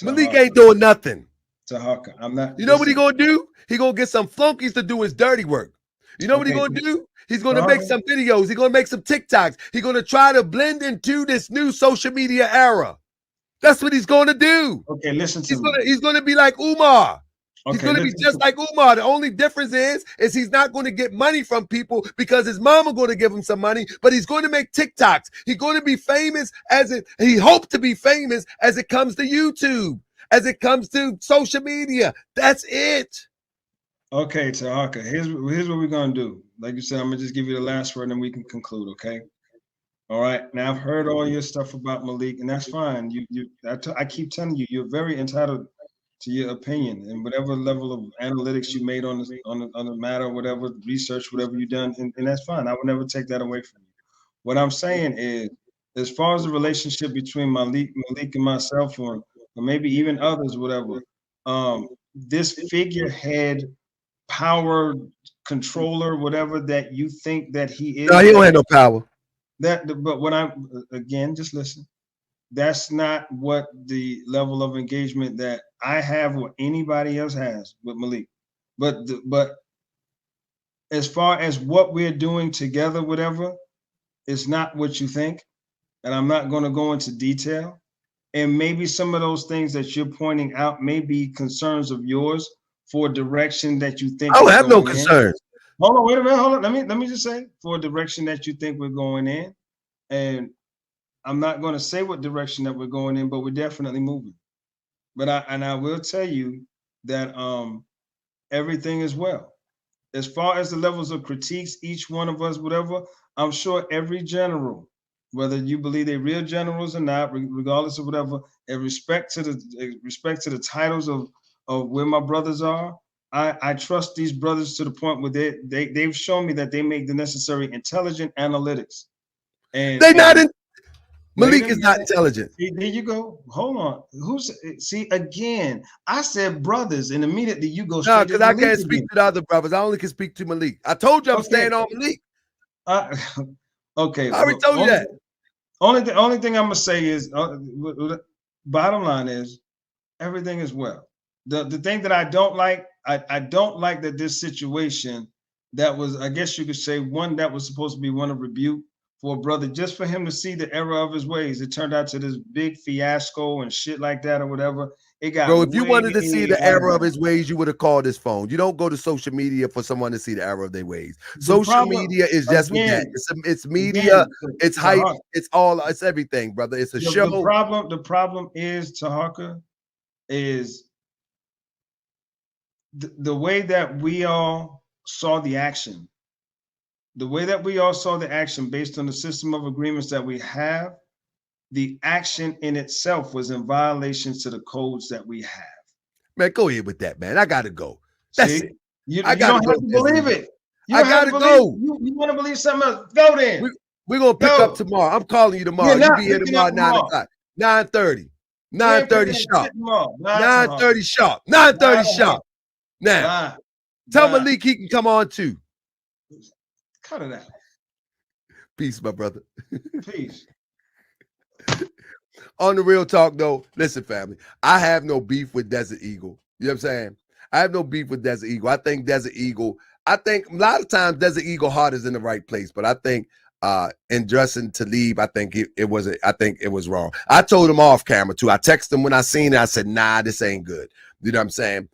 Malik ain't doing nothing. Taharka, I'm not. You know what he gonna do? He gonna get some flunkies to do his dirty work. You know what he gonna do? He's gonna make some videos. He's gonna make some TikToks. He's gonna try to blend into this new social media era. That's what he's gonna do. Okay, listen to me. He's gonna be like Umar. Okay, he's gonna be just like Umar. The only difference is he's not gonna get money from people because his mama gonna give him some money, but he's gonna make TikToks. He's gonna be famous he hoped to be famous as it comes to YouTube, as it comes to social media. That's it. Okay, Taharka, here's what we're gonna do. Like you said, I'm gonna just give you the last word and then we can conclude, okay? All right. Now I've heard all your stuff about Malik, and that's fine. I keep telling you, you're very entitled to your opinion and whatever level of analytics you made on the matter, whatever research, whatever you've done, and that's fine. I will never take that away from you. What I'm saying is, as far as the relationship between Malik and myself, or maybe even others, whatever, this figurehead power controller, whatever that you think that he is. No, he don't have no power. But what I'm again, just listen. That's not what the level of engagement that I have or anybody else has with Malik. But as far as what we're doing together, whatever, it's not what you think. And I'm not going to go into detail. And maybe some of those things that you're pointing out may be concerns of yours for direction that you think. I don't have no concerns. Hold on, wait a minute, hold on. Let me just say, for a direction that you think we're going in. And I'm not going to say what direction that we're going in, but we're definitely moving. But I will tell you that everything is well. As far as the levels of critiques, each one of us, whatever, I'm sure every general, whether you believe they're real generals or not, regardless of whatever, in respect to the titles of where my brothers are, I trust these brothers to the point where they've shown me that they make the necessary intelligent analytics. And they not in. Malik is not intelligent. There you go. Hold on. See again? I said brothers, and immediately you go. No, because I can't speak to the other brothers. I only can speak to Malik. I told you I'm staying on Malik. Okay. I already told you that. Only thing I'm gonna say is, bottom line is, everything is well. The thing that I don't like, I don't like that this situation that was, I guess you could say, one that was supposed to be one of rebuke for a brother, just for him to see the error of his ways. It turned out to this big fiasco and shit like that or whatever. It got. Bro, if you wanted to see the error of his ways, you would have called his phone. You don't go to social media for someone to see the error of their ways. Social media is just that. It's media. It's hype. It's everything, brother. It's a show. The problem is, Taharka, is the way that we all saw the action. The way that we all saw the action based on the system of agreements that we have, the action in itself was in violations to the codes that we have. Man, go ahead with that, man. I gotta go. That's it. You don't have to believe it. I gotta go. You want to believe something else? Go then. We're gonna pick up tomorrow. I'm calling you tomorrow. You be here tomorrow at 9 o'clock. 9:30. 9:30 sharp. 9:30 sharp. 9:30 sharp. Now, tell Malik he can come on too. Cut it out. Peace, my brother. Peace. On the real talk, though, listen, family, I have no beef with Desert Eagle. You know what I'm saying? I have no beef with Desert Eagle. I think a lot of times Desert Eagle heart is in the right place, but I think in dressing Talib, I think it was wrong. I told him off camera too. I texted him when I seen it. I said, nah, this ain't good. You know what I'm saying?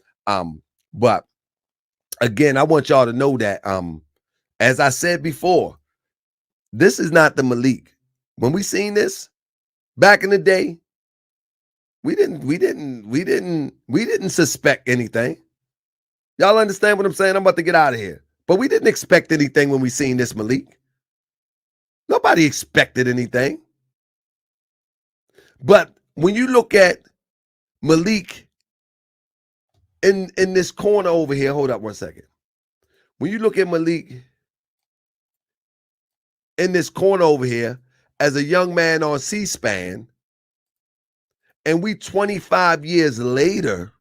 But again, I want y'all to know that as I said before, this is not the Malik. When we seen this back in the day, we didn't suspect anything. Y'all understand what I'm saying? I'm about to get out of here. But we didn't expect anything when we seen this Malik. Nobody expected anything. But when you look at Malik in this corner over here, hold up one second. When you look at Malik in this corner over here as a young man on C-SPAN, and we 25 years later,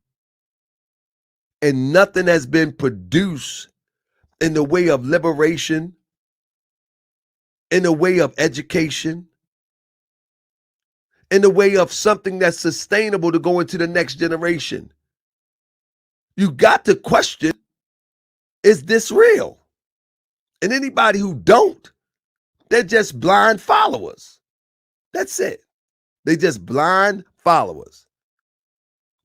and nothing has been produced in the way of liberation, in the way of education, in the way of something that's sustainable to go into the next generation. You got to question, is this real? And anybody who don't, they're just blind followers. That's it. They just blind followers.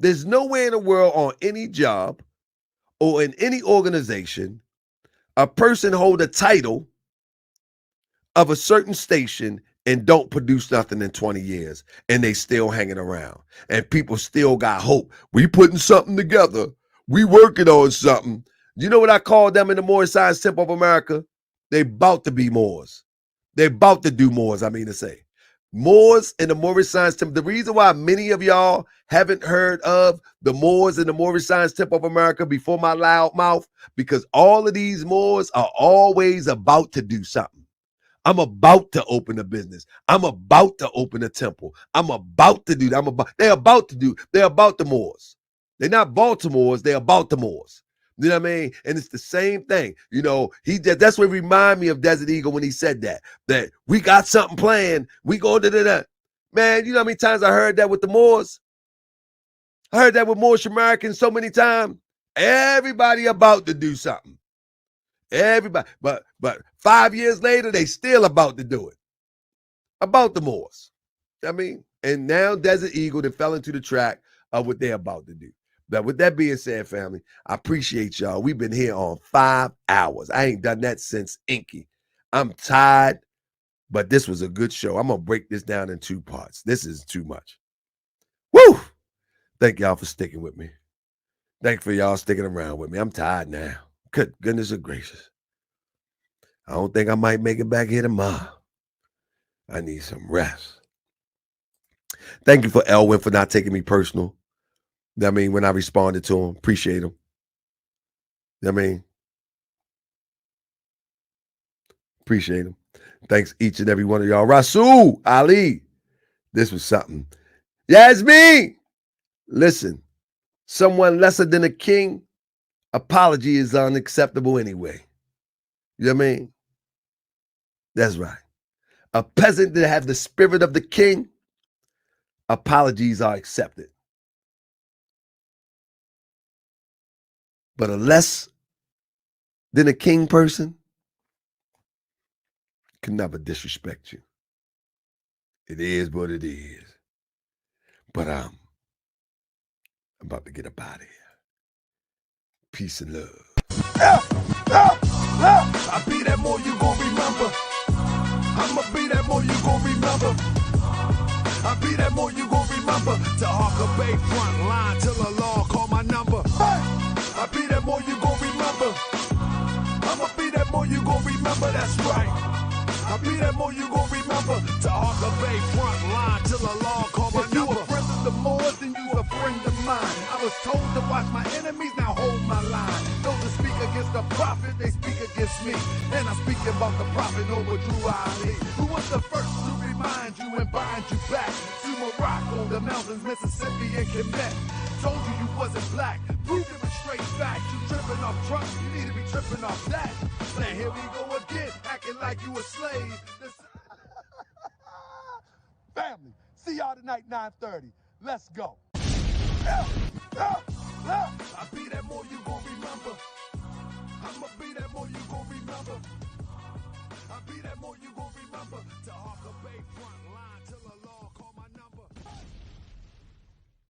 There's nowhere in the world on any job or in any organization a person hold a title of a certain station and don't produce nothing in 20 years and they still hanging around and people still got hope. We putting something together. We working on something. You know what I call them in the Moorish Science Temple of America? They about to be Moors. They about to do Moors, I mean to say. Moors in the Moorish Science Temple. The reason why many of y'all haven't heard of the Moors in the Moorish Science Temple of America before my loud mouth, because all of these Moors are always about to do something. I'm about to open a business. I'm about to open a temple. I'm about to do that. They're about the Moors. They're not Baltimore's, they're about the Moors. You know what I mean? And it's the same thing. You know, that's what remind me of Desert Eagle when he said that we got something planned. We go to man, you know how many times I heard that with the Moors? I heard that with Moorish Americans so many times. Everybody about to do something. Everybody. But 5 years later, they still about to do it. About the Moors. I mean, and now Desert Eagle that fell into the track of what they're about to do. But with that being said, family, I appreciate y'all. We've been here on 5 hours. I ain't done that since Inky. I'm tired, but this was a good show. I'm going to break this down in 2 parts. This is too much. Woo! Thank y'all for sticking with me. Thank you for y'all sticking around with me. I'm tired now. Good goodness gracious. I don't think I might make it back here tomorrow. I need some rest. Thank you for Elwin for not taking me personal. I mean, when I responded to him, appreciate him. I mean, appreciate him. Thanks each and every one of y'all. Rasul, Ali, this was something. Yasmin, listen, someone lesser than a king, apology is unacceptable anyway. You know what I mean? That's right. A peasant that has the spirit of the king, apologies are accepted. But a less than a king person can never disrespect you. It is what it is. But I'm about to get up out of here. Peace and love. I be that more you gon' remember. I'ma be that more you gon' remember. I be that more you gon' remember. Taharkabey front line till the law call my number. I be that more you gon' remember. I'ma be that more you gon' remember, that's right. I be that more you gon' remember. Taharkabey front line till the law call my number. If you a friend of the Moors, then you a friend of mine. I was told to watch my enemies, now hold my line. Those that speak against the prophet, they speak against me. And I'm speaking about the prophet over Drew Ali, who was the first to remind you and bind you back to Morocco, the mountains, Mississippi, and Quebec. Told you you wasn't black, proved it with straight facts. You tripping off trucks, you need to be tripping off that. Now here we go again, acting like you a slave. Family, see y'all tonight, 9:30. Let's go. I be that more you gon' remember. I'ma be that more you